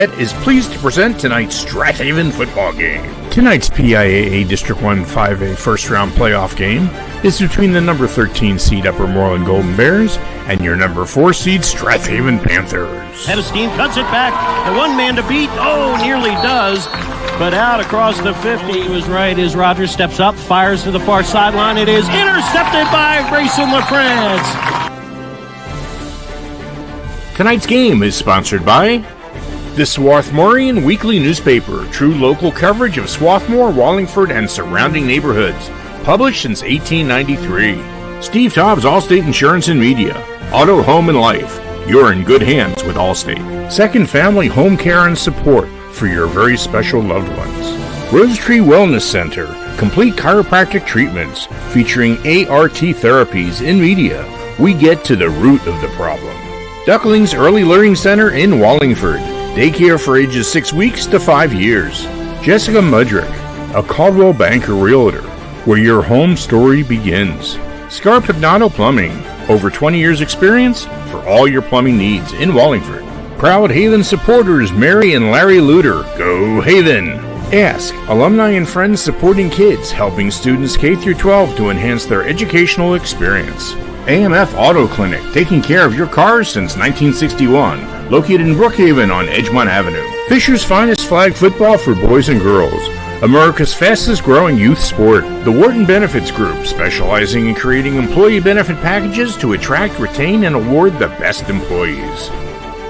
Is pleased to present tonight's Strath Haven football game. Tonight's PIAA District 1 5A first-round playoff game is between the number 13 seed Upper Moreland Golden Bears and your number 4 seed Strath Haven Panthers. Head of steam, cuts it back, the one man to beat, nearly does, but out across the 50. He was right as Rogers steps up, fires to the far sideline. It is intercepted by Grayson LaFrance. Tonight's game is sponsored by the Swarthmorean Weekly Newspaper, true local coverage of Swarthmore, Wallingford, and surrounding neighborhoods. Published since 1893. Steve Taub's Allstate Insurance and Media. Auto, Home, and Life. You're in good hands with Allstate. Second Family Home Care and Support for your very special loved ones. Rose Tree Wellness Center. Complete chiropractic treatments featuring ART therapies in media. We get to the root of the problem. Ducklings Early Learning Center in Wallingford. Daycare for ages 6 weeks to 5 years. Jessica Mudrick, a Caldwell Banker Realtor, where your home story begins. Scarp Hypnoto Plumbing, over 20 years experience for all your plumbing needs in Wallingford. Proud Haven supporters Mary and Larry Luter, go Haven! Ask, alumni and friends supporting kids, helping students K through 12 to enhance their educational experience. AMF Auto Clinic, taking care of your cars since 1961. Located in Brookhaven on Edgemont Avenue. Fisher's finest flag football for boys and girls. America's fastest growing youth sport. The Wharton Benefits Group, specializing in creating employee benefit packages to attract, retain, and award the best employees.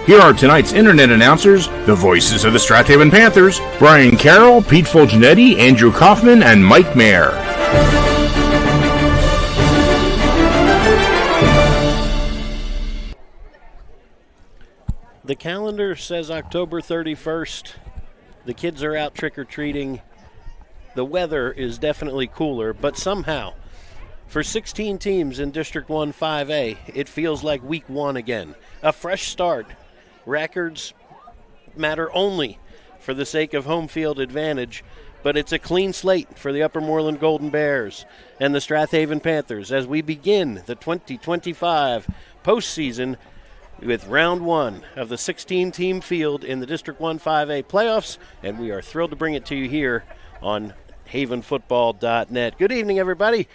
Here are tonight's internet announcers, the voices of the Strath Haven Panthers, Brian Carroll, Pete Fulgenetti, Andrew Kaufman, and Mike Mayer. The calendar says October 31st. The kids are out trick-or-treating. The weather is definitely cooler, but somehow, for 16 teams in District 1 5A, it feels like week 1 again. A fresh start. Records matter only for the sake of home field advantage, but it's a clean slate for the Upper Moreland Golden Bears and the Strath Haven Panthers as we begin the 2025 postseason with round 1 of the 16-team field in the District 1 5A playoffs, and we are thrilled to bring it to you here on havenfootball.net. Good evening, everybody.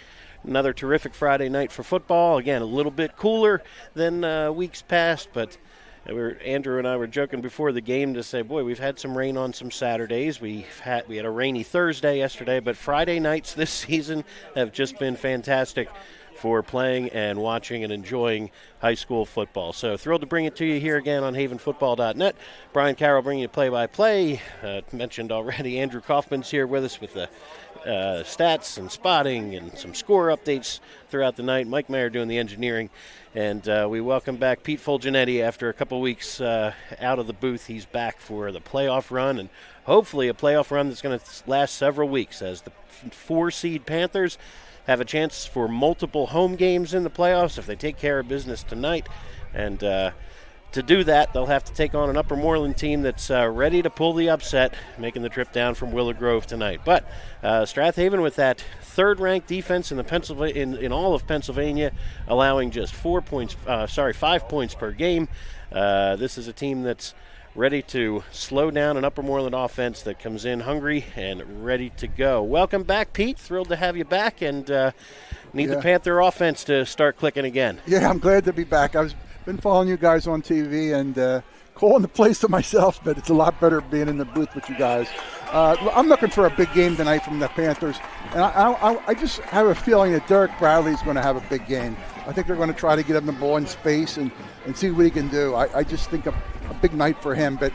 Another terrific Friday night for football. Again, a little bit cooler than weeks past, but Andrew and I were joking before the game to say, boy, we've had some rain on some Saturdays. We had a rainy Thursday yesterday, but Friday nights this season have just been fantastic for playing and watching and enjoying high school football. So thrilled to bring it to you here again on havenfootball.net. Brian Carroll bringing you play-by-play. Mentioned already, Andrew Kaufman's here with us with the stats and spotting and some score updates throughout the night. Mike Mayer doing the engineering. And we welcome back Pete Fulgenetti after a couple weeks out of the booth. He's back for the playoff run, and hopefully a playoff run that's going to last several weeks as the 4-seed Panthers have a chance for multiple home games in the playoffs if they take care of business tonight. And to do that, they'll have to take on an Upper Moreland team that's ready to pull the upset, making the trip down from Willow Grove tonight. But Strath Haven with that third-ranked defense in the in all of Pennsylvania, allowing just 5 points per game. This is a team that's ready to slow down an Upper Moreland offense that comes in hungry and ready to go. Welcome back, Pete. Thrilled to have you back, and need the Panther offense to start clicking again. Yeah, I'm glad to be back. I've been following you guys on TV and calling the plays to myself, but it's a lot better being in the booth with you guys. I'm looking for a big game tonight from the Panthers, and I just have a feeling that Derek Bradley's going to have a big game. I think they're going to try to get him the ball in space and see what he can do. I just think a big night for him, but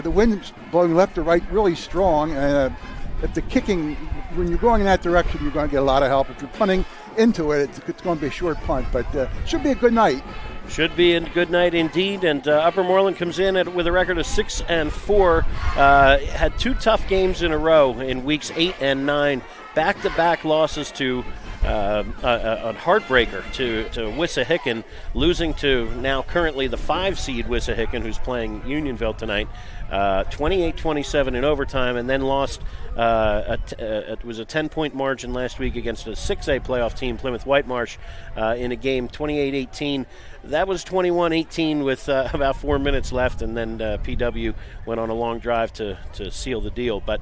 the wind's blowing left to right really strong, and if the kicking, when you're going in that direction, you're going to get a lot of help. If you're punting into it, it's going to be a short punt, but should be a good night. Should be a good night indeed, and Upper Moreland comes in with a record of 6-4. Had 2 tough games in a row in weeks 8 and 9. Back-to-back losses to a heartbreaker to Wissahickon, losing to now currently the 5-seed Wissahickon, who's playing Unionville tonight. 28-27 in overtime, and then lost. It was a 10-point margin last week against a 6A playoff team, Plymouth Whitemarsh, in a game 28-18. That was 21-18 with about 4 minutes left, and then PW went on a long drive to seal the deal. But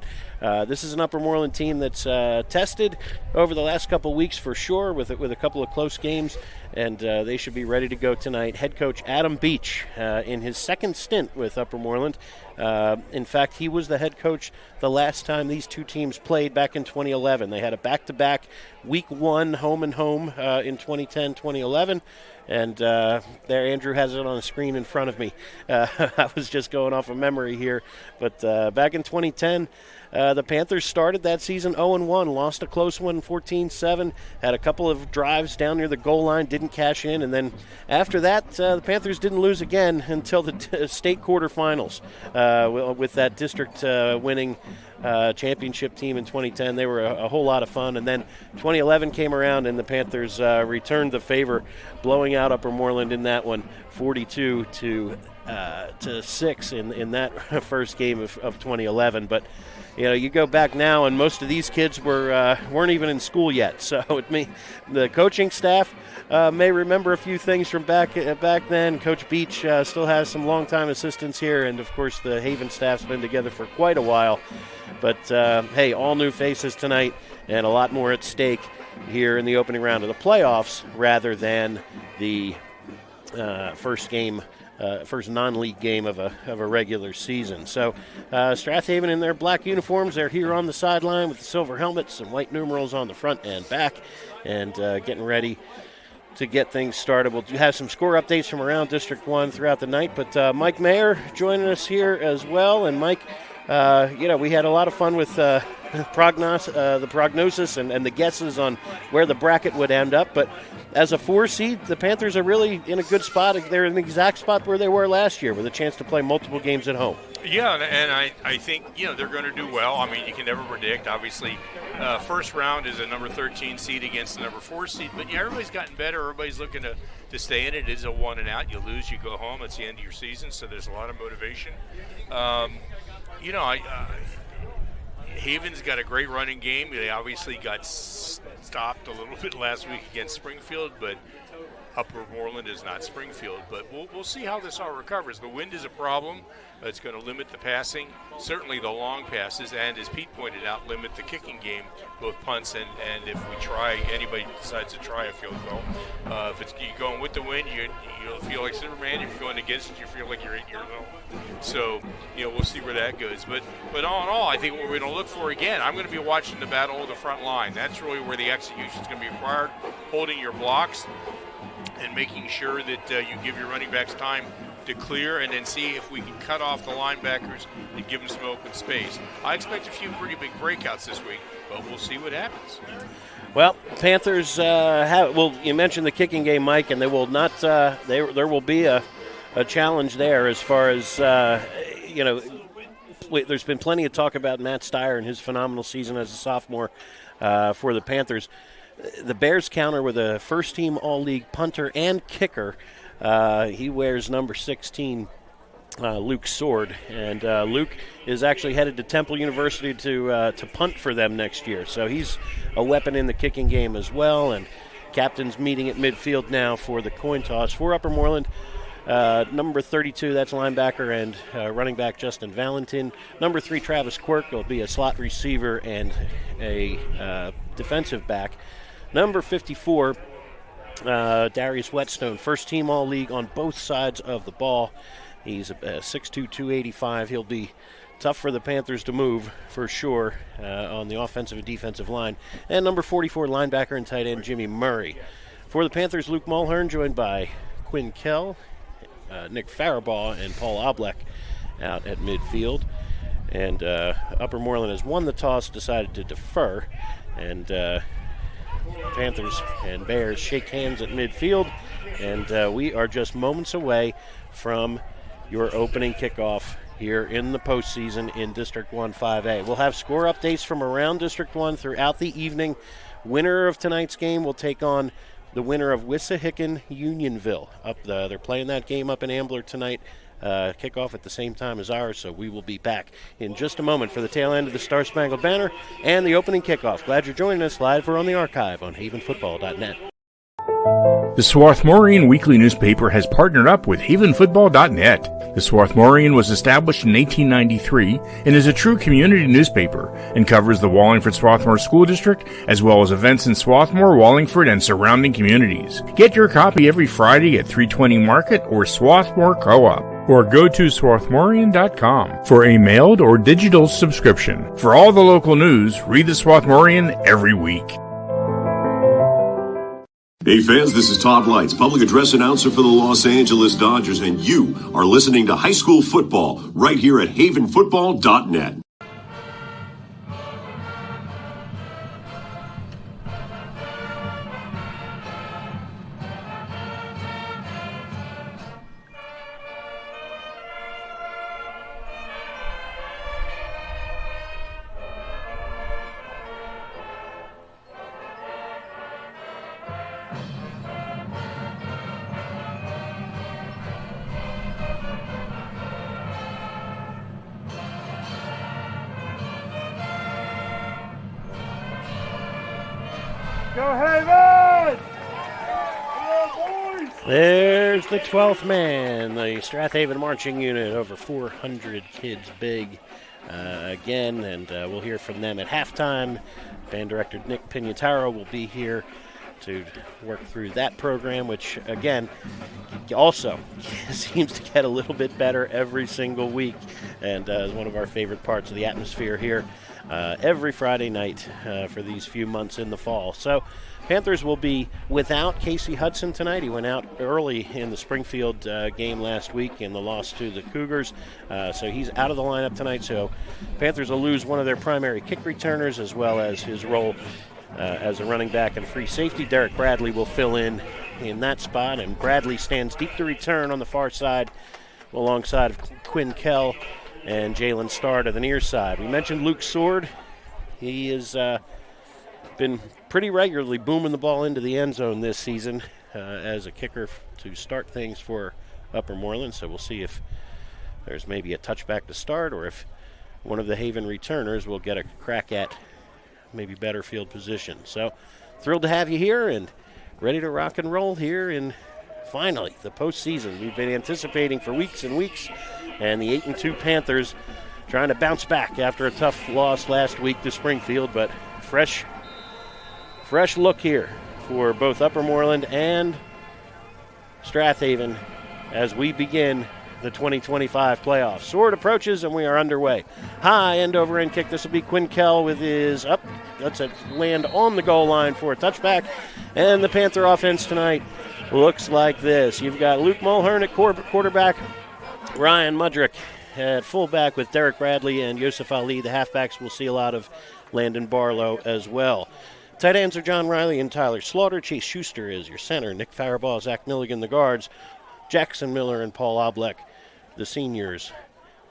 this is an Upper Moreland team that's tested over the last couple weeks for sure, with a couple of close games, and they should be ready to go tonight. Head coach Adam Beach, in his second stint with Upper Moreland. In fact, he was the head coach the last time these two teams played back in 2011. They had a back-to-back week one home and home in 2010-2011. And there, Andrew has it on the screen in front of me. I was just going off of memory here. But back in 2010, the Panthers started that season 0-1, lost a close one 14-7, had a couple of drives down near the goal line, didn't cash in. And then after that, the Panthers didn't lose again until the state quarterfinals with that district winning championship team in 2010. They were a whole lot of fun. And then 2011 came around, and the Panthers returned the favor, blowing out Upper Moreland in that one, 42-6 in that first game of 2011. But you go back now, and most of these kids weren't even in school yet. So the coaching staff may remember a few things from back then. Coach Beach still has some longtime assistants here, and of course the Haven staff's been together for quite a while. But hey, all new faces tonight, and a lot more at stake here in the opening round of the playoffs rather than the first non-league game of a regular season. So Strath Haven in their black uniforms, they're here on the sideline with the silver helmets and white numerals on the front and back, and getting ready to get things started. We'll have some score updates from around District 1 throughout the night, but Mike Mayer joining us here as well. And Mike, we had a lot of fun with the prognosis and the guesses on where the bracket would end up. But as a 4 seed, the Panthers are really in a good spot. They're in the exact spot where they were last year, with a chance to play multiple games at home. Yeah, and I think they're going to do well. I mean, you can never predict. Obviously, first round is a number 13 seed against the number 4 seed. But everybody's gotten better. Everybody's looking to stay in it. It is a one and out. You lose, you go home. It's the end of your season, so there's a lot of motivation. Haven's got a great running game. They obviously got stopped a little bit last week against Springfield, but Upper Moreland is not Springfield. But we'll see how this all recovers. The wind is a problem. It's going to limit the passing, certainly the long passes, and as Pete pointed out, limit the kicking game, both punts and if anybody decides to try a field goal. If you're going with the wind, you'll feel like Superman. If you're going against it, you feel like you're 8 years old. So, we'll see where that goes. But all in all, I think what we're going to look for, again, I'm going to be watching the battle of the front line. That's really where the execution is going to be required, holding your blocks and making sure that you give your running backs time to clear, and then see if we can cut off the linebackers and give them some open space. I expect a few pretty big breakouts this week, but we'll see what happens. Well, Panthers you mentioned the kicking game, Mike, and they will not. There will be a challenge there as far as there's been plenty of talk about Matt Steyer and his phenomenal season as a sophomore for the Panthers. The Bears counter with a first-team All-League punter and kicker. He wears number 16, Luke Sword, and Luke is actually headed to Temple University to punt for them next year. So he's a weapon in the kicking game as well. And captain's meeting at midfield now for the coin toss for Upper Moreland. Number 32, that's linebacker and running back Justin Valentin. Number 3, Travis Quirk, will be a slot receiver and a defensive back. Number 54, Darius Whetstone, first team All-League on both sides of the ball. He's 6'2", 285. He'll be tough for the Panthers to move for sure on the offensive and defensive line. And number 44, linebacker and tight end Jimmy Murray. For the Panthers, Luke Mulhern, joined by Quinn Kell, Nick Faribaugh, and Paul Oblek out at midfield. And Upper Moreland has won the toss, decided to defer. And Panthers and Bears shake hands at midfield, and we are just moments away from your opening kickoff here in the postseason in District 1 5A. We'll have score updates from around District 1 throughout the evening. Winner of tonight's game will take on the winner of Wissahickon Unionville. They're playing that game up in Ambler tonight. kickoff at the same time as ours, so we will be back in just a moment for the tail end of the Star Spangled Banner and the opening kickoff. Glad you're joining us live or on the archive on havenfootball.net. The Swarthmorean Weekly Newspaper has partnered up with havenfootball.net. The Swarthmorean was established in 1893 and is a true community newspaper and covers the Wallingford Swarthmore School District as well as events in Swarthmore, Wallingford, and surrounding communities. Get your copy every Friday at 320 Market or Swarthmore Co-op, or go to swarthmorean.com for a mailed or digital subscription. For all the local news, read the Swarthmorean every week. Hey fans, this is Todd Lights, public address announcer for the Los Angeles Dodgers, and you are listening to high school football right here at havenfootball.net. There's the 12th man, the Strath Haven marching unit, over 400 kids big again, and we'll hear from them at halftime. Band director Nick Pignataro will be here to work through that program, which, again, also seems to get a little bit better every single week, and is one of our favorite parts of the atmosphere here every Friday night for these few months in the fall. So Panthers will be without Casey Hudson tonight. He went out early in the Springfield game last week in the loss to the Cougars, so he's out of the lineup tonight. So Panthers will lose one of their primary kick returners as well as his role as a running back and free safety. Derek Bradley will fill in that spot, and Bradley stands deep to return on the far side alongside of Quinn Kell and Jalen Starr to the near side. We mentioned Luke Sword. He has been pretty regularly booming the ball into the end zone this season as a kicker to start things for Upper Moreland. So we'll see if there's maybe a touchback to start or if one of the Haven returners will get a crack at maybe better field position. So thrilled to have you here and ready to rock and roll here in finally the postseason. We've been anticipating for weeks and weeks, and the 8-2 Panthers trying to bounce back after a tough loss last week to Springfield, but fresh look here for both Upper Moreland and Strath Haven as we begin the 2025 playoffs. Sword approaches, and we are underway. High end over end kick. This will be Quinn Kell with his up. That's a land on the goal line for a touchback. And the Panther offense tonight looks like this. You've got Luke Mulhern at quarterback, Ryan Mudrick at fullback with Derek Bradley and Yosef Ali. The halfbacks will see a lot of Landon Barlow as well. Tight ends are John Riley and Tyler Slaughter. Chase Schuster is your center. Nick Faribault, Zach Milligan, the guards. Jackson Miller and Paul Oblek, the seniors,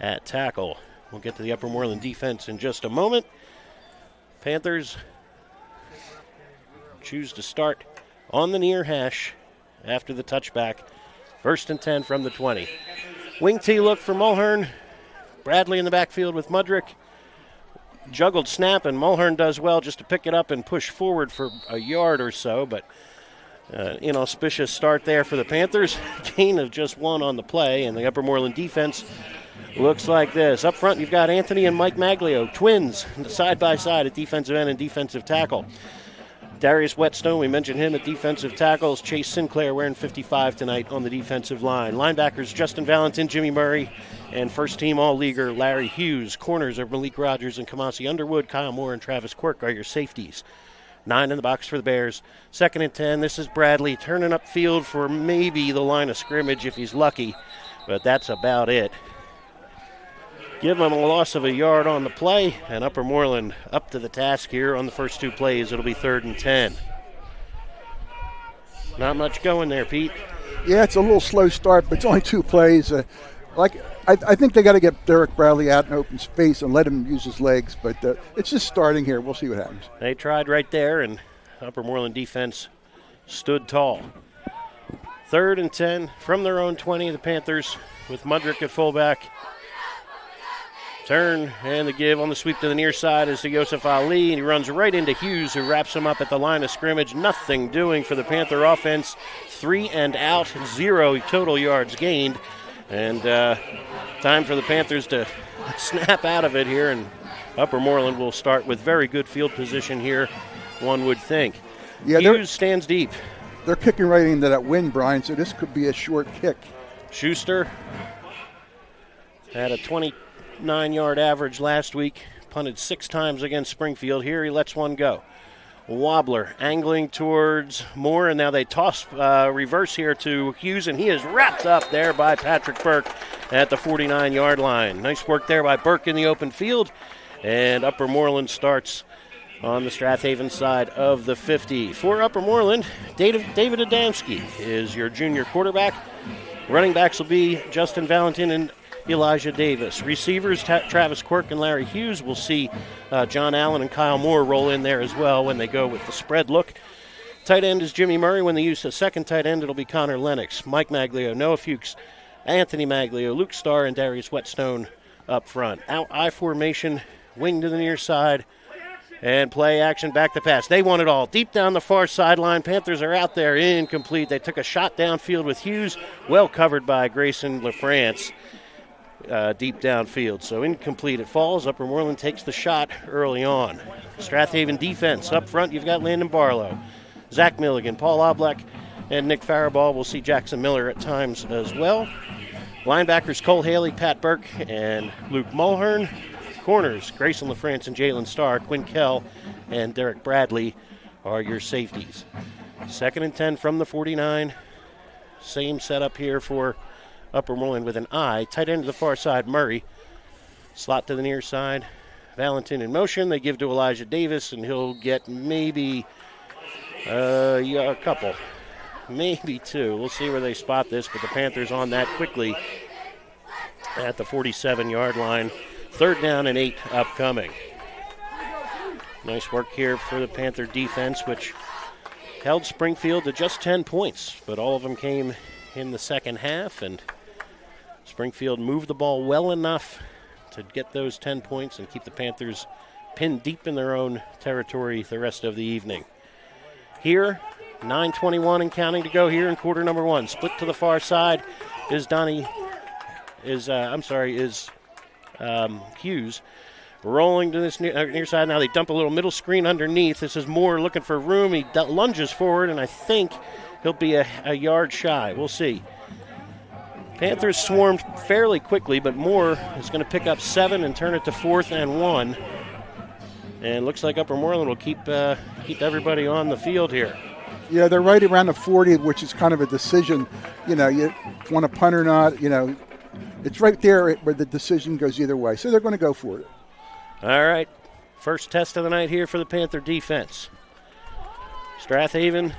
at tackle. We'll get to the Upper Moreland defense in just a moment. Panthers choose to start on the near hash after the touchback. 1st and 10 from the 20. Wing T look for Mulhern. Bradley in the backfield with Mudrick. Juggled snap, and Mulhern does well just to pick it up and push forward for a yard or so, but inauspicious start there for the Panthers. Gain of just 1 on the play, and the Upper Moreland defense looks like this. Up front, you've got Anthony and Mike Maglio, twins, side by side at defensive end and defensive tackle. Darius Whetstone, we mentioned him at defensive tackles. Chase Sinclair wearing 55 tonight on the defensive line. Linebackers Justin Valentin, Jimmy Murray, and first-team all-leaguer Larry Hughes. Corners are Malik Rogers and Kamasi Underwood. Kyle Moore and Travis Quirk are your safeties. 9 in the box for the Bears. 2nd and 10. This is Bradley turning upfield for maybe the line of scrimmage if he's lucky, but that's about it. Give him a loss of a yard on the play, and Upper Moreland up to the task here on the first 2 plays. It'll be 3rd and 10. Not much going there, Pete. Yeah, it's a little slow start, but it's only 2 plays. I think they got to get Derek Bradley out in open space and let him use his legs, but it's just starting here. We'll see what happens. They tried right there, and Upper Moreland defense stood tall. 3rd and 10 from their own 20, the Panthers with Mudrick at fullback. Turn and the give on the sweep to the near side is to Yosef Ali, and he runs right into Hughes, who wraps him up at the line of scrimmage. Nothing doing for the Panther offense. 3 and out, 0 total yards gained. And time for the Panthers to snap out of it here, and Upper Moreland will start with very good field position here, one would think. Yeah, Hughes stands deep. They're kicking right into that wind, Brian, so this could be a short kick. Schuster had a 29-yard average last week, punted 6 times against Springfield. Here he lets one go. Wobbler angling towards Moore, and now they toss reverse here to Hughes, and he is wrapped up there by Patrick Burke at the 49-yard line. Nice work there by Burke in the open field, and Upper Moreland starts on the Strath Haven side of the 50. For Upper Moreland, David Adamski is your junior quarterback. Running backs will be Justin Valentin and Elijah Davis. Receivers, Travis Quirk and Larry Hughes. We'll see John Allen and Kyle Moore roll in there as well when they go with the spread look. Tight end is Jimmy Murray. When they use the second tight end, it'll be Connor Lennox, Mike Maglio, Noah Fuchs, Anthony Maglio, Luke Starr, and Darius Whetstone up front. Out I formation, wing to the near side, and play action back to pass. They want it all. Deep down the far sideline. Panthers are out there, incomplete. They took a shot downfield with Hughes, well covered by Grayson LaFrance. Deep downfield, so incomplete. It falls. Upper Moreland takes the shot early on. Strath Haven defense up front. You've got Landon Barlow, Zach Milligan, Paul Oblak, and Nick Faribault. We'll see Jackson Miller at times as well. Linebackers Cole Haley, Pat Burke, and Luke Mulhern. Corners Grayson LaFrance and Jalen Starr. Quinn Kell and Derek Bradley are your safeties. 2nd and 10 from the 49. Same setup here for Upper Moreland with an eye. Tight end to the far side, Murray. Slot to the near side. Valentin in motion. They give to Elijah Davis, and he'll get maybe a couple. Maybe 2. We'll see where they spot this, but the Panthers on that quickly at the 47-yard line. 3rd down and 8 upcoming. Nice work here for the Panther defense, which held Springfield to just 10 points, but all of them came in the second half, and Springfield moved the ball well enough to get those 10 points and keep the Panthers pinned deep in their own territory the rest of the evening. Here, 9:21 and counting to go here in quarter number 1. Split to the far side is Hughes. Rolling to this near side. Now they dump a little middle screen underneath. This is Moore looking for room. He lunges forward, and I think he'll be a yard shy. We'll see. Panthers swarmed fairly quickly, but Moore is going to pick up 7 and turn it to 4th and 1. And looks like Upper Moreland will keep everybody on the field here. Yeah, they're right around the 40, which is kind of a decision. You want to punt or not. It's right there where the decision goes either way. So they're going to go for it. All right. First test of the night here for the Panther defense. Strath Haven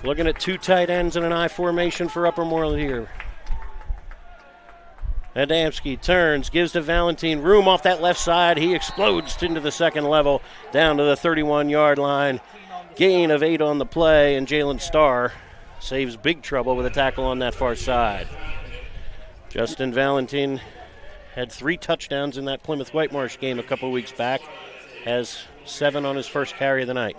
looking at 2 tight ends and an I formation for Upper Moreland here. Adamski turns, gives to Valentin. Room off that left side. He explodes into the second level, down to the 31-yard line. Gain of 8 on the play, and Jalen Starr saves big trouble with a tackle on that far side. Justin Valentin had 3 touchdowns in that Plymouth Whitemarsh game a couple weeks back. Has 7 on his first carry of the night.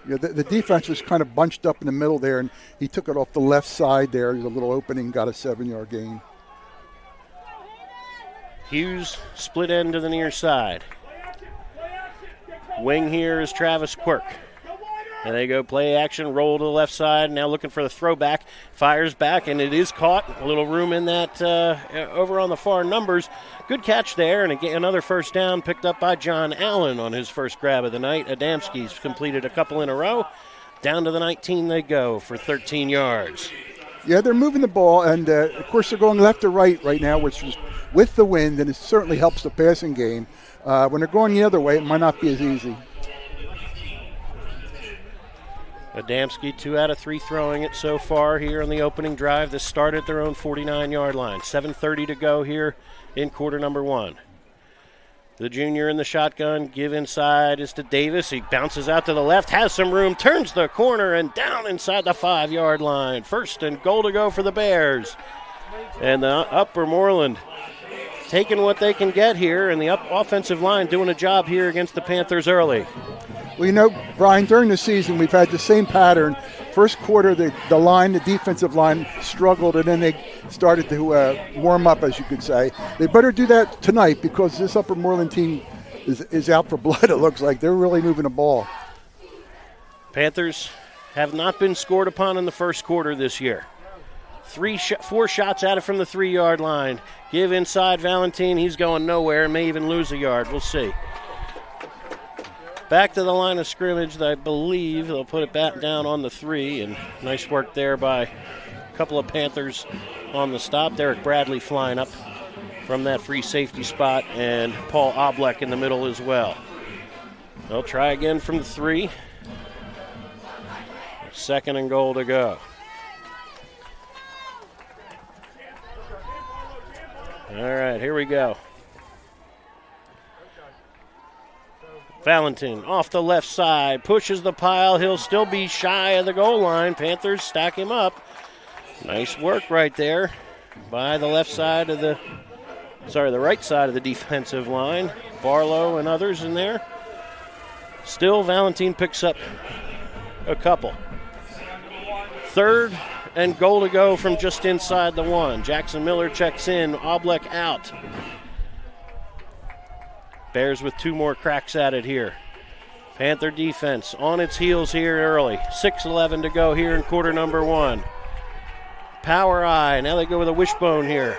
Yeah, the defense was kind of bunched up in the middle there, and he took it off the left side there. There's a little opening, got a 7-yard gain. Hughes split end to the near side. Wing here is Travis Quirk. And they go play action, roll to the left side. Now looking for the throwback. Fires back, and it is caught. A little room in that over on the far numbers. Good catch there, and again, another first down picked up by John Allen on his first grab of the night. Adamski's completed a couple in a row. Down to the 19 they go for 13 yards. Yeah, they're moving the ball, and of course they're going left to right now, which is with the wind, and it certainly helps the passing game. When they're going the other way, it might not be as easy. Adamski 2 out of 3 throwing it so far here on the opening drive. This started at their own 49-yard line. 7:30 to go here in quarter number 1. The junior in the shotgun, give inside is to Davis. He bounces out to the left, has some room, turns the corner, and down inside the 5-yard line. 1st and goal to go for the Bears. And the Upper Moreland taking what they can get here, and the offensive line doing a job here against the Panthers early. Well, you know, Brian, during the season we've had the same pattern. First quarter, the defensive line struggled, and then they started to warm up, as you could say. They better do that tonight because this Upper Moreland team is out for blood, it looks like. They're really moving the ball. Panthers have not been scored upon in the first quarter this year. 4 shots at it from the 3-yard line. Give inside Valentin. He's going nowhere, may even lose a yard. We'll see. Back to the line of scrimmage. I believe they'll put it back down on the 3, and nice work there by a couple of Panthers on the stop. Derek Bradley flying up from that free safety spot, and Paul Oblek in the middle as well. They'll try again from the 3. 2nd and goal to go. All right, here we go. Valentin off the left side, pushes the pile. He'll still be shy of the goal line. Panthers stack him up. Nice work right there by the right side of the defensive line. Barlow and others in there. Still, Valentin picks up a couple. 3rd and goal to go from just inside the 1. Jackson Miller checks in, Oblek out. Bears with 2 more cracks at it here. Panther defense on its heels here early. 6:11 to go here in quarter number 1. Power eye. Now they go with a wishbone here.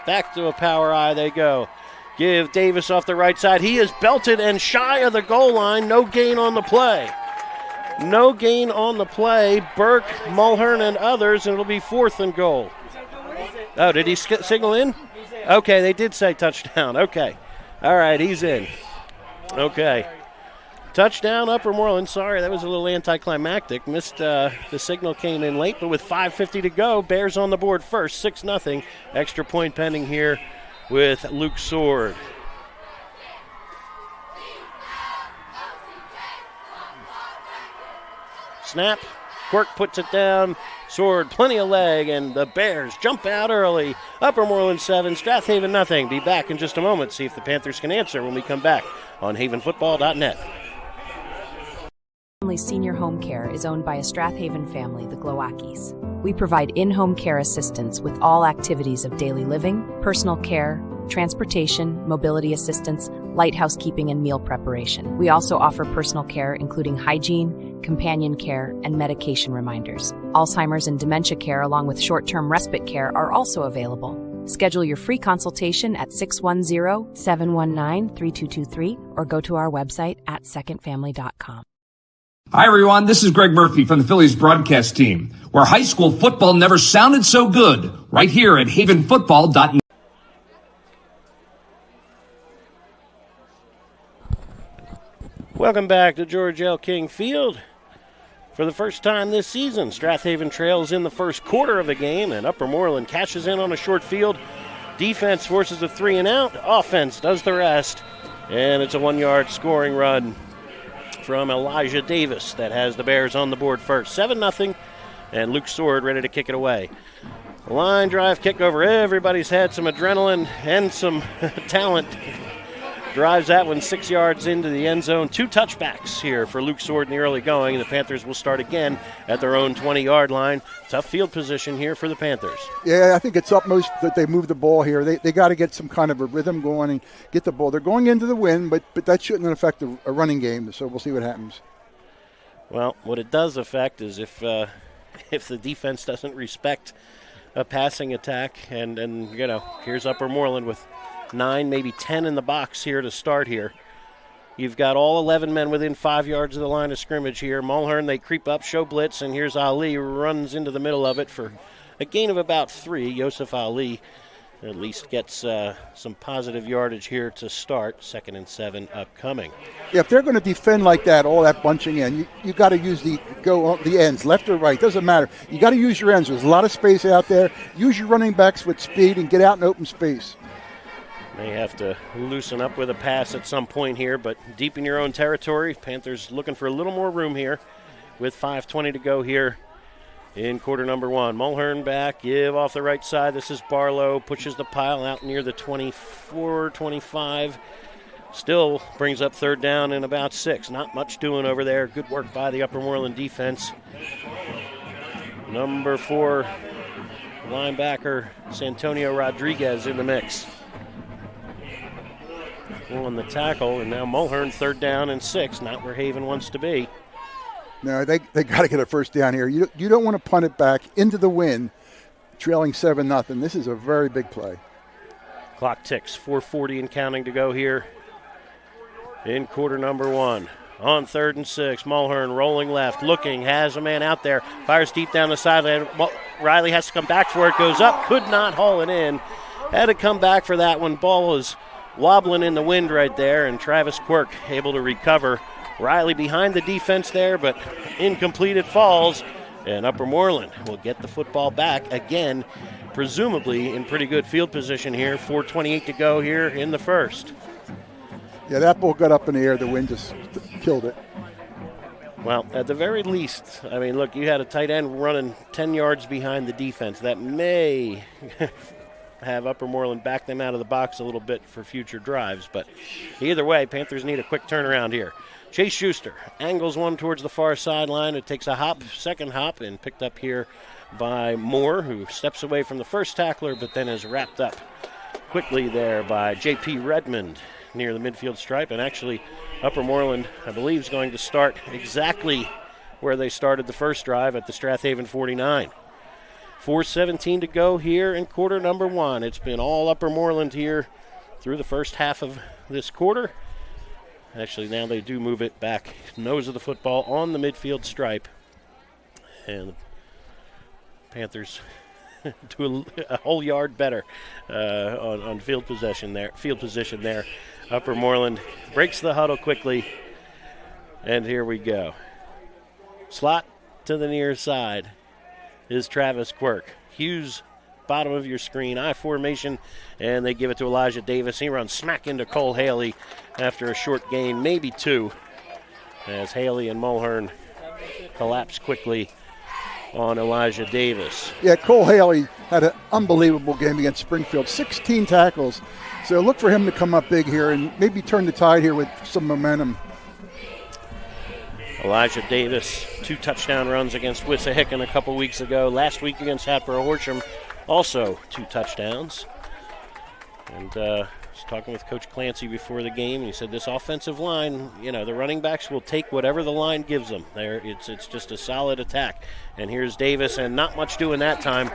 Back to a power eye they go. Give Davis off the right side. He is belted and shy of the goal line. No gain on the play. No gain on the play. Burke, Mulhern, and others, and it'll be 4th and goal. Oh, did he signal in? Okay, they did say touchdown. Okay. All right, he's in. Okay. Touchdown, Upper Moreland. Sorry, that was a little anticlimactic. Missed the signal came in late, but with 5:50 to go, Bears on the board first, 6-0. Extra point pending here with Luke Sword. Snap. Quirk puts it down. Sword, plenty of leg, and the Bears jump out early. Upper Moreland 7, Strath Haven nothing. Be back in just a moment. See if the Panthers can answer when we come back on havenfootball.net. Family Senior Home Care is owned by a Strath Haven family, the Glowackies. We provide in-home care assistance with all activities of daily living, personal care, transportation, mobility assistance, light housekeeping, and meal preparation. We also offer personal care, including hygiene, companion care, and medication reminders. Alzheimer's and dementia care, along with short-term respite care, are also available. Schedule your free consultation at 610-719-3223 or go to our website at secondfamily.com. Hi, everyone. This is Greg Murphy from the Phillies broadcast team, where high school football never sounded so good, right here at havenfootball.net. Welcome back to George L. King Field. For the first time this season, Strath Haven trails in the first quarter of the game, and Upper Moreland cashes in on a short field. Defense forces a 3 and out. Offense does the rest, and it's a 1-yard scoring run from Elijah Davis that has the Bears on the board first. 7-0, and Luke Sword ready to kick it away. Line drive kick over everybody's head, some adrenaline and some talent. Drives that one 6 yards into the end zone. 2 touchbacks here for Luke Sword in the early going. The Panthers will start again at their own 20-yard line. Tough field position here for the Panthers. Yeah, I think it's utmost that they move the ball here. They got to get some kind of a rhythm going and get the ball. They're going into the wind, but that shouldn't affect a running game, so we'll see what happens. Well, what it does affect is if the defense doesn't respect a passing attack, and here's Upper Moreland with 9, maybe 10 in the box here to start here. You've got all 11 men within 5 yards of the line of scrimmage here. Mulhern, they creep up, show blitz, and here's Ali, runs into the middle of it for a gain of about 3. Yosef Ali at least gets some positive yardage here to start. 2nd and 7 upcoming. Yeah, if they're going to defend like that, all that bunching in, you got to use the ends, left or right, doesn't matter. You got to use your ends. There's a lot of space out there. Use your running backs with speed and get out in open space. May have to loosen up with a pass at some point here, but deep in your own territory. Panthers looking for a little more room here with 5:20 to go here in quarter number 1. Mulhern back, give off the right side. This is Barlow, pushes the pile out near the 24, 25. Still brings up third down and about 6. Not much doing over there. Good work by the Upper Moreland defense. Number 4 linebacker Santonio Rodriguez in the mix on the tackle, and now Mulhern third down and 6, not where Haven wants to be. No, they got to get a first down here. You don't want to punt it back into the wind, trailing 7-0. This is a very big play. Clock ticks, 4:40 and counting to go here in quarter number 1. On 3rd and 6, Mulhern rolling left, looking, has a man out there, fires deep down the sideline. Riley has to come back for it, goes up, could not haul it in. Had to come back for that one. Ball was wobbling in the wind right there, and Travis Quirk able to recover. Riley behind the defense there, but incomplete it falls, and Upper Moreland will get the football back again, presumably in pretty good field position here. 4:28 to go here in the first. Yeah, that ball got up in the air. The wind just killed it. Well, at the very least, I mean, look, you had a tight end running 10 yards behind the defense. That may have Upper Moreland back them out of the box a little bit for future drives. But either way, Panthers need a quick turnaround here. Chase Schuster angles one towards the far sideline. It takes a hop, second hop, and picked up here by Moore, who steps away from the first tackler, but then is wrapped up quickly there by J.P. Redmond near the midfield stripe. And actually, Upper Moreland, I believe, is going to start exactly where they started the first drive at the Strath Haven 49. 4:17 to go here in quarter number 1. It's been all Upper Moreland here through the first half of this quarter. Actually, now they do move it back, nose of the football on the midfield stripe. And the Panthers do a whole yard better on field position there. Upper Moreland breaks the huddle quickly, and here we go. Slot to the near side is Travis Quirk. Hughes, bottom of your screen, I formation, and they give it to Elijah Davis. He runs smack into Cole Haley after a short gain, maybe 2, as Haley and Mulhern collapse quickly on Elijah Davis. Yeah, Cole Haley had an unbelievable game against Springfield, 16 tackles. So look for him to come up big here and maybe turn the tide here with some momentum. Elijah Davis, 2 touchdown runs against Wissahickon a couple weeks ago. Last week against Hatboro Horsham, also 2 touchdowns. And I was talking with Coach Clancy before the game, and he said this offensive line, the running backs will take whatever the line gives them. It's just a solid attack. And here's Davis, and not much doing that time.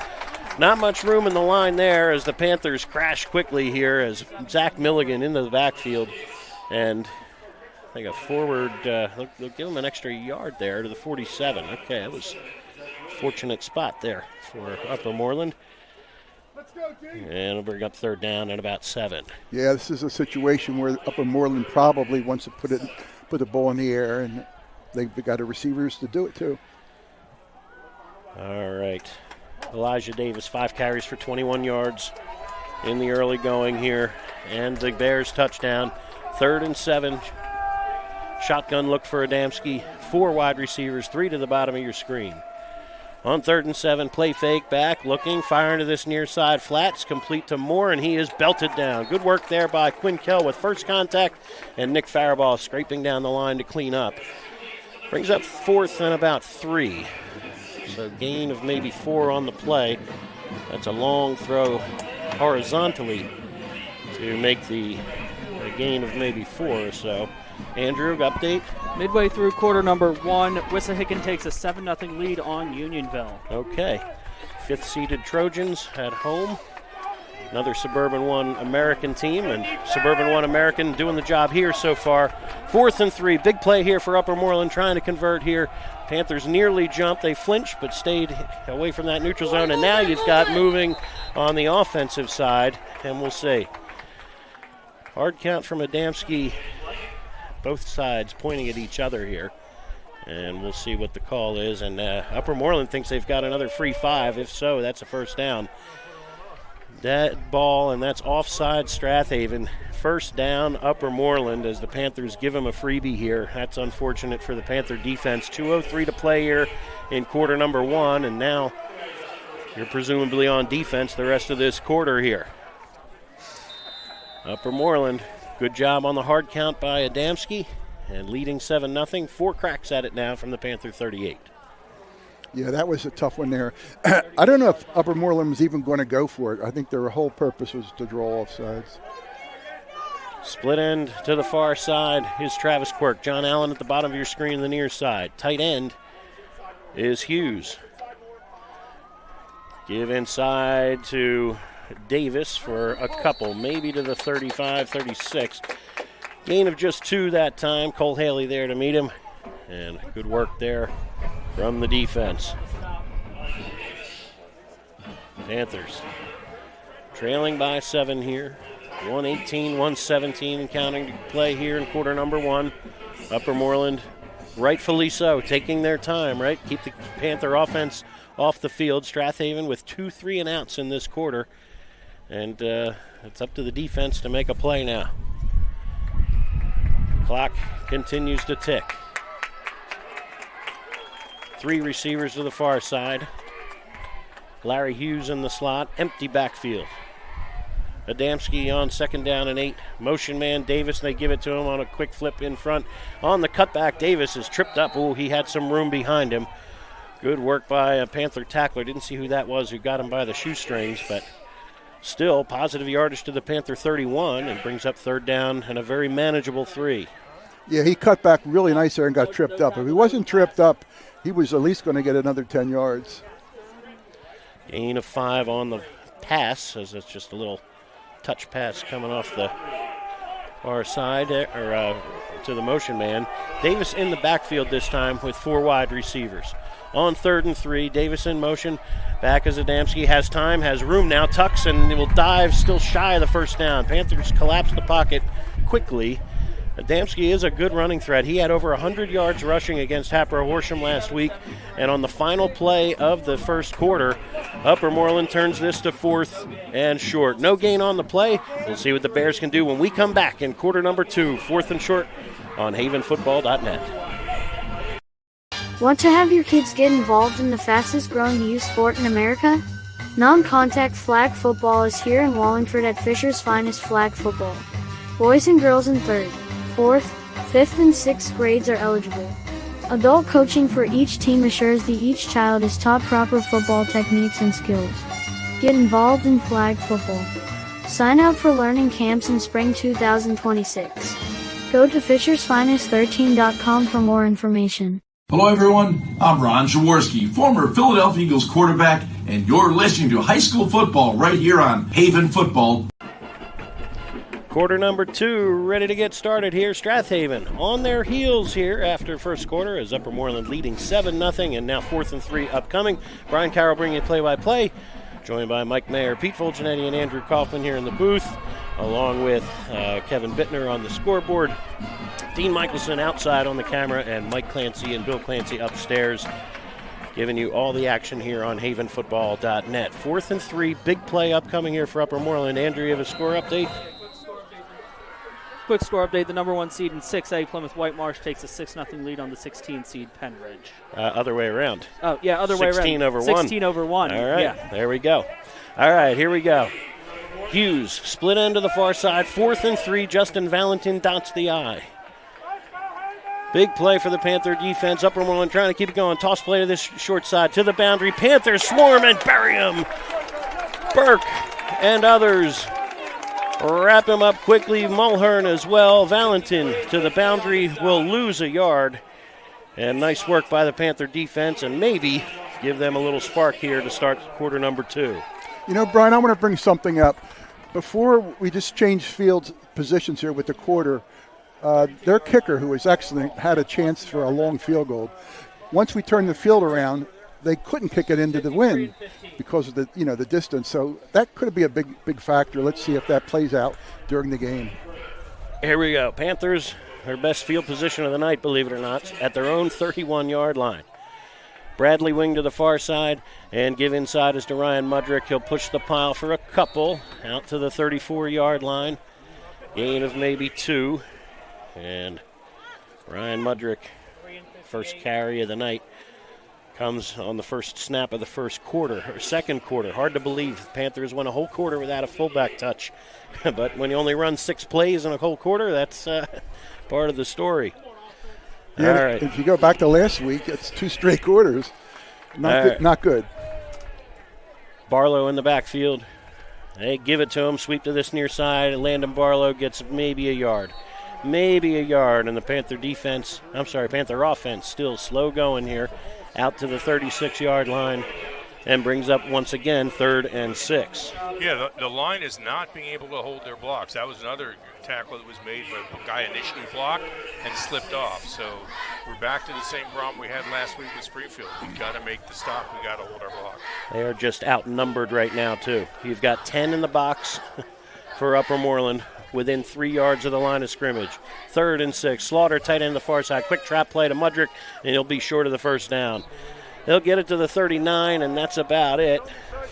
Not much room in the line there as the Panthers crash quickly here as Zach Milligan into the backfield. And I think a forward, they'll give him an extra yard there to the 47. Okay, that was a fortunate spot there for Upper Moreland. And it'll bring up third down at about 7. Yeah, this is a situation where Upper Moreland probably wants to put the ball in the air, and they've got the receivers to do it too. All right. Elijah Davis, 5 carries for 21 yards in the early going here. And the Bears touchdown. 3rd and 7. Shotgun look for Adamski. 4 wide receivers, 3 to the bottom of your screen. On 3rd and 7, play fake, back, looking, firing to this near side. Flats, complete to Moore, and he is belted down. Good work there by Quinn Kell with first contact, and Nick Faribault scraping down the line to clean up. Brings up 4th and about 3. So gain of maybe 4 on the play. That's a long throw horizontally to make the gain of maybe 4 or so. Andrew, update? Midway through quarter number 1, Wissahickon takes a 7-0 lead on Unionville. Okay. 5th-seeded Trojans at home. Another Suburban 1 American team, and Suburban 1 American doing the job here so far. 4th and 3. Big play here for Upper Moreland, trying to convert here. Panthers nearly jumped. They flinched, but stayed away from that neutral zone. And now you've got moving on the offensive side, and we'll see. Hard count from Adamski. Both sides pointing at each other here. And we'll see what the call is. And Upper Moreland thinks they've got another free 5. If so, that's a first down. That ball, and that's offside Strath Haven. First down, Upper Moreland, as the Panthers give him a freebie here. That's unfortunate for the Panther defense. 2:03 to play here in quarter number 1, and now you're presumably on defense the rest of this quarter here. Upper Moreland, good job on the hard count by Adamski, and leading 7-0. 4 cracks at it now from the Panther 38. Yeah, that was a tough one there. I don't know if Upper Moreland was even going to go for it. I think their whole purpose was to draw offsides. Split end to the far side is Travis Quirk. John Allen at the bottom of your screen, the near side. Tight end is Hughes. Give inside to Davis for a couple, maybe to the 35, 36. Gain of just 2 that time. Cole Haley there to meet him. And good work there from the defense. Panthers trailing by 7 here. 118, 117 and counting to play here in quarter number 1. Upper Moreland, rightfully so, taking their time, right? Keep the Panther offense off the field. Strath Haven with 2 3-and-outs in this quarter. And it's up to the defense to make a play now. Clock continues to tick. 3 receivers to the far side. Larry Hughes in the slot, empty backfield. Adamski on 2nd down and 8. Motion man Davis, they give it to him on a quick flip in front. On the cutback, Davis is tripped up. Oh, he had some room behind him. Good work by a Panther tackler. Didn't see who that was who got him by the shoestrings, but still positive yardage to the Panther 31 and brings up 3rd down and a very manageable 3. Yeah, he cut back really nice there and got tripped up. If he wasn't tripped up, he was at least going to get another 10 yards. Gain of 5 on the pass, as it's just a little touch pass coming off the far side, or to the motion man. Davis in the backfield this time with 4 wide receivers. On 3rd and 3, Davis in motion. Back as Adamski has time, has room now, tucks, and will dive, still shy of the 1st down. Panthers collapse the pocket quickly. Adamski is a good running threat. He had over 100 yards rushing against Hatboro Horsham last week. And on the final play of the first quarter, Upper Moreland turns this to 4th and short. No gain on the play. We'll see what the Bears can do when we come back in quarter number 2, 4th and short on havenfootball.net. Want to have your kids get involved in the fastest growing youth sport in America? Non-contact flag football is here in Wallingford at Fisher's Finest Flag Football. Boys and girls in 3rd, 4th, 5th and 6th grades are eligible. Adult coaching for each team assures that each child is taught proper football techniques and skills. Get involved in flag football. Sign up for learning camps in spring 2026. Go to fishersfinest13.com for more information. Hello everyone, I'm Ron Jaworski, former Philadelphia Eagles quarterback, and you're listening to high school football right here on Haven Football. Quarter number 2 ready to get started here. Strath Haven on their heels here after first quarter as Upper Moreland leading 7-0 and now 4th and 3 upcoming. Brian Carroll bringing you play-by-play, joined by Mike Mayer, Pete Fulgenetti, and Andrew Kaufman here in the booth, along with Kevin Bittner on the scoreboard, Dean Michelson outside on the camera, and Mike Clancy and Bill Clancy upstairs, giving you all the action here on havenfootball.net. 4th and 3, big play upcoming here for Upper Moreland. Andrew, you have a score update? Quick score update, the number 1 seed in 6A, Plymouth White Marsh, takes a 6-0 lead on the 16 seed Penridge. Other way around. Oh, yeah, other way around. 16 over 1. 16 over 1. All right, yeah. There we go. All right, here we go. Hughes, split end to the far side, 4th and 3, Justin Valentin dots the I. Big play for the Panther defense. Upper Moreland trying to keep it going. Toss play to this short side, to the boundary. Panthers swarm and bury him. Burke and others wrap him up quickly. Mulhern as well. Valentin to the boundary will lose a yard. And nice work by the Panther defense, and maybe give them a little spark here to start quarter number 2. You know, Brian, I want to bring something up. Before we just changed field positions here with the quarter, their kicker, who was excellent, had a chance for a long field goal. Once we turned the field around, they couldn't kick it into the wind because of the distance. So that could be a big factor. Let's see if that plays out during the game. Here we go. Panthers, their best field position of the night, believe it or not, at their own 31-yard line. Bradley wing to the far side, and give inside is to Ryan Mudrick. He'll push the pile for a couple out to the 34-yard line. Gain of maybe 2. And Ryan Mudrick, first carry of the night, comes on the first snap of the first quarter, or second quarter. Hard to believe the Panthers went a whole quarter without a fullback touch. But when you only run 6 plays in a whole quarter, that's part of the story. Yeah, all right. If you go back to last week, it's 2 straight quarters. Not good. Barlow in the backfield. They give it to him, sweep to this near side. Landon Barlow gets maybe a yard. And the Panther offense still slow going here, out to the 36-yard line, and brings up once again 3rd and 6. Yeah, the line is not being able to hold their blocks. That was another tackle that was made where the guy initially blocked and slipped off. So we're back to the same problem we had last week with Springfield. We've got to make the stop. We've got to hold our block. They are just outnumbered right now, too. You've got 10 in the box for Upper Moreland, within 3 yards of the line of scrimmage. 3rd and 6. Slaughter tight end the far side. Quick trap play to Mudrick, and he'll be short of the first down. They'll get it to the 39, and that's about it.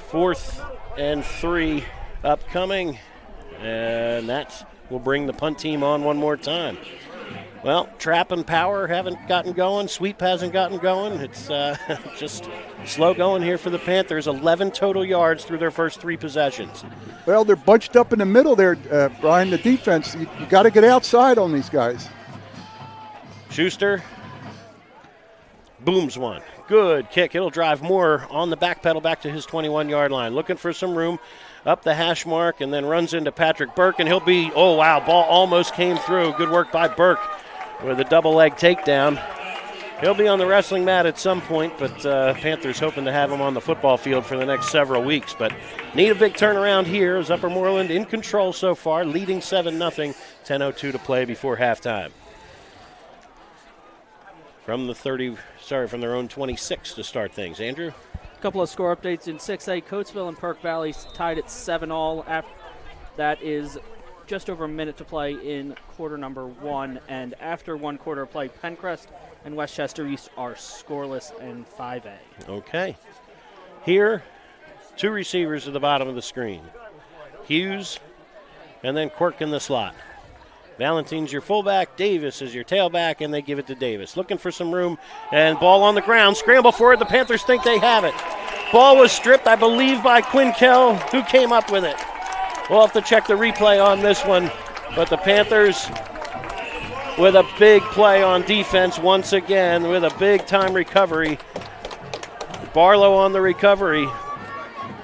4th and 3 upcoming, and that will bring the punt team on one more time. Well, trap and power haven't gotten going. Sweep hasn't gotten going. It's just slow going here for the Panthers. 11 total yards through their first 3 possessions. Well, they're bunched up in the middle there, Brian, the defense. You got to get outside on these guys. Schuster booms one. Good kick. It'll drive Moore on the back pedal back to his 21-yard line. Looking for some room up the hash mark, and then runs into Patrick Burke, and he'll be, oh, wow, ball almost came through. Good work by Burke with a double leg takedown. He'll be on the wrestling mat at some point, but Panthers hoping to have him on the football field for the next several weeks. But need a big turnaround here as Upper Moreland in control so far, leading 7-0, 10:02 to play before halftime. From their own 26 to start things. Andrew? A couple of score updates in 6A. Coatesville and Perk Valley tied at 7-all. That is just over a minute to play in quarter number 1. And after 1 quarter of play, Pencrest and Westchester East are scoreless in 5A. Okay. Here, 2 receivers at the bottom of the screen. Hughes and then Quirk in the slot. Valentine's your fullback, Davis is your tailback, and they give it to Davis. Looking for some room, and ball on the ground. Scramble for it. The Panthers think they have it. Ball was stripped, I believe, by Quinn Kell, who came up with it. We'll have to check the replay on this one, but the Panthers with a big play on defense once again with a big-time recovery. Barlow on the recovery.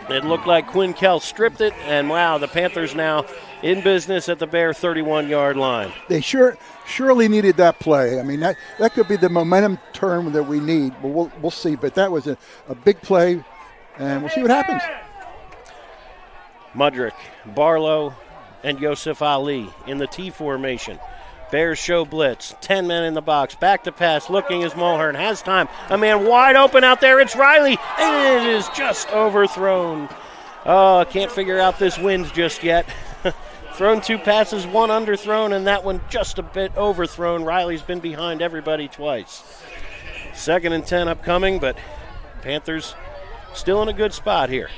It looked like Quinn Kell stripped it, and wow, the Panthers now in business at the Bear 31-yard line. They surely needed that play. I mean, that could be the momentum turn that we need. But we'll see. But that was a big play, and we'll see what happens. Mudrick, Barlow, and Yosef Ali in the T formation. Bears show blitz. 10 men in the box. Back to pass. Looking as Mulhern has time. A man wide open out there. It's Riley. And it is just overthrown. Oh, can't figure out this wind just yet. Thrown 2 passes, 1 underthrown, and that one just a bit overthrown. Riley's been behind everybody twice. 2nd and 10 upcoming, but Panthers still in a good spot here.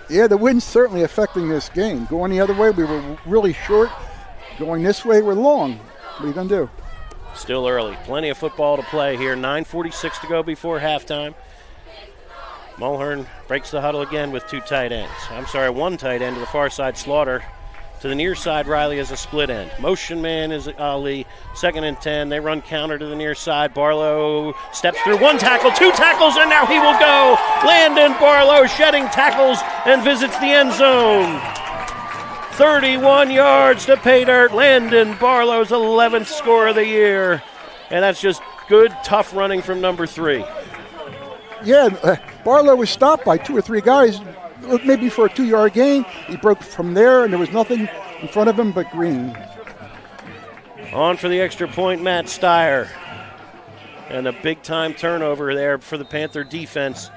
Yeah, the wind's certainly affecting this game. Going the other way, we were really short. Going this way, we're long. What are you going to do? Still early. Plenty of football to play here. 9:46 to go before halftime. Mulhern breaks the huddle again with 2 tight ends. 1 tight end to the far side, Slaughter. To the near side, Riley is a split end. Motion man is Ali. 2nd and 10. They run counter to the near side. Barlow steps through 1 tackle, 2 tackles, and now he will go. Landon Barlow shedding tackles and visits the end zone. 31 yards to pay dirt. Landon Barlow's 11th score of the year. And that's just good, tough running from number 3. Yeah, Barlow was stopped by 2 or 3 guys, maybe for a 2-yard gain. He broke from there, and there was nothing in front of him but green. On for the extra point, Matt Steyer. And a big-time turnover there for the Panther defense.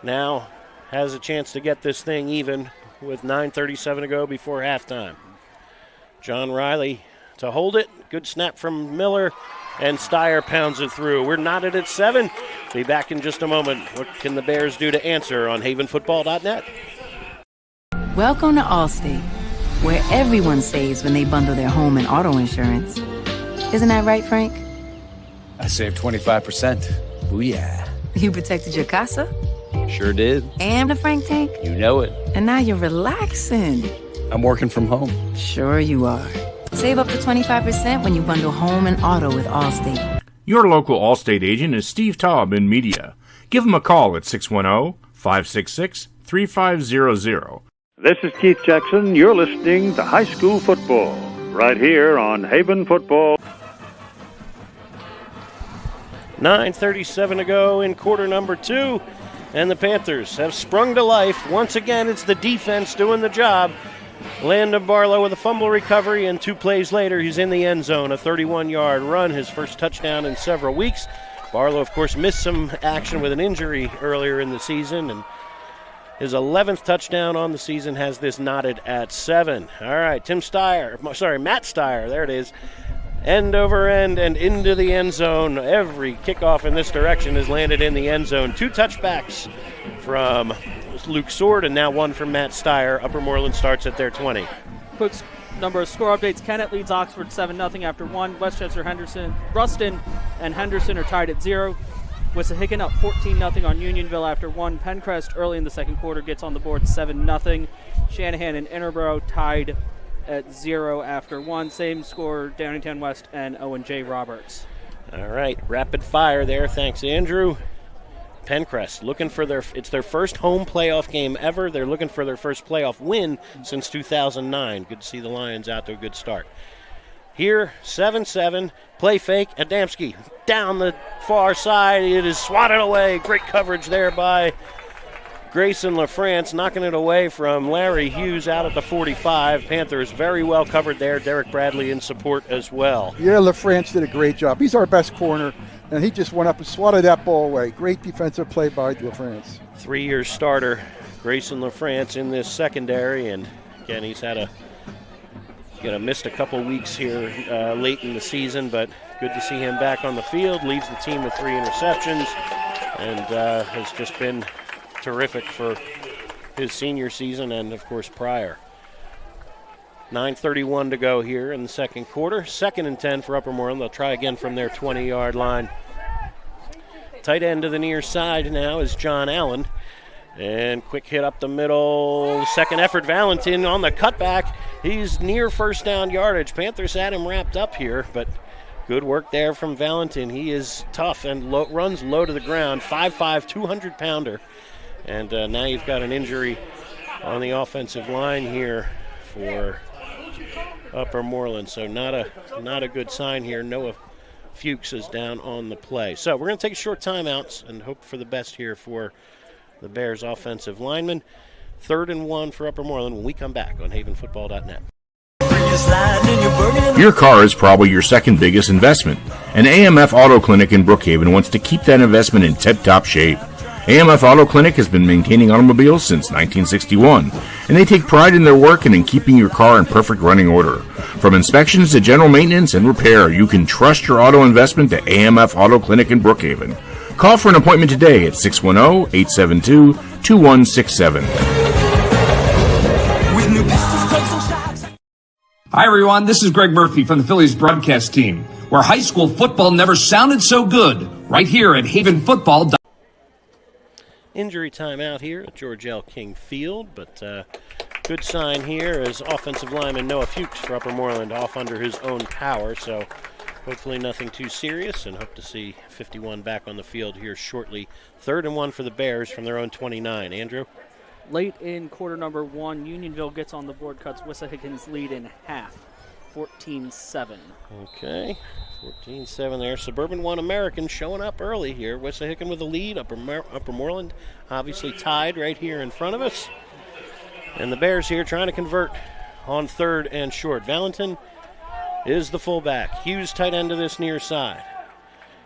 Now has a chance to get this thing even with 9:37 to go before halftime. John Riley to hold it. Good snap from Miller. and Steyer pounds it through. We're knotted at 7. Be back in just a moment. What can the Bears do to answer on havenfootball.net? Welcome to Allstate, where everyone saves when they bundle their home and auto insurance. Isn't that right, Frank? I saved 25%. Booyah. You protected your casa? Sure did. And the Frank tank? You know it. And now you're relaxing. I'm working from home. Sure you are. Save up to 25% when you bundle home and auto with Allstate. Your local Allstate agent is Steve Taub in media. Give him a call at 610-566-3500. This is Keith Jackson. You're listening to High School Football right here on Haven Football. 9:37 to go in quarter number 2, and the Panthers have sprung to life. Once again, it's the defense doing the job. Landon Barlow with a fumble recovery, and 2 plays later, he's in the end zone. A 31-yard run, his first touchdown in several weeks. Barlow, of course, missed some action with an injury earlier in the season, and his 11th touchdown on the season has this knotted at 7. All right, Matt Steyer, there it is. End over end and into the end zone. Every kickoff in this direction has landed in the end zone. 2 touchbacks from Luke Sword and now 1 from Matt Steyer. Upper Moreland starts at their 20. Quick number of score updates. Kennett leads Oxford 7-0 after 1. Westchester, Ruston, and Henderson are tied at 0. Wissahickon up 14-0 on Unionville after 1. Pencrest early in the second quarter gets on the board 7-0. Shanahan and Interboro tied at 0 after 1. Same score, Downingtown West and Owen J. Roberts. All right, rapid fire there. Thanks, Andrew. Pencrest looking for it's their first home playoff game ever. They're looking for their first playoff win since 2009. Good to see the Lions out to a good start. Here, 7-7, play fake, Adamski down the far side. It is swatted away. Great coverage there by Grayson LaFrance, knocking it away from Larry Hughes out at the 45. Panthers very well covered there. Derek Bradley in support as well. Yeah, LaFrance did a great job. He's our best corner, and he just went up and swatted that ball away. Great defensive play by LaFrance. 3-year starter, Grayson LaFrance in this secondary, and again, he's had missed a couple weeks here late in the season, but good to see him back on the field. Leads the team with 3 interceptions, and has just been terrific for his senior season and, of course, prior. 9:31 to go here in the second quarter. 2nd and 10 for Upper Moreland. They'll try again from their 20-yard line. Tight end to the near side now is John Allen. And quick hit up the middle. Second effort, Valentin on the cutback. He's near first down yardage. Panthers had him wrapped up here, but good work there from Valentin. He is tough and runs low to the ground. 5'5", 200-pounder. And now you've got an injury on the offensive line here for Upper Moreland. So not a good sign here. Noah Fuchs is down on the play. So we're going to take a short timeout and hope for the best here for the Bears offensive lineman. 3rd and 1 for Upper Moreland when we come back on havenfootball.net. Your car is probably your second biggest investment, and AMF Auto Clinic in Brookhaven wants to keep that investment in tip-top shape. AMF Auto Clinic has been maintaining automobiles since 1961, and they take pride in their work and in keeping your car in perfect running order. From inspections to general maintenance and repair, you can trust your auto investment to AMF Auto Clinic in Brookhaven. Call for an appointment today at 610-872-2167. Hi, everyone. This is Greg Murphy from the Phillies broadcast team, where high school football never sounded so good, right here at havenfootball.com. Injury timeout here at George L. King Field, but good sign here as offensive lineman Noah Fuchs for Upper Moreland off under his own power, so hopefully nothing too serious, and hope to see 51 back on the field here shortly. 3rd and 1 for the Bears from their own 29. Andrew? Late in quarter number 1, Unionville gets on the board, cuts Wissahickon's lead in half, 14-7. Okay, 14-7 there. Suburban One American showing up early here. Wissahickon with a lead. Upper Moreland obviously tied right here in front of us. And the Bears here trying to convert on 3rd and short. Valentin is the fullback. Hughes tight end to this near side.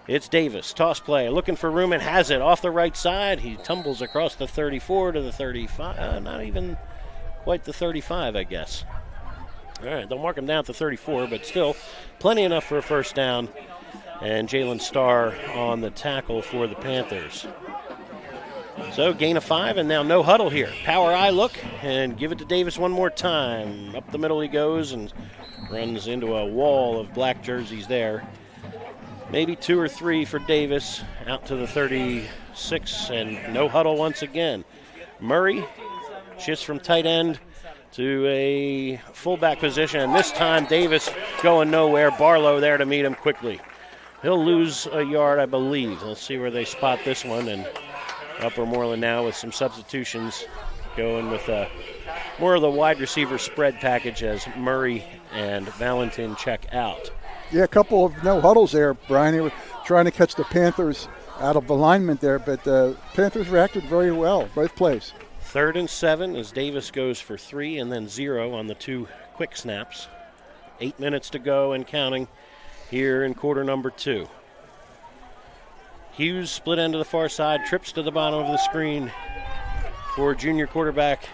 It's Davis. Toss play. Looking for room and has it off the right side. He tumbles across the 34 to the 35. Not even quite the 35, I guess. All right, they'll mark him down to 34, but still plenty enough for a first down. and Jalen Starr on the tackle for the Panthers. So gain of 5, and now no huddle here. Power eye look, and give it to Davis one more time. Up the middle he goes and runs into a wall of black jerseys there. Maybe 2 or 3 for Davis, out to the 36, and no huddle once again. Murray shifts from tight end to a fullback position, and this time Davis going nowhere. Barlow there to meet him quickly. He'll lose a yard, I believe. Let's see where they spot this one, and Upper Moreland now with some substitutions, going with more of the wide receiver spread package as Murray and Valentin check out. Yeah, a couple of no huddles there, Brian. They were trying to catch the Panthers out of alignment there, but the Panthers reacted very well, both plays. 3rd and 7 as Davis goes for 3 and then 0 on the 2 quick snaps. 8 minutes to go and counting here in quarter number 2. Hughes split end to the far side, trips to the bottom of the screen for junior quarterback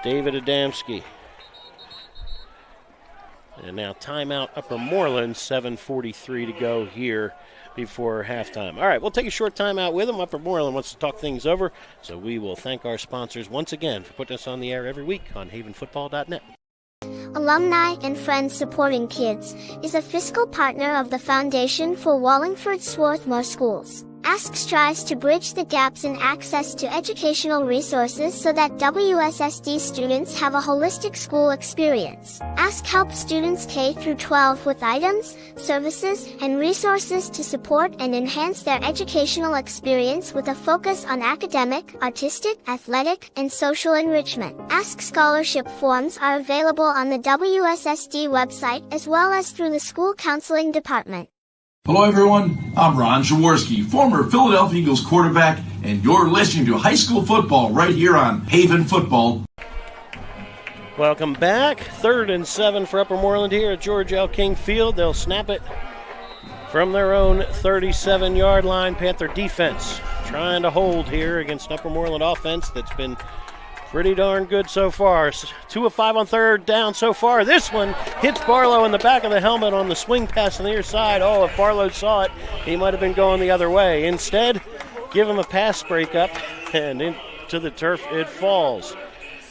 David Adamski. And now timeout Upper Moreland, 7:43 to go here before halftime. All right, we'll take a short timeout with them. Upper Moreland wants to talk things over, so we will thank our sponsors once again for putting us on the air every week on havenfootball.net. Alumni and Friends Supporting Kids is a fiscal partner of the Foundation for Wallingford Swarthmore Schools. ASK strives to bridge the gaps in access to educational resources so that WSSD students have a holistic school experience. ASK helps students K-12 with items, services, and resources to support and enhance their educational experience with a focus on academic, artistic, athletic, and social enrichment. ASK scholarship forms are available on the WSSD website as well as through the school counseling department. Hello, everyone. I'm Ron Jaworski, former Philadelphia Eagles quarterback, and you're listening to high school football right here on Haven Football. Welcome back. 3rd and 7 for Upper Moreland here at George L. King Field. They'll snap it from their own 37-yard line. Panther defense trying to hold here against Upper Moreland offense that's been pretty darn good so far. 2 of 5 on 3rd down so far. This one hits Barlow in the back of the helmet on the swing pass on the near side. Oh, if Barlow saw it, he might have been going the other way. Instead, give him a pass breakup, and into the turf it falls.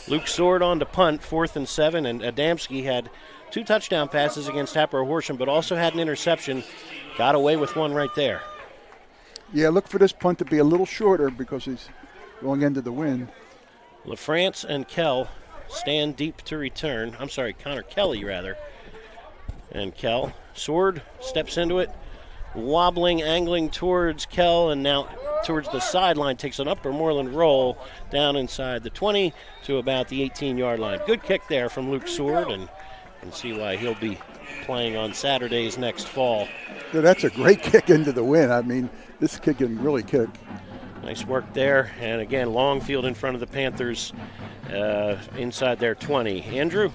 Luke Sword on to punt, 4th and 7, and Adamski had 2 touchdown passes against Happer Horsham, but also had an interception. Got away with one right there. Yeah, look for this punt to be a little shorter because he's going into the wind. LaFrance and Kell stand deep to return. I'm sorry, Connor Kelly, rather. And Kell. Sword steps into it, wobbling, angling towards Kell, and now towards the sideline, takes an Upper Moreland roll down inside the 20 to about the 18-yard line. Good kick there from Luke Sword, and you can see why he'll be playing on Saturdays next fall. Yeah, that's a great kick into the wind. I mean, this kid can really kick. Nice work there, and again, long field in front of the Panthers inside their 20. Andrew?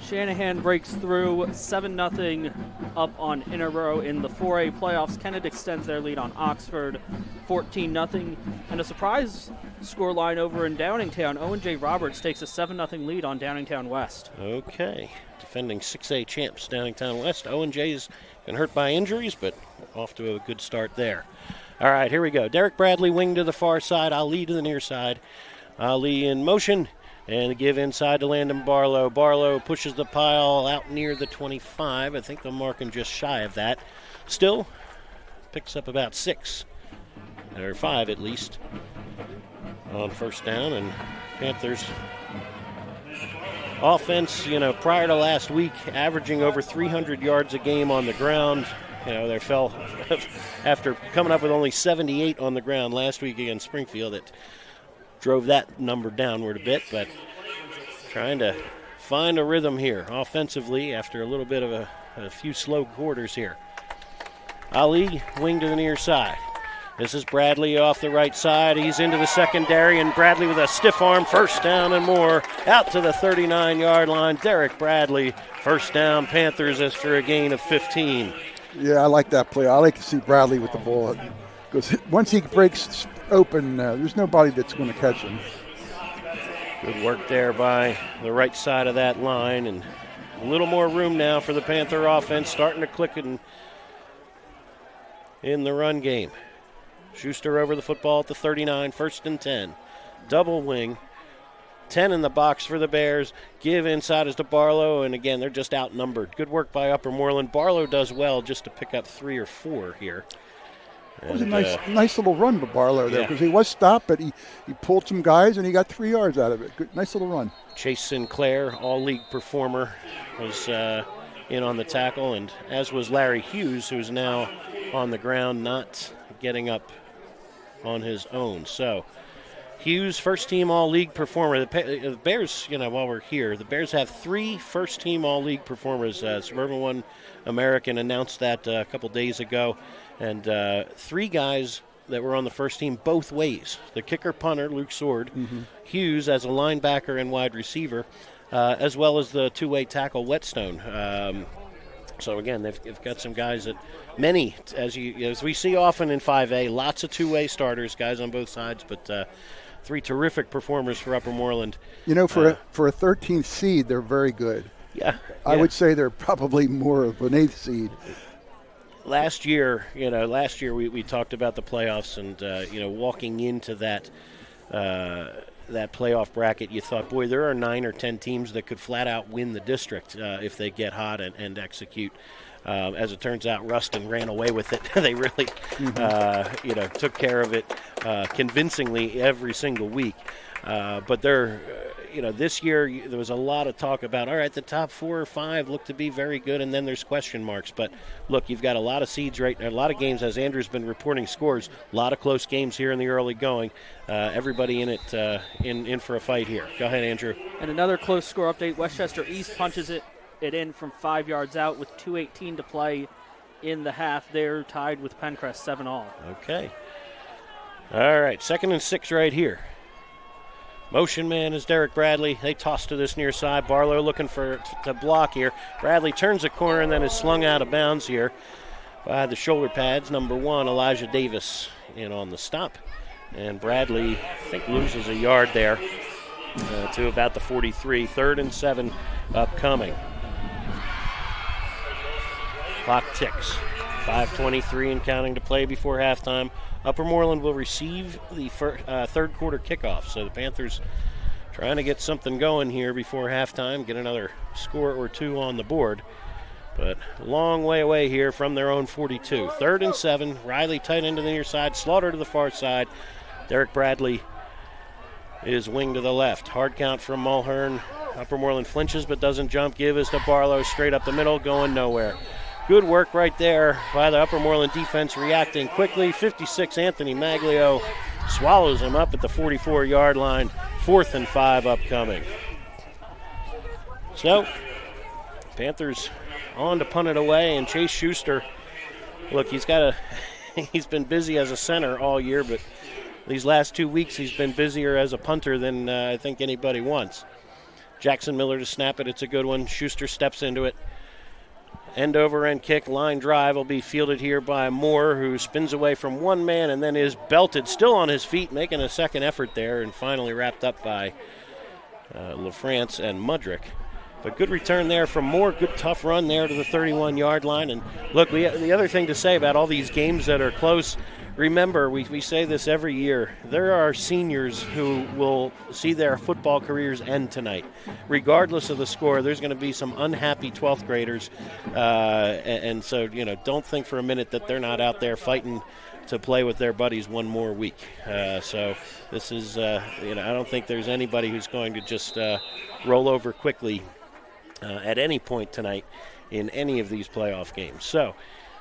Shanahan breaks through 7-0 up on Interborough in the 4A playoffs. Kennett extends their lead on Oxford 14-0. And a surprise scoreline over in Downingtown. Owen J. Roberts takes a 7-0 lead on Downingtown West. Okay. Defending 6A champs Downingtown West. Owen J.'s been hurt by injuries, but off to a good start there. All right, here we go. Derek Bradley wing to the far side. Ali to the near side. Ali in motion. And give inside to Landon Barlow. Barlow pushes the pile out near the 25. I think the marking just shy of that. Still picks up about 6, or 5 at least, on first down. And Panthers offense, prior to last week, averaging over 300 yards a game on the ground. They fell after coming up with only 78 on the ground last week against Springfield. It drove that number downward a bit, but trying to find a rhythm here offensively after a little bit of a few slow quarters here. Ali wing to the near side. This is Bradley off the right side. He's into the secondary, and Bradley with a stiff arm, first down and more, out to the 39-yard line. Derek Bradley, first down, Panthers after a gain of 15. Yeah, I like that play. I like to see Bradley with the ball, because once he breaks open, there's nobody that's going to catch him. Good work there by the right side of that line, and a little more room now for the Panther offense, starting to click and in the run game. Schuster over the football at the 39, 1st and 10. Double wing. 10 in the box for the Bears. Give inside is to Barlow, and again, they're just outnumbered. Good work by Upper Moreland. Barlow does well just to pick up 3 or 4 here. It was a nice little run by Barlow there because he was stopped, but he pulled some guys and he got 3 yards out of it. Good, nice little run. Chase Sinclair, all-league performer, was in on the tackle, and as was Larry Hughes, who's now on the ground, not getting up on his own. So Hughes, first-team all-league performer. The Bears, while we're here, the Bears have 3 first-team all-league performers. Suburban One American announced that a couple days ago. And 3 guys that were on the first team both ways. The kicker-punter, Luke Sword, Hughes as a linebacker and wide receiver, as well as the 2-way tackle, Whetstone. So, again, they've got some guys that many, as we see often in 5A, lots of 2-way starters, guys on both sides, but 3 terrific performers for Upper Moreland. For a 13th seed, they're very good. Yeah. I would say they're probably more of an 8th seed. Last year we talked about the playoffs, and walking into that playoff bracket, you thought, boy, there are 9 or 10 teams that could flat out win the district if they get hot and execute. As it turns out, Ruston ran away with it. They really, took care of it convincingly every single week. But they're. This year there was a lot of talk about, all right, the top 4 or 5 look to be very good, and then there's question marks. But, look, you've got a lot of seeds a lot of games, as Andrew's been reporting scores, a lot of close games here in the early going. Everybody in it in for a fight here. Go ahead, Andrew. And another close score update. Westchester East punches it in from 5 yards out with 2:18 to play in the half. They're tied with Pencrest 7-all. Okay. All right, 2nd and 6 right here. Motion man is Derek Bradley. They toss to this near side. Barlow looking to block here. Bradley turns the corner and then is slung out of bounds here by the shoulder pads. Number 1, Elijah Davis, in on the stop. And Bradley, I think, loses a yard there to about the 43. 3rd and 7 upcoming. Clock ticks. 5:23 and counting to play before halftime. Upper Moreland will receive the third quarter kickoff. So the Panthers trying to get something going here before halftime, get another score or 2 on the board. But a long way away here from their own 42. 3rd and 7. Riley tight into the near side. Slaughter to the far side. Derek Bradley is wing to the left. Hard count from Mulhern. Upper Moreland flinches but doesn't jump. Give is to Barlow straight up the middle, going nowhere. Good work right there by the Upper Moreland defense, reacting quickly. 56, Anthony Maglio swallows him up at the 44-yard line. 4th and 5 upcoming. So, Panthers on to punt it away, and Chase Schuster, look, he's been busy as a center all year, but these last 2 weeks he's been busier as a punter than I think anybody wants. Jackson Miller to snap it. It's a good one. Schuster steps into it. End over end kick, line drive will be fielded here by Moore, who spins away from one man and then is belted, still on his feet, making a second effort there, and finally wrapped up by LaFrance and Mudrick. But good return there from Moore. Good tough run there to the 31-yard line. And look, the other thing to say about all these games that are close, remember, we say this every year, there are seniors who will see their football careers end tonight. Regardless of the score, there's going to be some unhappy 12th graders. And so, don't think for a minute that they're not out there fighting to play with their buddies one more week. So this is, I don't think there's anybody who's going to just roll over quickly at any point tonight in any of these playoff games. So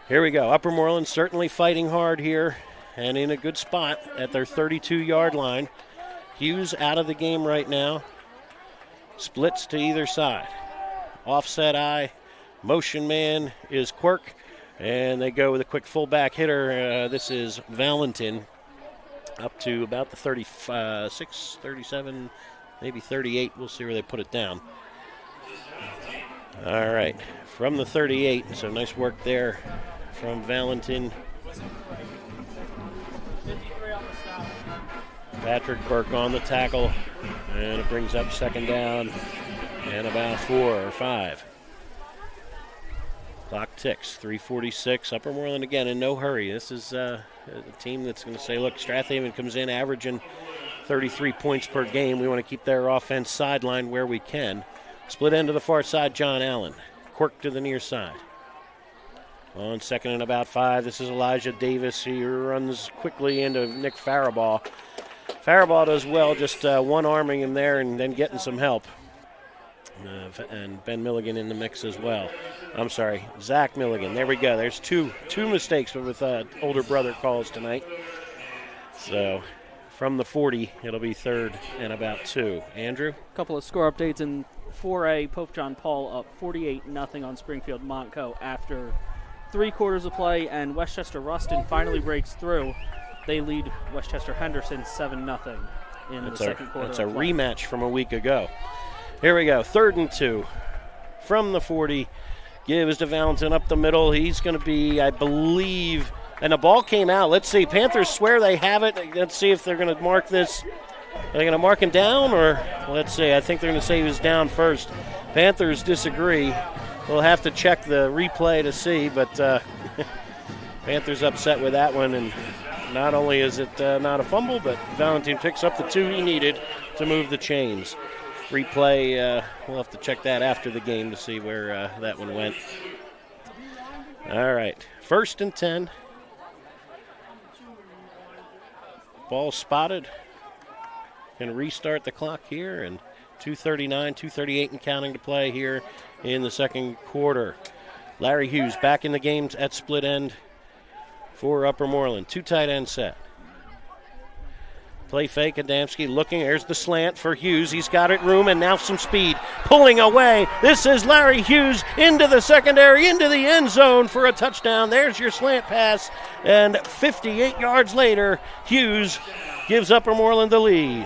here we go. Upper Moreland certainly fighting hard here and in a good spot at their 32-yard line. Hughes out of the game right now. Splits to either side. Offset eye. Motion man is Quirk. And they go with a quick fullback hitter. This is Valentin, up to about the 36, 37, maybe 38. We'll see where they put it down. All right, from the 38, so nice work there from Valentin. Patrick Burke on the tackle, and it brings up 2nd down and about 4 or 5. Clock ticks, 3:46. Upper Moreland again in no hurry. This is a team that's going to say, look, Strath Haven comes in averaging 33 points per game. We want to keep their offense sidelined where we can. Split end to the far side, John Allen. Quirk to the near side. On second and about 5, this is Elijah Davis. He runs quickly into Nick Faribaugh. Faribaugh does well, just one-arming him there and then getting some help. And Ben Milligan in the mix as well. I'm sorry, Zach Milligan. There we go. There's two mistakes with older brother calls tonight. So from the 40, it'll be third and about 2. Andrew? A couple of score updates in 4A. Pope John Paul up 48-0 on Springfield Montco after 3 quarters of play, and Westchester Ruston finally breaks through. They lead Westchester Henderson 7-0 in the second quarter. It's a rematch from a week ago. Here we go, 3rd and 2 from the 40. Gives to Valentin up the middle. He's going to be, I believe, and the ball came out. Let's see, Panthers swear they have it. Let's see if they're going to mark this. Are they going to mark him down, or let's see, I think they're going to say he was down first. Panthers disagree. We'll have to check the replay to see, but Panthers upset with that one, and not only is it not a fumble, but Valentin picks up the 2 he needed to move the chains. Replay, we'll have to check that after the game to see where that one went. All right, 1st and 10. Ball spotted. Going to restart the clock here, and 2:39, 2:38 and counting to play here in the second quarter. Larry Hughes back in the game at split end for Upper Moreland. 2 tight end set. Play fake, Adamski looking. There's the slant for Hughes. He's got it room, and now some speed. Pulling away. This is Larry Hughes into the secondary, into the end zone for a touchdown. There's your slant pass. And 58 yards later, Hughes gives Upper Moreland the lead.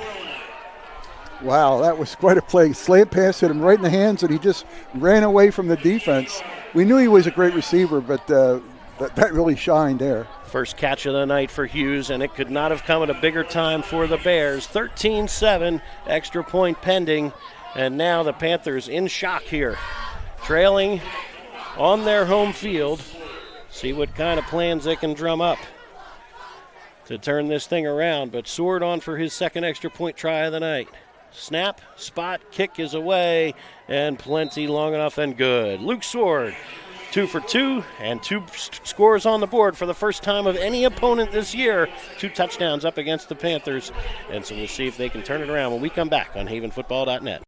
Wow, that was quite a play. Slant pass hit him right in the hands, and he just ran away from the defense. We knew he was a great receiver, but that really shined there. First catch of the night for Hughes, and it could not have come at a bigger time for the Bears. 13-7, extra point pending, and now the Panthers in shock here. Trailing on their home field. See what kind of plans they can drum up to turn this thing around, but Sword on for his second extra point try of the night. Snap, spot, kick is away, and plenty long enough and good. Luke Sword, 2 for 2, and 2 scores on the board for the first time of any opponent this year. 2 touchdowns up against the Panthers, and so we'll see if they can turn it around when we come back on havenfootball.net.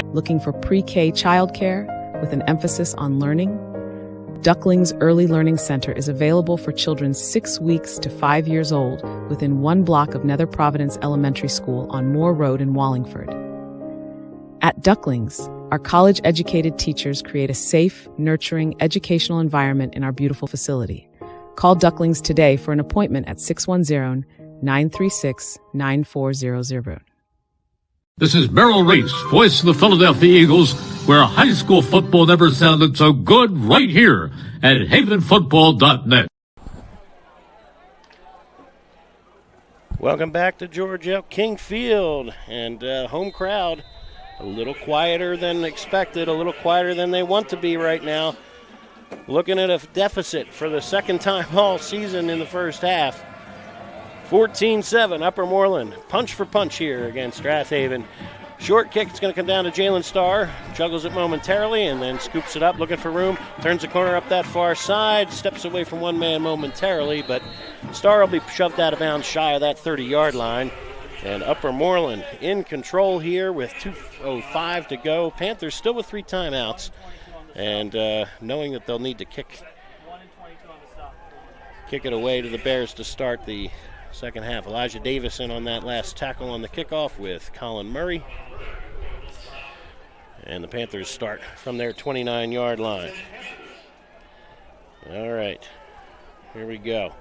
Looking for pre-K childcare with an emphasis on learning? Ducklings Early Learning Center is available for children 6 weeks to 5 years old within 1 block of Nether Providence Elementary School on Moore Road in Wallingford. At Ducklings, our college-educated teachers create a safe, nurturing, educational environment in our beautiful facility. Call Ducklings today for an appointment at 610-936-9400. This is Merrill Reese, voice of the Philadelphia Eagles, where high school football never sounded so good, right here at havenfootball.net. Welcome back to George L. King Field, and home crowd a little quieter than expected, a little quieter than they want to be right now. Looking at a deficit for the second time all season in the first half. 14-7, Upper Moreland. Punch for punch here against Strath Haven. Short kick, it's going to come down to Jalen Starr. Juggles it momentarily and then scoops it up, looking for room. Turns the corner up that far side. Steps away from one man momentarily, but Starr will be shoved out of bounds shy of that 30-yard line. And Upper Moreland in control here with 2:05 to go. Panthers still with 3 timeouts. And knowing that they'll need to kick it away to the Bears to start the second half. Elijah Davis in on that last tackle on the kickoff with Colin Murray. And the Panthers start from their 29-yard line. All right, here we go.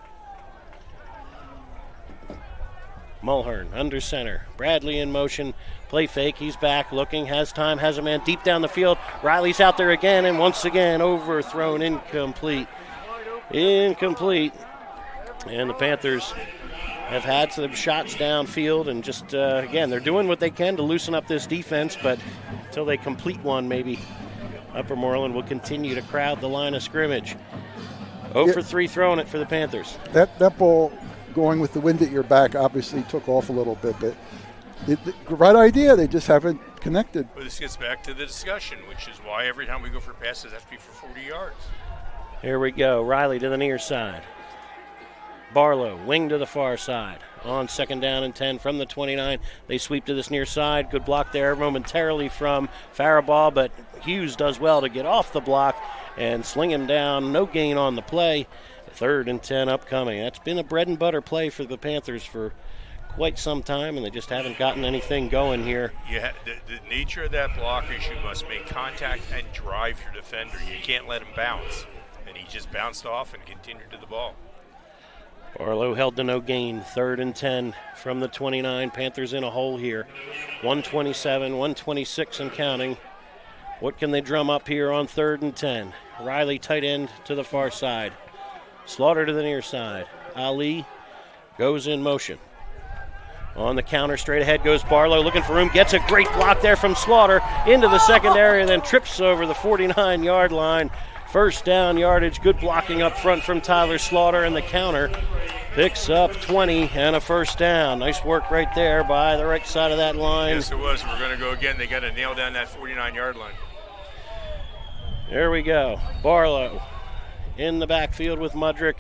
Mulhern under center. Bradley in motion. Play fake. He's back looking. Has time. Has a man deep down the field. Riley's out there again. And once again overthrown. Incomplete. Incomplete. And the Panthers have had some shots downfield. And just, again, they're doing what they can to loosen up this defense. But until they complete one, maybe Upper Moreland will continue to crowd the line of scrimmage. 0 for 3 throwing it for the Panthers. That ball going with the wind at your back obviously took off a little bit, but the right idea, they just haven't connected. Well, this gets back to the discussion, which is why every time we go for passes, it has to be for 40 yards. Here we go. Riley to the near side. Barlow, wing to the far side. On 2nd down and 10 from the 29. They sweep to this near side. Good block there momentarily from Faribault, but Hughes does well to get off the block and sling him down. No gain on the play. 3rd and 10 upcoming. That's been a bread and butter play for the Panthers for quite some time, and they just haven't gotten anything going here. Yeah, the nature of that block is you must make contact and drive your defender. You can't let him bounce. And he just bounced off and continued to the ball. Barlow held to no gain. 3rd and 10 from the 29. Panthers in a hole here. 127, 126 and counting. What can they drum up here on 3rd and 10? Riley tight end to the far side. Slaughter to the near side. Ali goes in motion. On the counter, straight ahead goes Barlow, looking for room, gets a great block there from Slaughter into the secondary, and then trips over the 49-yard line. 1st down yardage, good blocking up front from Tyler Slaughter, and the counter picks up 20 and a 1st down. Nice work right there by the right side of that line. Yes, it was. We're going to go again. They got to nail down that 49-yard line. There we go. Barlow in the backfield with Mudrick.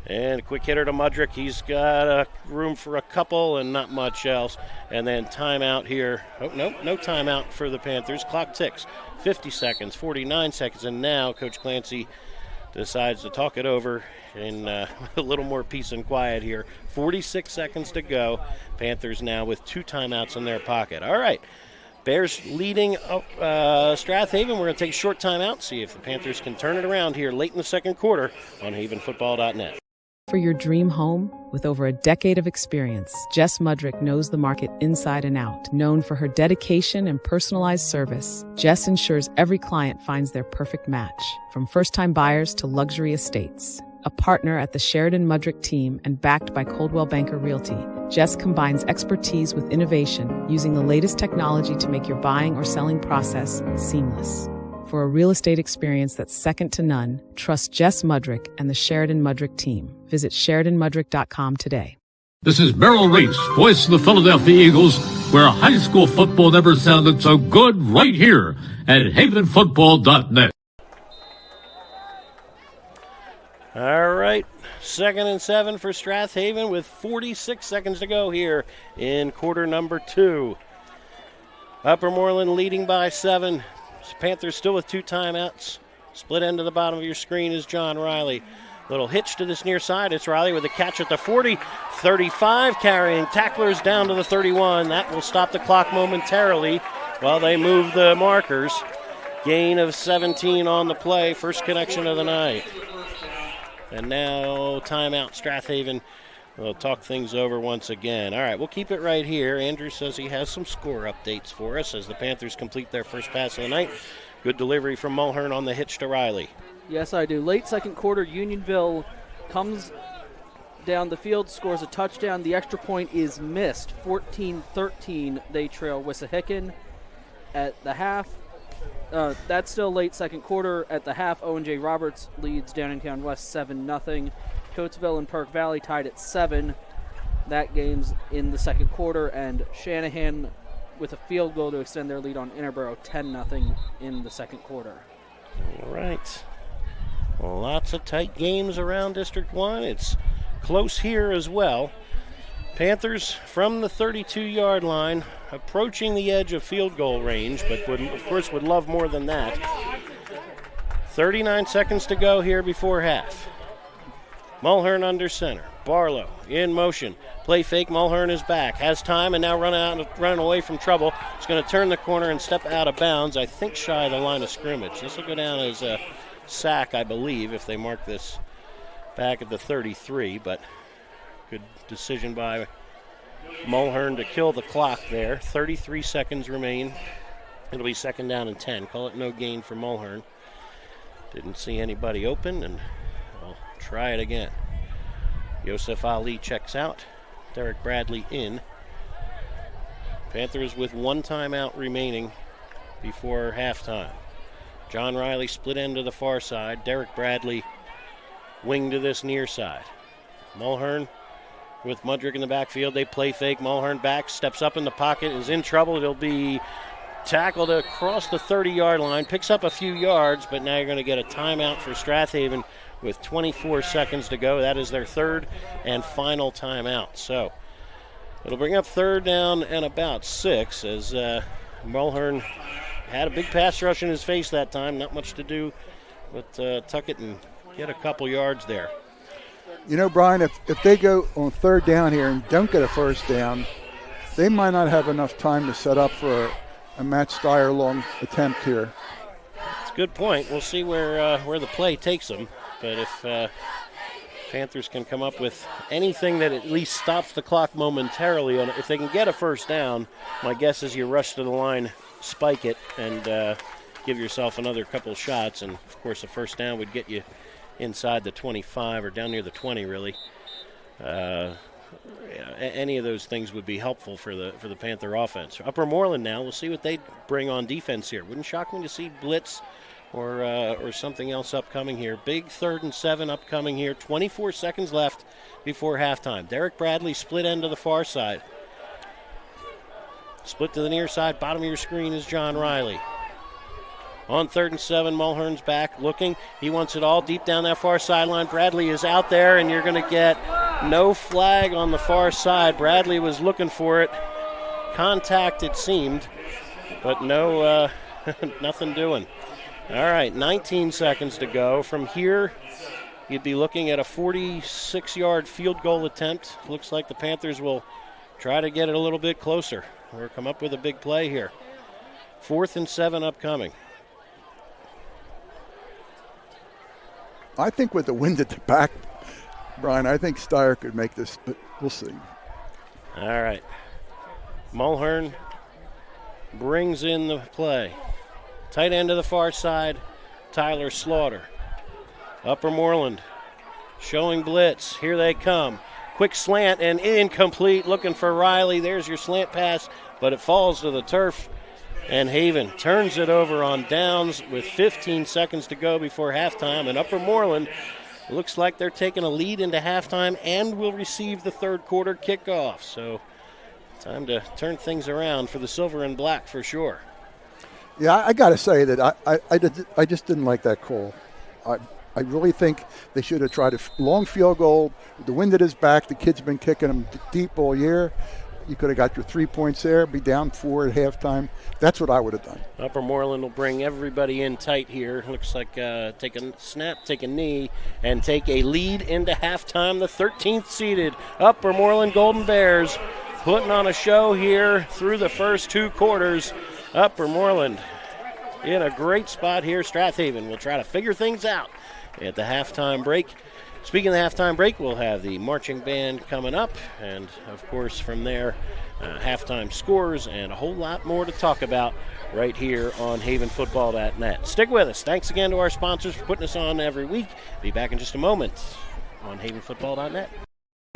And a quick hitter to Mudrick. He's got room for a couple and not much else. And then timeout here. Oh, no timeout for the Panthers. Clock ticks. 50 seconds, 49 seconds. And now Coach Clancy decides to talk it over in a little more peace and quiet here. 46 seconds to go. Panthers now with 2 timeouts in their pocket. All right. Bears leading Strath Haven. We're going to take a short timeout, see if the Panthers can turn it around here late in the 2nd quarter on havenfootball.net. For your dream home, with over a decade of experience, Jess Mudrick knows the market inside and out. Known for her dedication and personalized service, Jess ensures every client finds their perfect match, from first-time buyers to luxury estates. A partner at the Sheridan Mudrick team and backed by Coldwell Banker Realty, Jess combines expertise with innovation, using the latest technology to make your buying or selling process seamless. For a real estate experience that's second to none, trust Jess Mudrick and the Sheridan Mudrick team. Visit SheridanMudrick.com today. This is Merrill Reese, voice of the Philadelphia Eagles, where high school football never sounded so good, right here at havenfootball.net. All right, 2nd and 7 for Strath Haven with 46 seconds to go here in quarter number 2. Upper Moreland leading by 7. Panthers still with 2 timeouts. Split end to the bottom of your screen is John Riley. Little hitch to this near side. It's Riley with a catch at the 40. 35 carrying tacklers down to the 31. That will stop the clock momentarily while they move the markers. Gain of 17 on the play. First connection of the night. And now timeout. Strath Haven will talk things over once again. All right, we'll keep it right here. Andrew says he has some score updates for us as the Panthers complete their first pass of the night. Good delivery from Mulhern on the hitch to Riley. Yes, I do. Late 2nd quarter, Unionville comes down the field, scores a touchdown. The extra point is missed. 14-13, they trail Wissahickon. At the half, that's still late 2nd quarter. At the half, Owen J. Roberts leads Downingtown West 7-0. Coatesville and Perk Valley tied at 7. That game's in the 2nd quarter, and Shanahan with a field goal to extend their lead on Interboro 10-0 in the 2nd quarter. All right. Well, lots of tight games around District 1. It's close here as well. Panthers from the 32-yard line, approaching the edge of field goal range, but would love more than that. 39 seconds to go here before half. Mulhern under center. Barlow in motion. Play fake. Mulhern is back. Has time and now running away from trouble. He's going to turn the corner and step out of bounds. I think shy of the line of scrimmage. This will go down as a sack, I believe, if they mark this back at the 33. But good decision by Mulhern to kill the clock there. 33 seconds remain. It'll be 2nd down and 10. Call it no gain for Mulhern. Didn't see anybody open, and I'll try it again. Yosef Ali checks out. Derek Bradley in. Panthers with 1 timeout remaining before halftime. John Riley split end to the far side. Derek Bradley wing to this near side. Mulhern with Mudrick in the backfield. They play fake. Mulhern back, steps up in the pocket, is in trouble. It'll be tackled across the 30-yard line, picks up a few yards, but now you're going to get a timeout for Strath Haven with 24 seconds to go. That is their third and final timeout. So it'll bring up third down and about 6 as Mulhern had a big pass rush in his face that time. Not much to do but tuck it and get a couple yards there. You know, Brian, if they go on third down here and don't get a first down, they might not have enough time to set up for a Matt Steyer long attempt here. It's a good point. We'll see where the play takes them. But if Panthers can come up with anything that at least stops the clock momentarily, if they can get a first down, my guess is you rush to the line, spike it, and give yourself another couple shots. And, of course, a first down would get you inside the 25 or down near the 20, really. Any of those things would be helpful for the Panther offense. Upper Moreland now, we'll see what they bring on defense here. Wouldn't shock me to see blitz or something else upcoming here. Big 3rd and 7 upcoming here. 24 seconds left before halftime. Derek Bradley split end to the far side. Split to the near side. Bottom of your screen is John Riley. On 3rd and 7, Mulhern's back looking. He wants it all deep down that far sideline. Bradley is out there, and you're going to get no flag on the far side. Bradley was looking for it. Contact, it seemed, but no, nothing doing. All right, 19 seconds to go. From here, you'd be looking at a 46-yard field goal attempt. Looks like the Panthers will try to get it a little bit closer or come up with a big play here. 4th and 7 upcoming. I think with the wind at the back, Brian, I think Steyer could make this, but we'll see. All right. Mulhern brings in the play. Tight end to the far side, Tyler Slaughter. Upper Moreland showing blitz. Here they come. Quick slant and incomplete. Looking for Riley. There's your slant pass, but it falls to the turf. And Haven turns it over on downs with 15 seconds to go before halftime. And Upper Moreland looks like they're taking a lead into halftime and will receive the third quarter kickoff. So time to turn things around for the silver and black for sure. Yeah, I got to say that I just didn't like that call. I really think they should have tried a long field goal. The wind at his back, the kid's been kicking him deep all year. You could have got your 3 points there, be down 4 at halftime. That's what I would have done. Upper Moreland will bring everybody in tight here. Looks like take a snap, take a knee, and take a lead into halftime. The 13th seeded Upper Moreland Golden Bears putting on a show here through the first 2 quarters. Upper Moreland in a great spot here. Strath Haven will try to figure things out at the halftime break. Speaking of the halftime break, we'll have the marching band coming up, and of course from there, halftime scores and a whole lot more to talk about right here on havenfootball.net. Stick with us. Thanks again to our sponsors for putting us on every week. Be back in just a moment on havenfootball.net.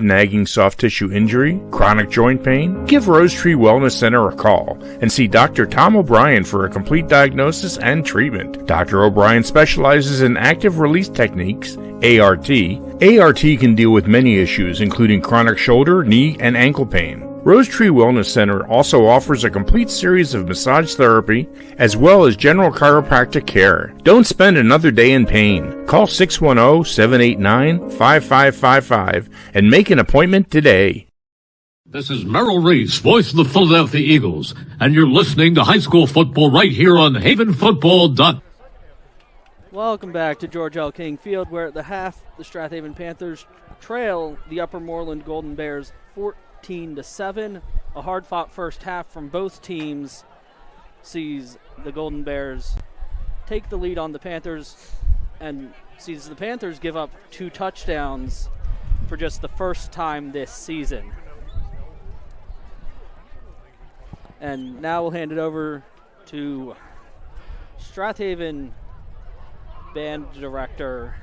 Nagging soft tissue injury, chronic joint pain? Give Rose Tree Wellness Center a call and see Dr. Tom O'Brien for a complete diagnosis and treatment. Dr. O'Brien specializes in active release techniques, ART. ART can deal with many issues, including chronic shoulder, knee, and ankle pain. Rose Tree Wellness Center also offers a complete series of massage therapy as well as general chiropractic care. Don't spend another day in pain. Call 610-789-5555 and make an appointment today. This is Merrill Reese, voice of the Philadelphia Eagles, and you're listening to high school football right here on havenfootball.net. Welcome back to George L. King Field, where at the half, the Strath Haven Panthers trail the Upper Moreland Golden Bears 14-7. A hard-fought first half from both teams sees the Golden Bears take the lead on the Panthers and sees the Panthers give up 2 touchdowns for just the first time this season. And now we'll hand it over to Strath Haven Band Director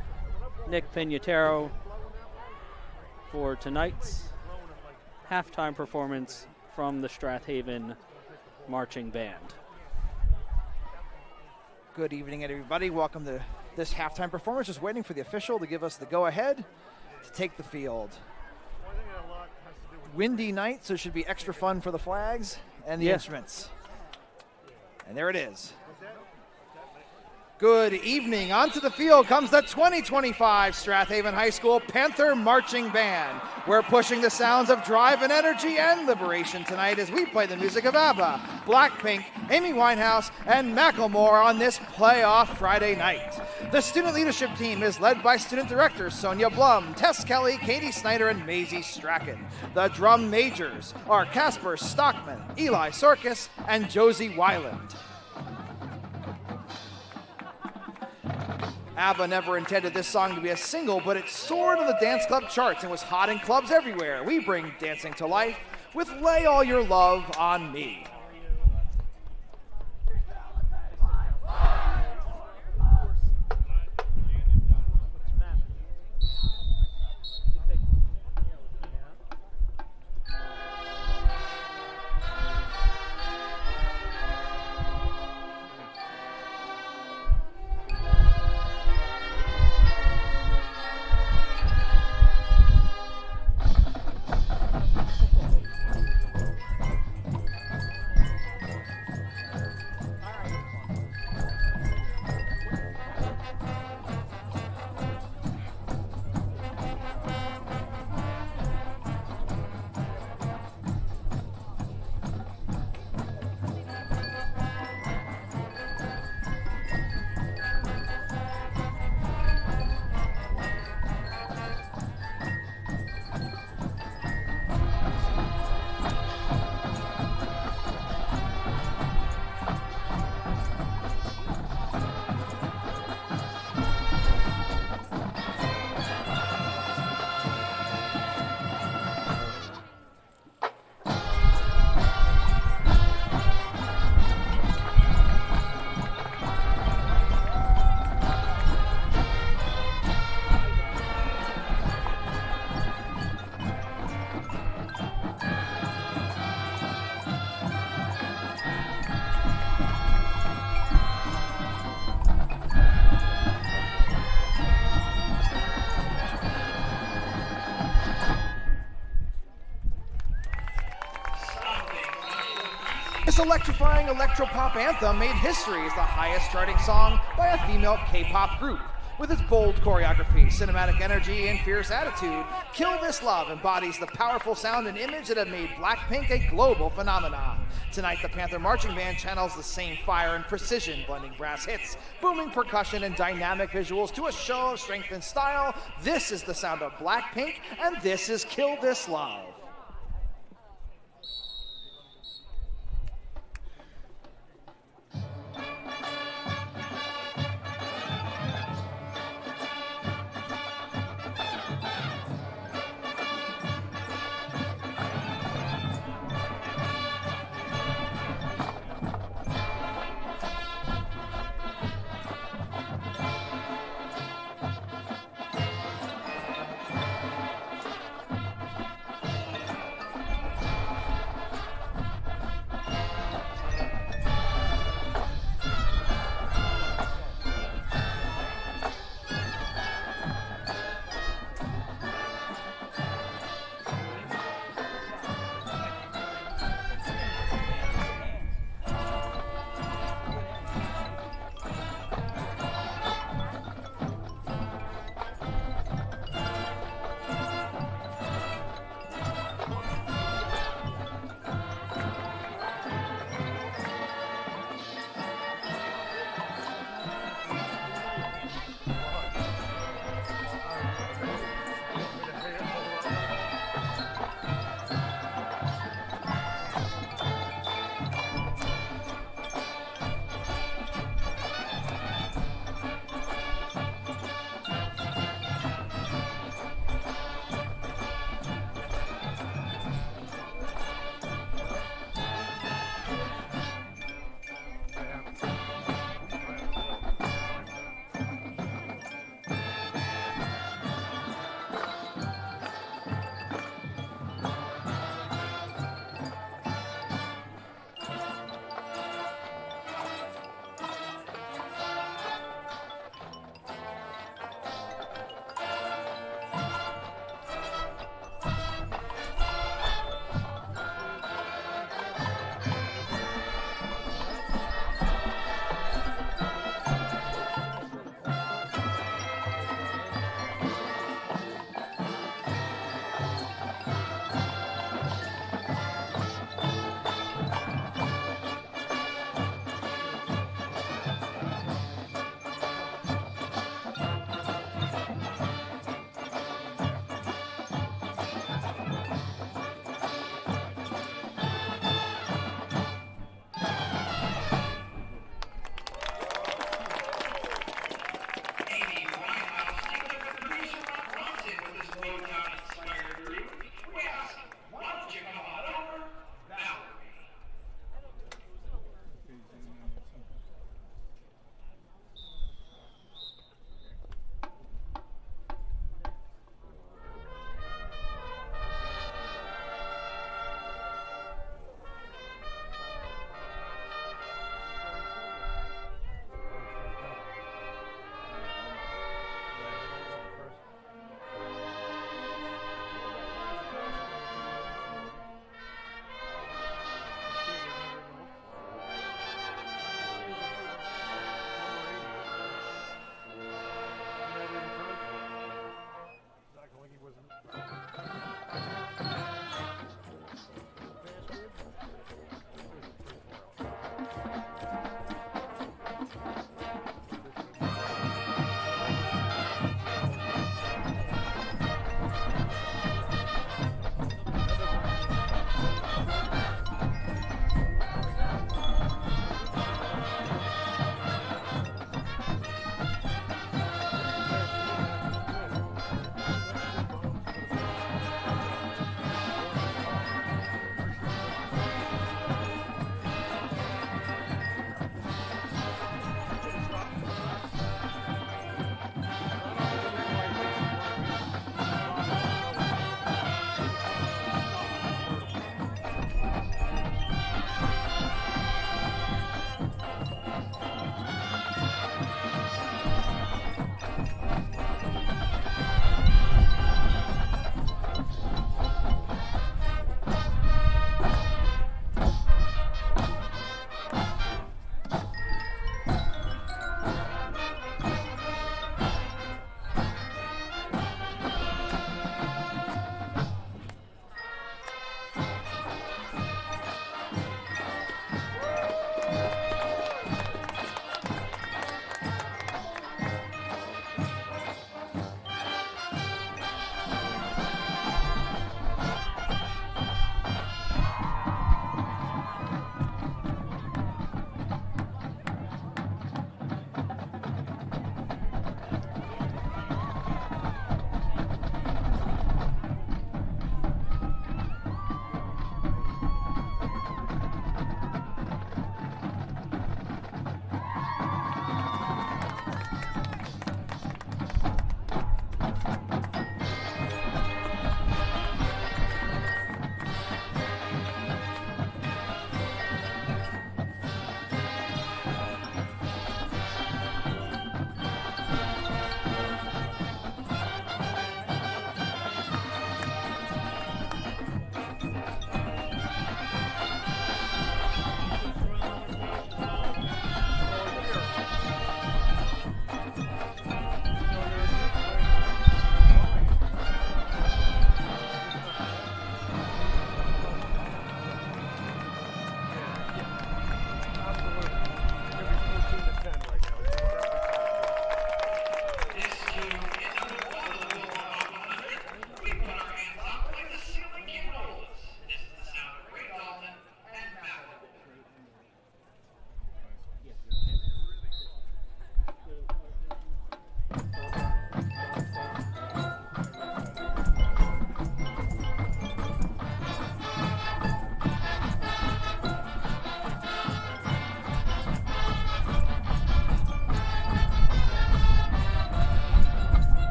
Nick Pignataro for tonight's halftime performance from the Strath Haven Marching Band. Good evening, everybody. Welcome to this halftime performance. Just waiting for the official to give us the go-ahead to take the field. Windy night, so it should be extra fun for the flags and the instruments. And there it is. Good evening. Onto the field comes the 2025 Strath Haven High School Panther Marching Band. We're pushing the sounds of drive and energy and liberation tonight as we play the music of ABBA, Blackpink, Amy Winehouse, and Macklemore on this playoff Friday night. The student leadership team is led by student directors Sonia Blum, Tess Kelly, Katie Snyder, and Maisie Strachan. The drum majors are Casper Stockman, Eli Sorkis, and Josie Weiland. ABBA never intended this song to be a single, but it soared on the dance club charts and was hot in clubs everywhere. We bring dancing to life with Lay All Your Love on Me. This electrifying electropop anthem made history as the highest charting song by a female K-pop group. With its bold choreography, cinematic energy, and fierce attitude, Kill This Love embodies the powerful sound and image that have made Blackpink a global phenomenon. Tonight, the Panther Marching Band channels the same fire and precision, blending brass hits, booming percussion, and dynamic visuals to a show of strength and style. This is the sound of Blackpink, and this is Kill This Love.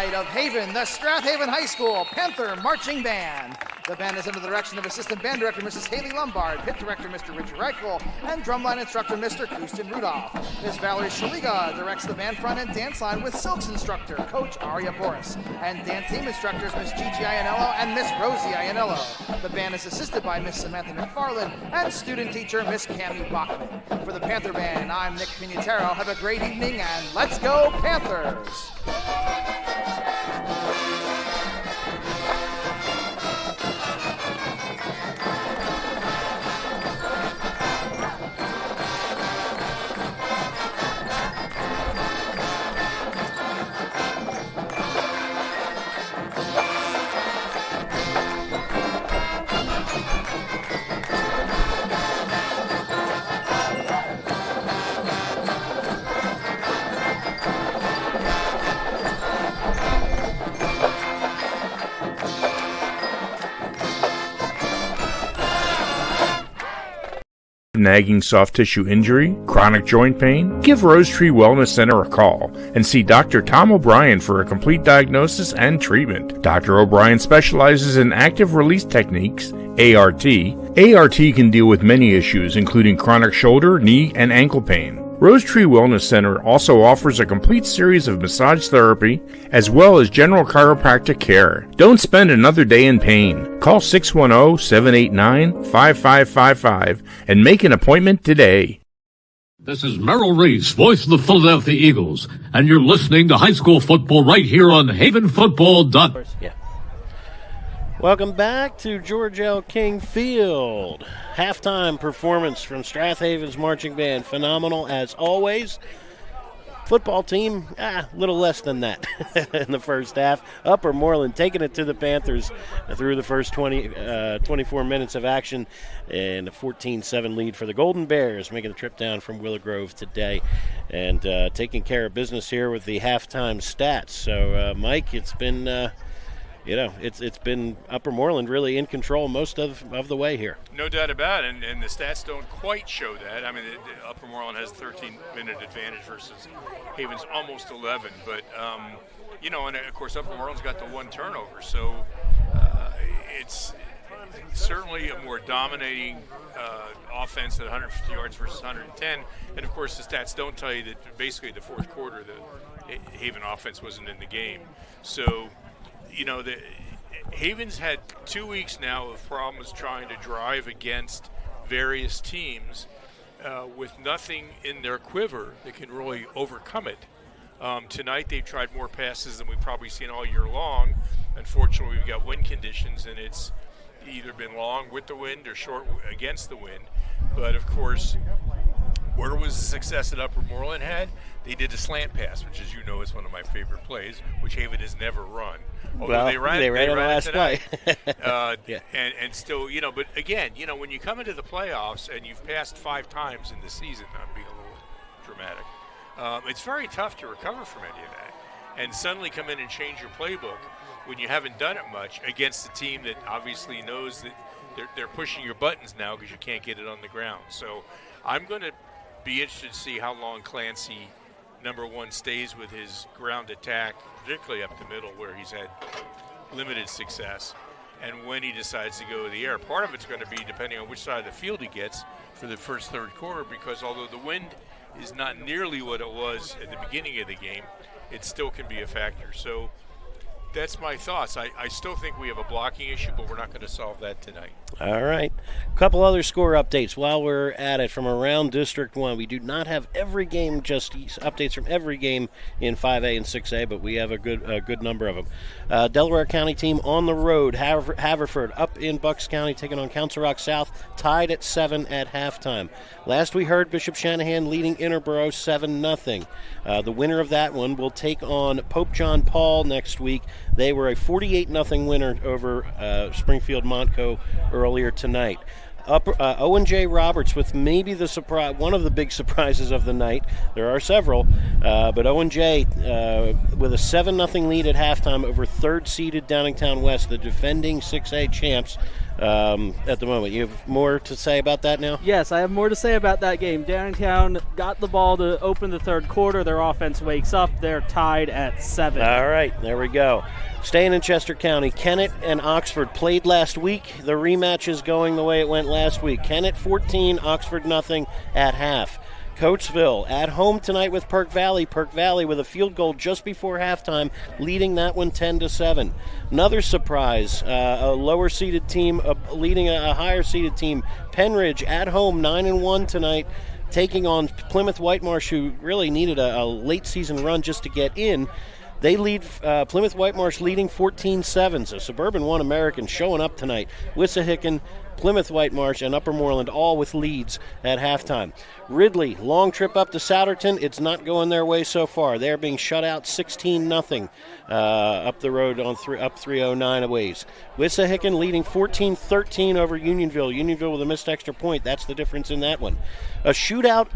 pride of Haven, the Strath Haven High School Panther Marching Band. The band is under the direction of Assistant Band Director Mrs. Haley Lombard, Pit Director Mr. Richard Reichel, and Drumline Instructor Mr. Houston Rudolph. Ms. Valerie Shaliga directs the band front and dance line with Silks Instructor, Coach Aria Boris, and dance team instructors Miss Gigi Ianello and Miss Rosie Ianello. The band is assisted by Miss Samantha McFarland and student teacher Miss Cammie Bachman. For the Panther Band, I'm Nick Pinatero. Have a great evening and let's go Panthers! Nagging soft tissue injury, chronic joint pain? Give Rose Tree Wellness Center a call and see Dr. Tom O'Brien for a complete diagnosis and treatment. Dr. O'Brien specializes in active release techniques, ART. ART can deal with many issues, including chronic shoulder, knee, and ankle pain. Rose Tree Wellness Center also offers a complete series of massage therapy as well as general chiropractic care. Don't spend another day in pain. Call 610-789-5555 and make an appointment today. This is Merrill Reese, voice of the Philadelphia Eagles, and you're listening to high school football right here on havenfootball.com. Yeah. Welcome back to George L. King Field. Halftime performance from Strath Haven's marching band. Phenomenal as always. Football team, a little less than that in the first half. Upper Moreland taking it to the Panthers through the first 24 minutes of action, and a 14-7 lead for the Golden Bears, making the trip down from Willow Grove today and taking care of business here with the halftime stats. So, Mike, it's been... it's been Upper Moreland really in control most of the way here. No doubt about it, and the stats don't quite show that. I mean, Upper Moreland has a 13-minute advantage versus Haven's almost 11. But, and of course, Upper Moreland's got the one turnover. So it's certainly a more dominating offense at 150 yards versus 110. And, of course, the stats don't tell you that basically the fourth quarter, the Haven offense wasn't in the game. So... the Haven's had 2 weeks now of problems trying to drive against various teams with nothing in their quiver that can really overcome it. Tonight they've tried more passes than we've probably seen all year long. Unfortunately, we've got wind conditions, and it's either been long with the wind or short against the wind. But, of course, where was the success that Upper Moreland had? They did a slant pass, which, as you know, is one of my favorite plays, which Haven has never run. Although they ran it last play. Yeah. And still, but again, when you come into the playoffs and you've passed 5 times in the season, I'm being a little dramatic, it's very tough to recover from any of that. And suddenly come in and change your playbook when you haven't done it much against a team that obviously knows that they're pushing your buttons now because you can't get it on the ground. So I'm going to be interested to see how long Clancy, number one, stays with his ground attack, particularly up the middle where he's had limited success, and when he decides to go to the air. Part of it's going to be depending on which side of the field he gets for the first third quarter, because although the wind is not nearly what it was at the beginning of the game, it still can be a factor. So that's my thoughts. I still think we have a blocking issue, but we're not going to solve that tonight. All right. A couple other score updates while we're at it from around District 1. We do not have every game, just updates from every game in 5A and 6A, but we have a good number of them. Delaware County team on the road. Haverford up in Bucks County taking on Council Rock South, tied at 7 at halftime. Last we heard, Bishop Shanahan leading Interboro 7-0. The winner of that one will take on Pope John Paul next week. They were a 48-0 winner over Springfield Montco earlier tonight. Owen J. Roberts with maybe the surprise, one of the big surprises of the night. There are several, but Owen J. With a 7-0 lead at halftime over third-seeded Downingtown West, the defending 6A champs, at the moment. You have more to say about that now? Yes, I have more to say about that game. Downtown got the ball to open the third quarter. Their offense wakes up. They're tied at 7. All right, there we go. Staying in Chester County, Kennett and Oxford played last week. The rematch is going the way it went last week. Kennett 14, Oxford nothing at half. Coatesville at home tonight with Perk Valley. Perk Valley with a field goal just before halftime, leading that one 10-7. Another surprise, a lower-seeded team leading a higher-seeded team. Penridge at home, 9-1 tonight, taking on Plymouth Whitemarsh, who really needed a late-season run just to get in. They lead Plymouth Whitemarsh leading 14-7. So Suburban One American showing up tonight. Wissahickon, Plymouth Whitemarsh, and Upper Moreland all with leads at halftime. Ridley, long trip up to Souderton. It's not going their way so far. They're being shut out 16-0 up the road on up 309 a ways. Wissahickon leading 14-13 over Unionville. Unionville with a missed extra point. That's the difference in that one. A shootout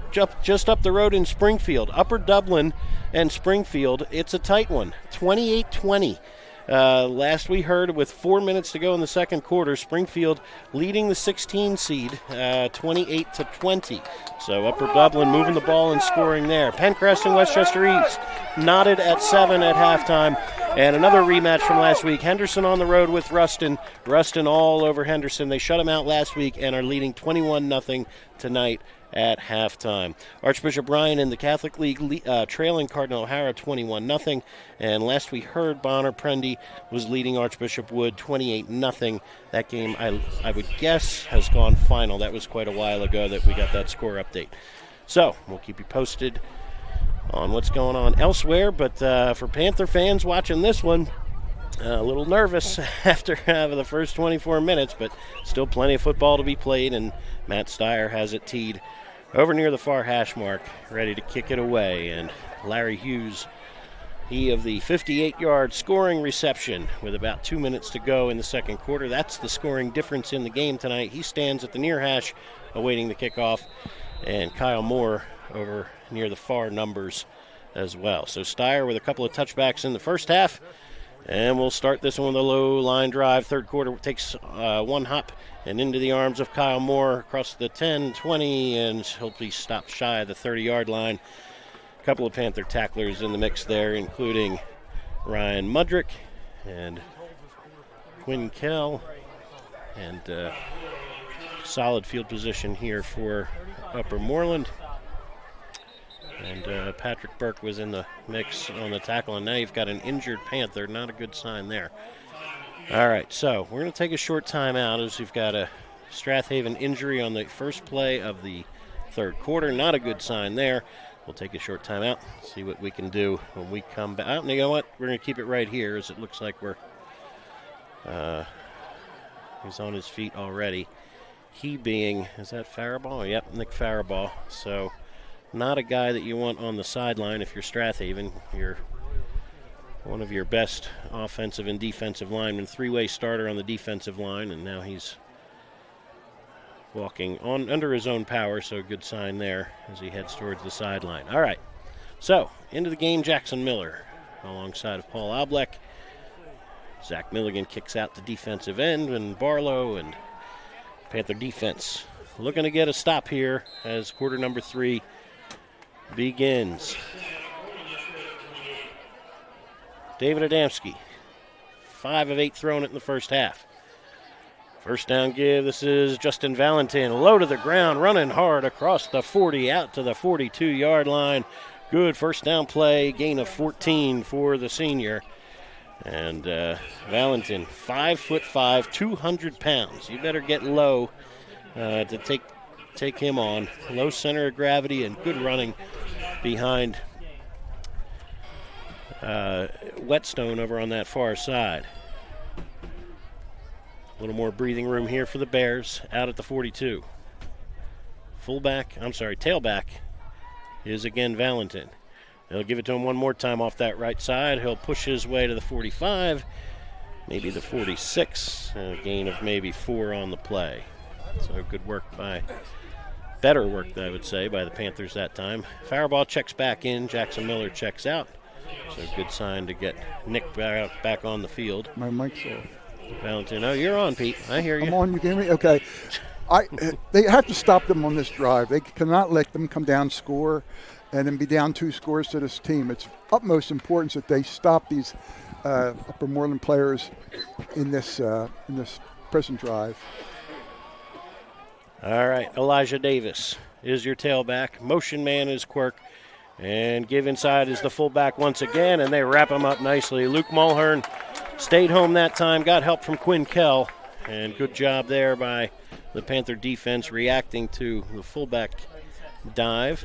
just up the road in Springfield. Upper Dublin and Springfield. It's a tight one, 28-20. Last we heard, with 4 minutes to go in the second quarter, Springfield leading the 16 seed 28-20. So Upper Dublin moving the ball and scoring there. Pencrest and Westchester East knotted at 7 at halftime. And another rematch from last week. Henderson on the road with Ruston. Ruston all over Henderson. They shut them out last week and are leading 21-0 tonight at halftime. Archbishop Bryan in the Catholic League trailing Cardinal O'Hara 21-0. And last we heard, Bonner Prendy was leading Archbishop Wood 28-0. That game, I would guess, has gone final. That was quite a while ago that we got that score update. So we'll keep you posted on what's going on elsewhere. But for Panther fans watching this one, a little nervous after the first 24 minutes, but still plenty of football to be played, and Matt Steyer has it teed over near the far hash mark, ready to kick it away. And Larry Hughes, he of the 58-yard scoring reception with about 2 minutes to go in the second quarter. That's the scoring difference in the game tonight. He stands at the near hash awaiting the kickoff, and Kyle Moore over near the far numbers as well. So Steyer with a couple of touchbacks in the first half. And we'll start this one with a low line drive. Third quarter takes one hop and into the arms of Kyle Moore across the 10, 20, and hopefully stopped shy of the 30-yard line. A couple of Panther tacklers in the mix there, including Ryan Mudrick and Quinn Kell. And solid field position here for Upper Moreland. And Patrick Burke was in the mix on the tackle, and now you've got an injured Panther. Not a good sign there. All right, so we're going to take a short time out as we've got a Strath Haven injury on the first play of the third quarter. Not a good sign there. We'll take a short time out, see what we can do when we come back. And you know what? We're going to keep it right here, as it looks like we're he's on his feet already. He being, is that Faribault? Yep, Nick Faribault. So not a guy that you want on the sideline if you're Strath Haven. You're one of your best offensive and defensive linemen, three-way starter on the defensive line, and now he's walking on under his own power, so a good sign there as he heads towards the sideline. All right, so into the game, Jackson Miller alongside of Paul Oblek. Zach Milligan kicks out the defensive end, and Barlow and Panther defense looking to get a stop here as quarter number 3 begins. David Adamski, 5 of 8 thrown it in the first half. First down give, this is Justin Valentin, low to the ground, running hard across the 40, out to the 42-yard line. Good first down play, gain of 14 for the senior. And Valentin, 5'5", 200 pounds. You better get low to take him on. Low center of gravity and good running behind Whetstone over on that far side. A little more breathing room here for the Bears out at the 42. Tailback is again Valentin. They'll give it to him one more time off that right side. He'll push his way to the 45, maybe the 46, and a gain of maybe 4 on the play. So good work better work, I would say, by the Panthers that time. Faribault checks back in, Jackson Miller checks out. So good sign to get Nick back on the field. My mic's off. Valentin, oh, you're on, Pete. I hear you. I'm on. You hear me? Okay. They have to stop them on this drive. They cannot let them come down, score, and then be down 2 scores to this team. It's utmost importance that they stop these Upper Moreland players in this present drive. All right, Elijah Davis is your tailback. Motion man is Quirk. And give inside is the fullback once again, and they wrap him up nicely. Luke Mulhern stayed home that time, got help from Quinn Kell, and good job there by the Panther defense reacting to the fullback dive.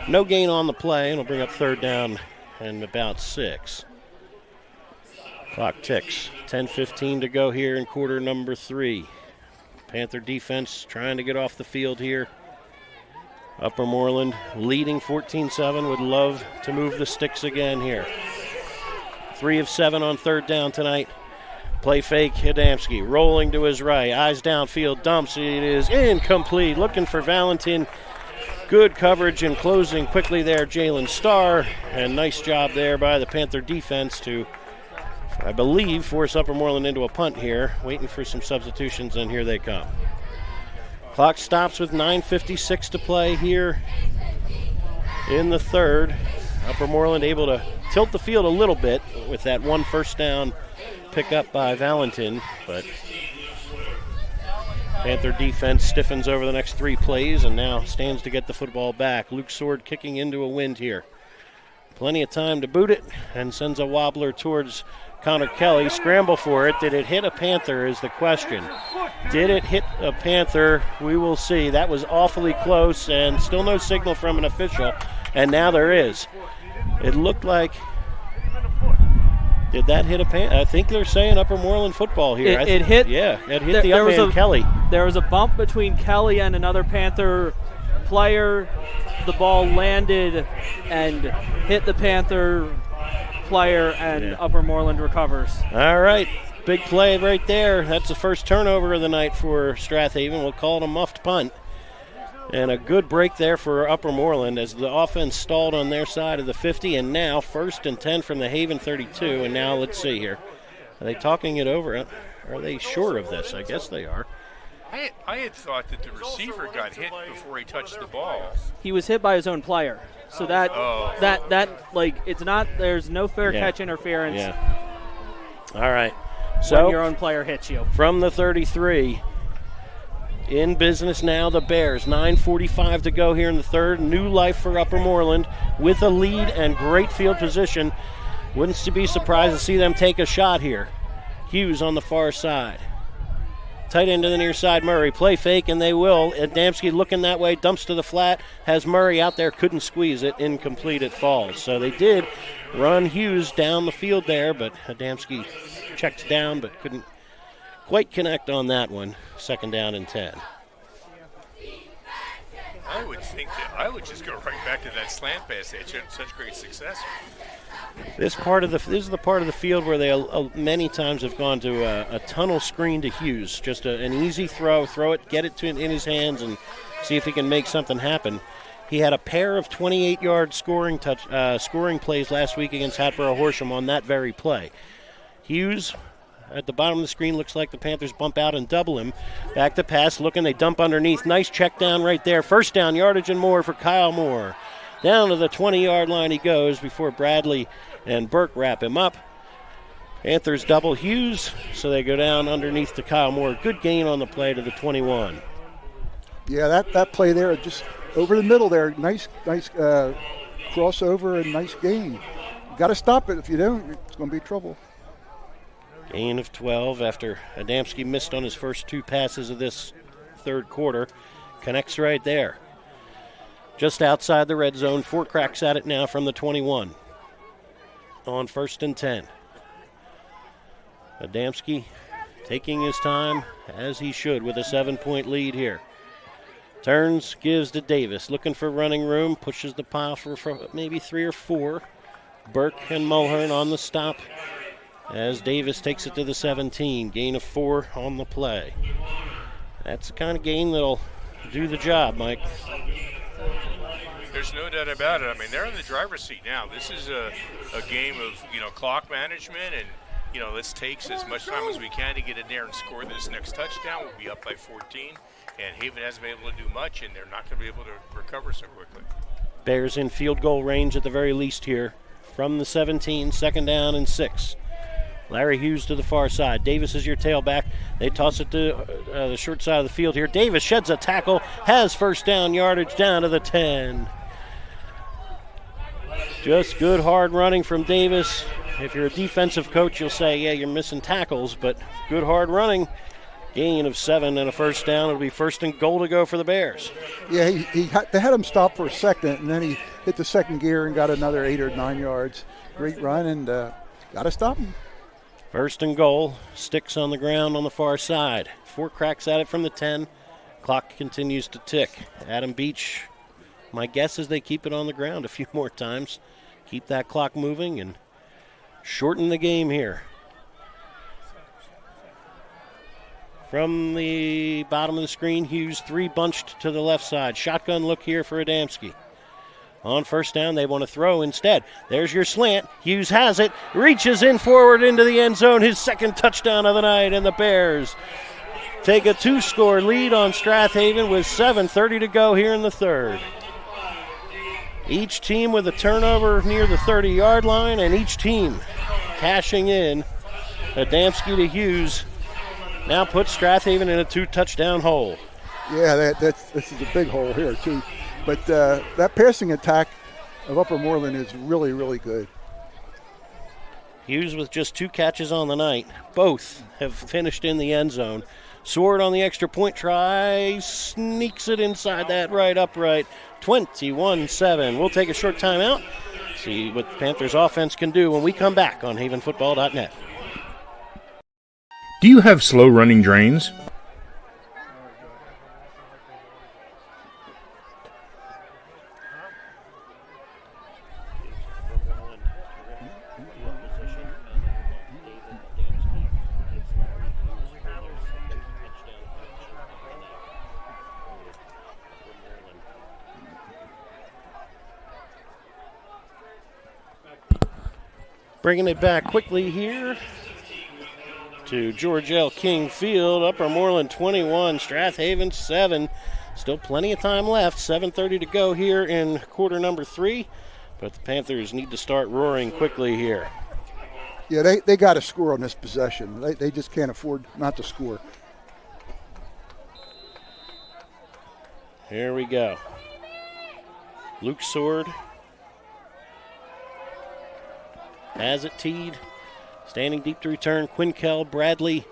No gain on the play, and it'll bring up 3rd down and about 6. Clock ticks. 10:15 to go here in quarter number 3. Panther defense trying to get off the field here. Upper Moreland leading 14-7, would love to move the sticks again here. 3 of 7 on 3rd down tonight. Play fake, Adamski rolling to his right, eyes downfield, dumps, it is incomplete. Looking for Valentin. Good coverage and closing quickly there, Jalen Starr, and nice job there by the Panther defense to, I believe, force Upper Moreland into a punt here. Waiting for some substitutions, and here they come. Clock stops with 9:56 to play here in the 3rd. Upper Moreland able to tilt the field a little bit with that 1 first down pick up by Valentin, but Panther defense stiffens over the next 3 plays and now stands to get the football back. Luke Sword kicking into a wind here. Plenty of time to boot it and sends a wobbler towards Connor Kelly. Scramble for it. Did it hit a Panther is the question. Did it hit a Panther? We will see. That was awfully close and still no signal from an official. And now there is. It looked like, did that hit a Panther? I think they're saying Upper Moreland football here. It hit. Yeah, it hit the up man Kelly. There was a bump between Kelly and another Panther player. The ball landed and hit the Panther player, and Upper Moreland recovers. All right, big play right there. That's the first turnover of the night for Strath Haven. We'll call it a muffed punt. And a good break there for Upper Moreland as the offense stalled on their side of the 50, and now 1st and 10 from the Haven 32. And now let's see here. Are they talking it over? Are they sure of this? I guess they are. I had thought that the receiver got hit before he touched the ball. He was hit by his own player. So that it's not, there's no fair catch interference. Yeah. All right. So when your own player hits you. From the 33, in business now, the Bears. 9:45 to go here in the 3rd. New life for Upper Moreland with a lead and great field position. Wouldn't be surprised to see them take a shot here. Hughes on the far side. Tight end to the near side, Murray. Play fake, and they will. Adamski looking that way, dumps to the flat, has Murray out there, couldn't squeeze it. Incomplete, it falls. So they did run Hughes down the field there, but Adamski checked down, but couldn't quite connect on that one. 2nd down and 10. I would think that I would just go right back to that slant pass. They had such great success. This is the part of the field where they many times have gone to a tunnel screen to Hughes. Just an easy throw it, get it in his hands, and see if he can make something happen. He had a pair of 28-yard scoring plays last week against Hatboro Horsham on that very play. Hughes at the bottom of the screen, looks like the Panthers bump out and double him. Back to pass, looking, they dump underneath. Nice check down right there. 1st down, yardage and more for Kyle Moore. Down to the 20-yard line he goes before Bradley and Burke wrap him up. Panthers double Hughes, so they go down underneath to Kyle Moore. Good gain on the play to the 21. Yeah, that play there, just over the middle there. Nice crossover and nice gain. You got to stop it. If you don't, it's going to be trouble. Gain of 12 after Adamski missed on his first 2 passes of this 3rd quarter. Connects right there. Just outside the red zone. 4 cracks at it now from the 21. On 1st and 10. Adamski taking his time as he should with a 7-point lead here. Turns, gives to Davis. Looking for running room. Pushes the pile for maybe 3 or 4. Burke and Mulhern on the stop as Davis takes it to the 17. Gain of 4 on the play. That's the kind of gain that'll do the job, Mike. There's no doubt about it. I mean, they're in the driver's seat now. This is a game of, clock management and let's take as much time as we can to get in there and score this next touchdown. We'll be up by 14, and Haven hasn't been able to do much, and they're not going to be able to recover so quickly. Bears in field goal range at the very least here from the 17, 2nd down and 6. Larry Hughes to the far side. Davis is your tailback. They toss it to the short side of the field here. Davis sheds a tackle, has first down yardage down to the 10. Just good hard running from Davis. If you're a defensive coach, you'll say, yeah, you're missing tackles, but good hard running. Gain of 7 and a first down. It'll be 1st and goal to go for the Bears. Yeah, they had him stop for a second, and then he hit the second gear and got another 8 or 9 yards. Great run, and got to stop him. 1st and goal. Sticks on the ground on the far side. 4 cracks at it from the 10. Clock continues to tick. Adam Beach, my guess is they keep it on the ground a few more times. Keep that clock moving and shorten the game here. From the bottom of the screen, Hughes 3 bunched to the left side. Shotgun look here for Adamski. On first down, they want to throw instead. There's your slant. Hughes has it, reaches in forward into the end zone, his 2nd touchdown of the night, and the Bears take a 2-score lead on Strath Haven with 7:30 to go here in the 3rd. Each team with a turnover near the 30-yard line, and each team cashing in. Adamski to Hughes now puts Strath Haven in a 2-touchdown hole. Yeah, this is a big hole here, too. But that passing attack of Upper Moreland is really, really good. Hughes with just 2 catches on the night. Both have finished in the end zone. Sword on the extra point try, sneaks it inside that right upright. 21-7. We'll take a short timeout, see what the Panthers offense can do when we come back on havenfootball.net. Do you have slow running drains? Bringing it back quickly here to George L. King Field. Upper Moreland 21, Strath Haven 7. Still plenty of time left. 7:30 to go here in quarter number 3. But the Panthers need to start roaring quickly here. Yeah, they got to score on this possession. They just can't afford not to score. Here we go. Luke Sword has it teed. Standing deep to return, Quinkel, Bradley,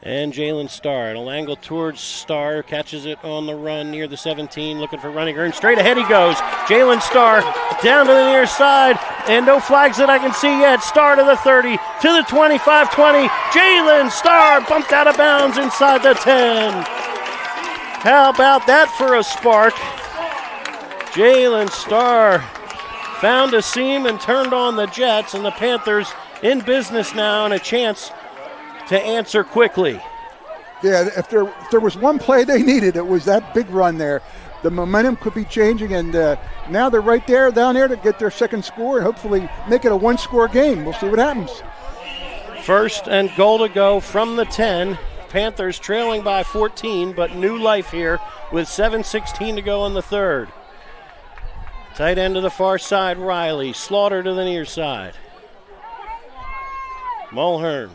and Jalen Starr. It'll angle towards Starr, catches it on the run near the 17, looking for running room. Straight ahead he goes. Jalen Starr down to the near side, and no flags that I can see yet. Starr to the 30, to the 25-20. Jalen Starr bumped out of bounds inside the 10. How about that for a spark? Jalen Starr found a seam and turned on the Jets, and the Panthers in business now and a chance to answer quickly. Yeah, if there was one play they needed, it was that big run there. The momentum could be changing, and now they're right there, down there to get their 2nd score and hopefully make it a 1-score game. We'll see what happens. 1st and goal to go from the 10. Panthers trailing by 14, but new life here with 7:16 to go in the 3rd. Tight end to the far side, Riley. Slaughter to the near side. Mulhern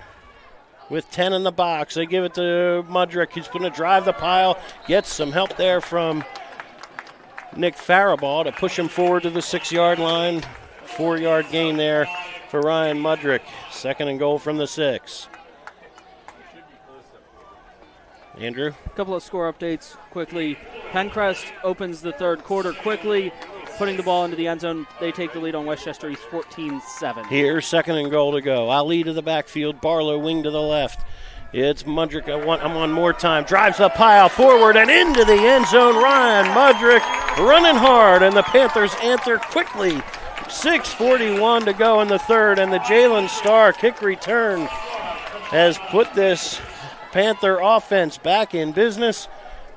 with 10 in the box. They give it to Mudrick. He's going to drive the pile. Gets some help there from Nick Faribault to push him forward to the 6-yard line. 4-yard gain there for Ryan Mudrick. 2nd and goal from the 6. Andrew? A couple of score updates quickly. Pencrest opens the 3rd quarter quickly, putting the ball into the end zone. They take the lead on Westchester East 14-7. Here, 2nd and goal to go. Ali to the backfield. Barlow wing to the left. It's Mudrick. One more time. Drives the pile forward and into the end zone. Ryan Mudrick running hard, and the Panthers answer quickly. 6:41 to go in the 3rd, and the Jalen Starr kick return has put this Panther offense back in business.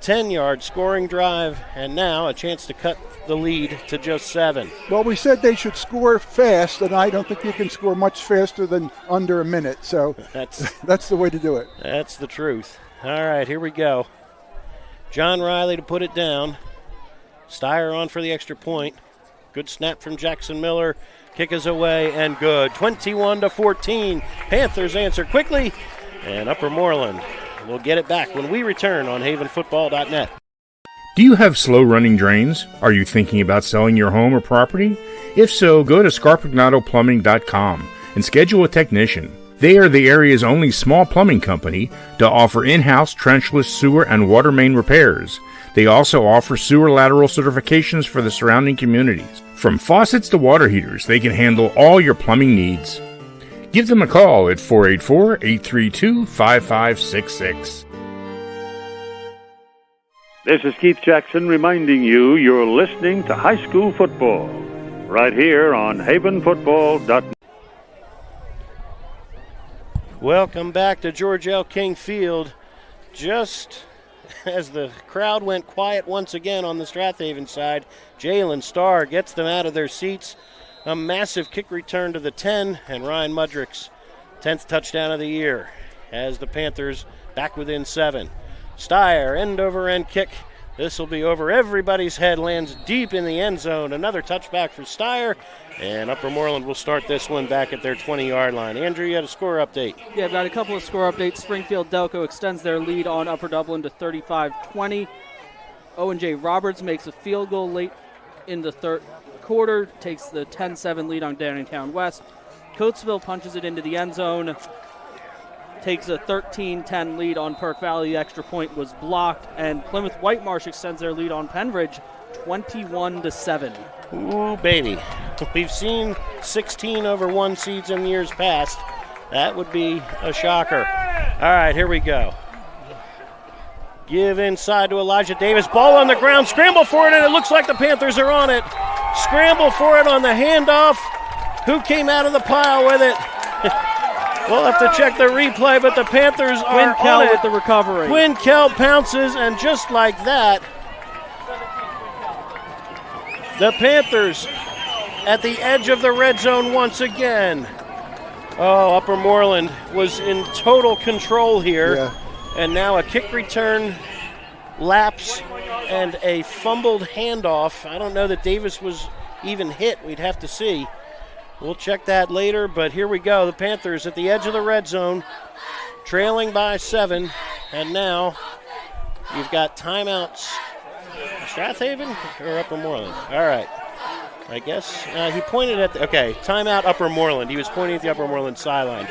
10-yard scoring drive, and now a chance to cut the lead to just 7. Well, we said they should score fast, and I don't think you can score much faster than under a minute. So that's the way to do it. That's the truth. All right, here we go. John Riley to put it down. Steyer on for the extra point. Good snap from Jackson Miller. Kick is away and good. 21-14. Panthers answer quickly, and Upper Moreland will get it back when we return on havenfootball.net. Do you have slow-running drains? Are you thinking about selling your home or property? If so, go to scarpignatoplumbing.com and schedule a technician. They are the area's only small plumbing company to offer in-house trenchless sewer and water main repairs. They also offer sewer lateral certifications for the surrounding communities. From faucets to water heaters, they can handle all your plumbing needs. Give them a call at 484-832-5566. This is Keith Jackson reminding you you're listening to high school football right here on havenfootball.net. Welcome back to George L. King Field. Just as the crowd went quiet once again on the Strath Haven side, Jalen Starr gets them out of their seats. A massive kick return to the 10, and Ryan Mudrick's 10th touchdown of the year as the Panthers back within 7. Steyer, end-over-end kick. This will be over everybody's head, lands deep in the end zone. Another touchback for Steyer, and Upper Moreland will start this one back at their 20-yard line. Andrew, you had a score update. Yeah, I've got a couple of score updates. Springfield Delco extends their lead on Upper Dublin to 35-20. Owen J. Roberts makes a field goal late in the third quarter, takes the 10-7 lead on Downingtown West. Coatesville punches it into the end zone, takes a 13-10 lead on Perk Valley. The extra point was blocked, and Plymouth Whitemarsh extends their lead on Penridge 21-7. Ooh, baby. We've seen 16-over-1 seeds in years past. That would be a shocker. All right, here we go. Give inside to Elijah Davis. Ball on the ground. Scramble for it, and it looks like the Panthers are on it. Scramble for it on the handoff. Who came out of the pile with it? We'll have to check the replay, but the Panthers are on it. With the recovery. Quinn Kell pounces, and just like that, the Panthers at the edge of the red zone once again. Oh, Upper Moreland was in total control here. Yeah. And now a kick return, lapse, and a fumbled handoff. I don't know that Davis was even hit. We'd have to see. We'll check that later, but here we go. The Panthers at the edge of the red zone, trailing by 7, and now you've got timeouts. Strath Haven or Upper Moreland? All right. I guess he pointed at timeout Upper Moreland. He was pointing at the Upper Moreland sideline.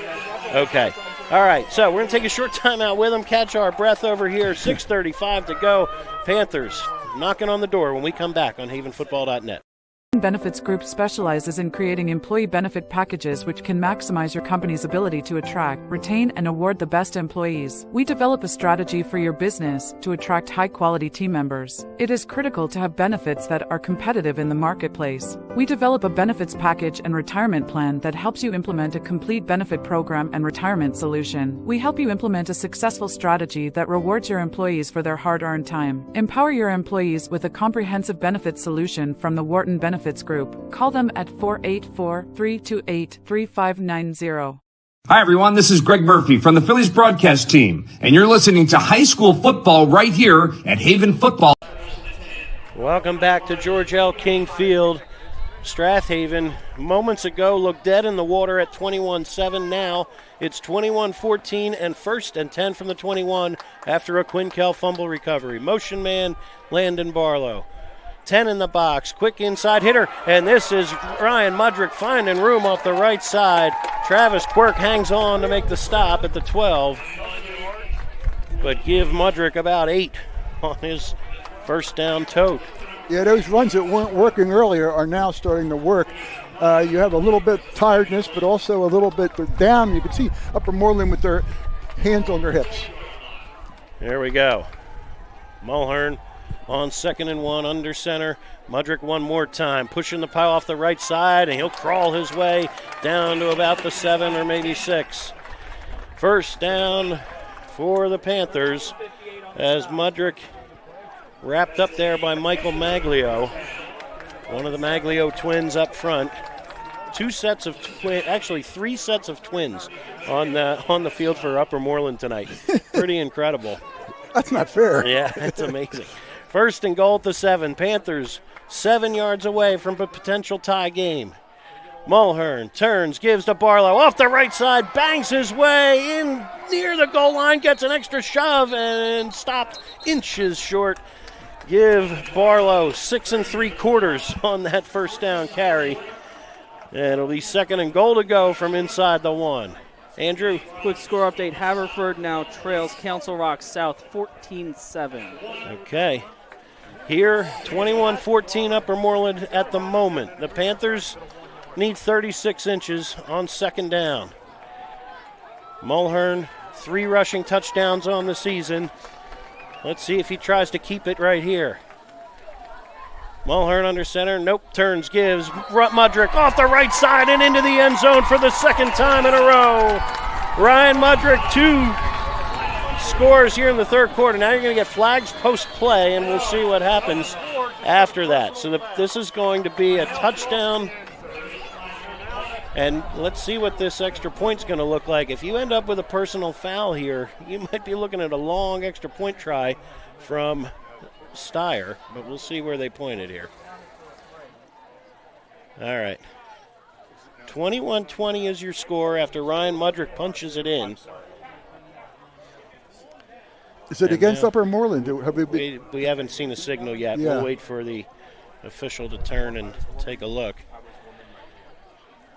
Okay. All right, so we're going to take a short timeout with him, catch our breath over here. 6:35 to go. Panthers knocking on the door when we come back on havenfootball.net. Benefits Group specializes in creating employee benefit packages which can maximize your company's ability to attract, retain, and award the best employees. We develop a strategy for your business to attract high-quality team members. It is critical to have benefits that are competitive in the marketplace. We develop a benefits package and retirement plan that helps you implement a complete benefit program and retirement solution. We help you implement a successful strategy that rewards your employees for their hard-earned time. Empower your employees with a comprehensive benefits solution from the Wharton Benefits Group. Call them at 484-328-3590. Hi, everyone. This is Greg Murphy from the Phillies broadcast team, and you're listening to high school football right here at Haven Football. Welcome back to George L. King Field. Strath Haven moments ago looked dead in the water at 21-7. Now it's 21-14 and 1st and 10 from the 21 after a Quinn Kell fumble recovery. Motion man Landon Barlow. 10 in the box, quick inside hitter, and this is Ryan Mudrick finding room off the right side. Travis Quirk hangs on to make the stop at the 12, but give Mudrick about 8 on his first down tote. Yeah, those runs that weren't working earlier are now starting to work. You have a little bit tiredness, but also a little bit down. You can see Upper Moreland with their hands on their hips. There we go. Mulhern on 2nd and 1 under center. Mudrick one more time, pushing the pile off the right side, and he'll crawl his way down to about the 7 or maybe 6. First down for the Panthers as Mudrick wrapped up there by Michael Maglio, one of the Maglio twins up front. Three sets of twins on the field for Upper Moreland tonight. Pretty incredible. That's not fair. Yeah, it's amazing. First and goal at the 7. Panthers 7 yards away from a potential tie game. Mulhern turns, gives to Barlow off the right side, bangs his way in near the goal line, gets an extra shove and stopped inches short. Give Barlow 6 3/4 on that first down carry. And it'll be second and goal to go from inside the 1. Andrew. Quick score update. Haverford now trails Council Rock South 14-7. Okay. Here, 21-14 Upper Moreland at the moment. The Panthers need 36 inches on second down. Mulhern, 3 rushing touchdowns on the season. Let's see if he tries to keep it right here. Mulhern under center. Nope. Turns, gives. Mudrick off the right side and into the end zone for the second time in a row. Ryan Mudrick, 2 scores here in the third quarter. Now you're going to get flags post-play, and we'll see what happens after that. So this is going to be a touchdown. And let's see what this extra point's going to look like. If you end up with a personal foul here, you might be looking at a long extra point try from Steyer, but we'll see where they point it here. All right. 21-20 is your score after Ryan Mudrick punches it in. Is it against Upper Moreland? We haven't seen a signal yet. Yeah. We'll wait for the official to turn and take a look.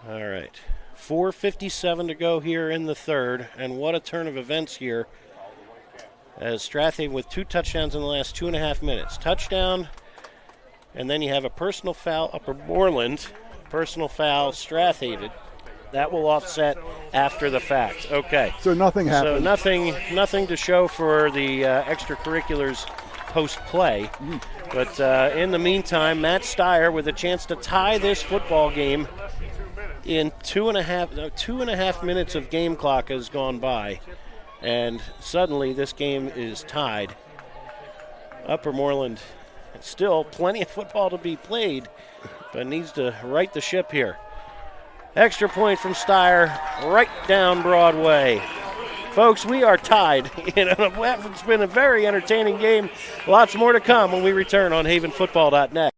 All right. 4:57 to go here in the third, and what a turn of events here as Strath Haven with 2 touchdowns in the last 2.5 minutes. Touchdown, and then you have a personal foul, Upper Moreland, personal foul, Strath Haven. That will offset after the fact. Okay. So nothing happened. So nothing to show for the extracurriculars post-play. But in the meantime, Matt Steyer with a chance to tie this football game in 2.5 minutes of game clock has gone by. And suddenly this game is tied. Upper Moreland, still plenty of football to be played, but needs to right the ship here. Extra point from Steyer, right down Broadway. Folks, we are tied. It's been a very entertaining game. Lots more to come when we return on havenfootball.net.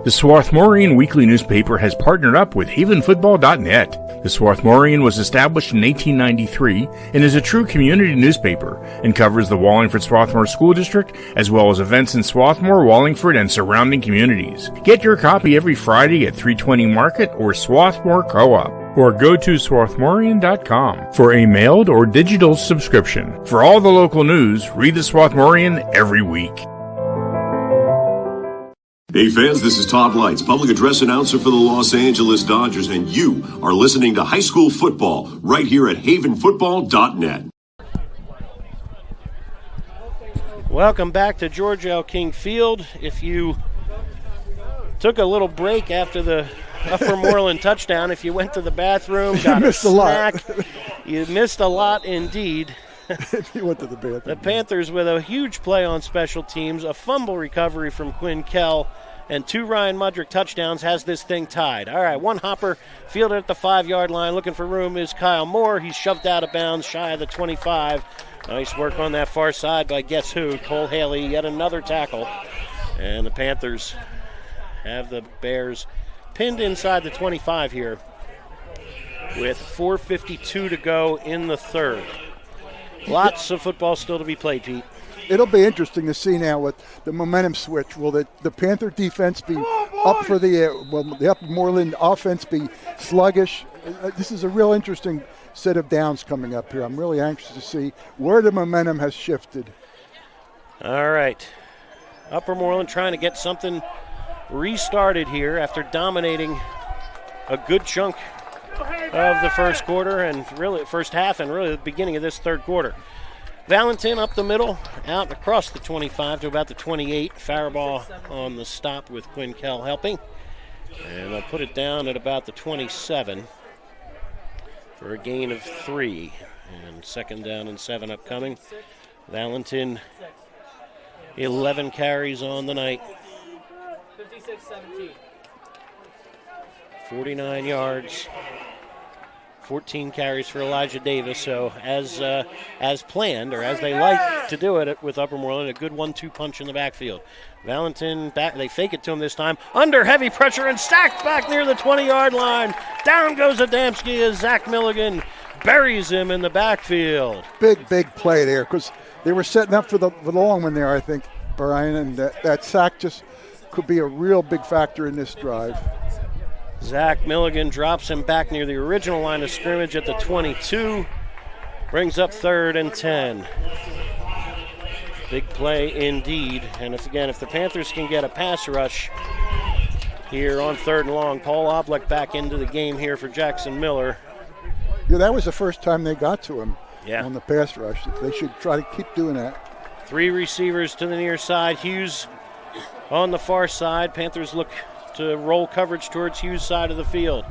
The Swarthmorean Weekly Newspaper has partnered up with havenfootball.net. The Swarthmorean was established in 1893 and is a true community newspaper and covers the Wallingford Swarthmore School District as well as events in Swarthmore, Wallingford, and surrounding communities. Get your copy every Friday at 320 Market or Swarthmore Co-op, or go to swarthmorean.com for a mailed or digital subscription. For all the local news, read the Swarthmorean every week. Hey fans, this is Todd Lights, public address announcer for the Los Angeles Dodgers, and you are listening to high school football right here at havenfootball.net. Welcome back to George L. King Field. If you took a little break after the Upper Moreland touchdown, if you went to the bathroom, got a snack, you missed a lot indeed. He went to the bathroom. The Panthers with a huge play on special teams, a fumble recovery from Quinn Kell, and 2 Ryan Mudrick touchdowns has this thing tied. All right, one hopper fielded at the 5-yard line. Looking for room is Kyle Moore. He's shoved out of bounds, shy of the 25. Nice work on that far side by guess who? Cole Haley, yet another tackle. And the Panthers have the Bears pinned inside the 25 here with 4:52 to go in the third. Lots of football still to be played, Pete. It'll be interesting to see now with the momentum switch. Will the Panther defense be up for the Upper Moreland offense be sluggish? This is a real interesting set of downs coming up here. I'm really anxious to see where the momentum has shifted. All right. Upper Moreland trying to get something restarted here after dominating a good chunk of the first quarter and really first half and really the beginning of this third quarter. Valentin up the middle, out across the 25 to about the 28. Faribault on the stop with Quinn Kell helping. And they'll put it down at about the 27 for a gain of 3. And second down and 7 upcoming. Valentin 11 carries on the night. 56-17. 49 yards. 14 carries for Elijah Davis. So as planned, or as they like to do it with Upper Moreland, a good 1-2 punch in the backfield. Valentin back. They fake it to him this time. Under heavy pressure and stacked back near the 20-yard line. Down goes Adamski as Zach Milligan buries him in the backfield. Big play there because they were setting up for the long one there, I think, Brian, and that sack just could be a real big factor in this drive. Zach Milligan drops him back near the original line of scrimmage at the 22. Brings up 3rd and 10. Big play indeed. And if the Panthers can get a pass rush here on 3rd and long, Paul Oblick back into the game here for Jackson Miller. Yeah, that was the first time they got to him on the pass rush. They should try to keep doing that. 3 receivers to the near side. Hughes on the far side. Panthers look to roll coverage towards Hughes' side of the field.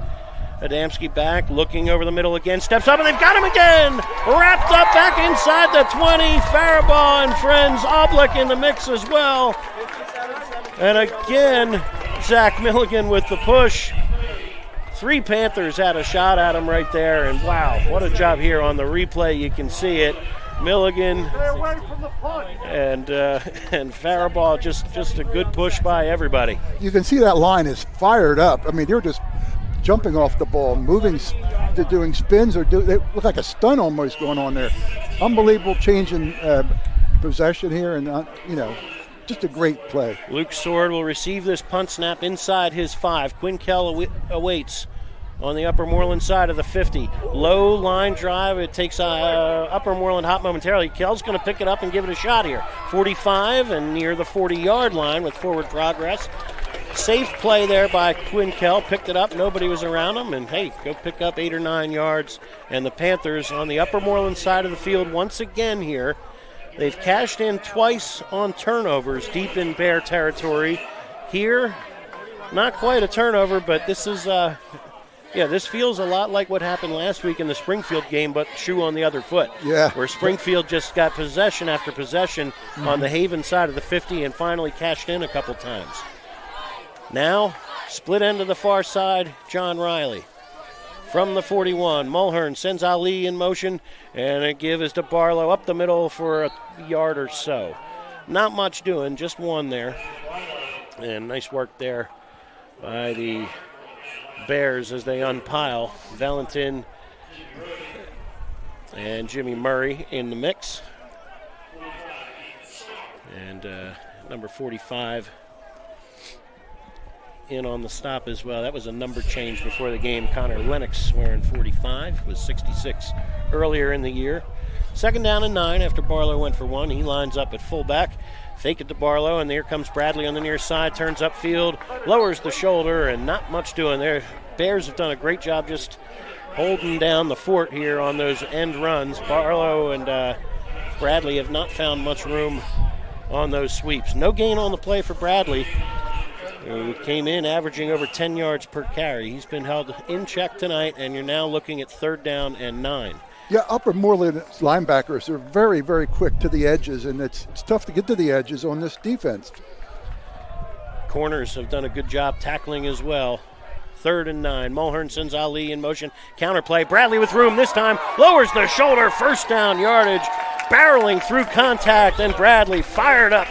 Adamski back, looking over the middle again, steps up, and they've got him again! Wrapped up back inside the 20. Faribault and friends, Oblick in the mix as well. And again, Zach Milligan with the push. 3 Panthers had a shot at him right there, and wow, what a job here on the replay. You can see it. Milligan and Faribault, just a good push by everybody. You can see that line is fired up. I mean, they're just jumping off the ball, moving, they're doing spins, they look like a stunt almost going on there. Unbelievable change in possession here, and just a great play. Luke Sword will receive this punt snap inside his 5. Quinn Kell awaits on the Upper Moreland side of the 50. Low line drive. It takes Upper Moreland hot momentarily. Kell's going to pick it up and give it a shot here. 45 and near the 40-yard line with forward progress. Safe play there by Quinn Kell. Picked it up. Nobody was around him. And, hey, go pick up 8 or 9 yards. And the Panthers on the Upper Moreland side of the field once again here. They've cashed in twice on turnovers deep in Bear territory. Here, not quite a turnover, but this is this feels a lot like what happened last week in the Springfield game, but shoe on the other foot. Yeah. Where Springfield just got possession after possession on the Haven side of the 50 and finally cashed in a couple times. Now, split end to the far side, John Riley. From the 41, Mulhern sends Ali in motion, and a give is to Barlow up the middle for a yard or so. Not much doing, just one there. And nice work there by the Bears as they unpile. Valentin and Jimmy Murray in the mix. And number 45 in on the stop as well. That was a number change before the game. Connor Lennox wearing 45, was 66 earlier in the year. 2nd down and 9 after Barlow went for 1. He lines up at fullback. Fake it to Barlow, and there comes Bradley on the near side, turns upfield, lowers the shoulder, and not much doing there. Bears have done a great job just holding down the fort here on those end runs. Barlow and Bradley have not found much room on those sweeps. No gain on the play for Bradley, who came in averaging over 10 yards per carry. He's been held in check tonight, and you're now looking at 3rd down and 9. Yeah, Upper Moreland linebackers are very, very quick to the edges, and it's tough to get to the edges on this defense. Corners have done a good job tackling as well. 3rd and 9. Mulhern sends Ali in motion. Counterplay. Bradley with room this time. Lowers the shoulder. 1st down yardage. Barreling through contact, and Bradley fired up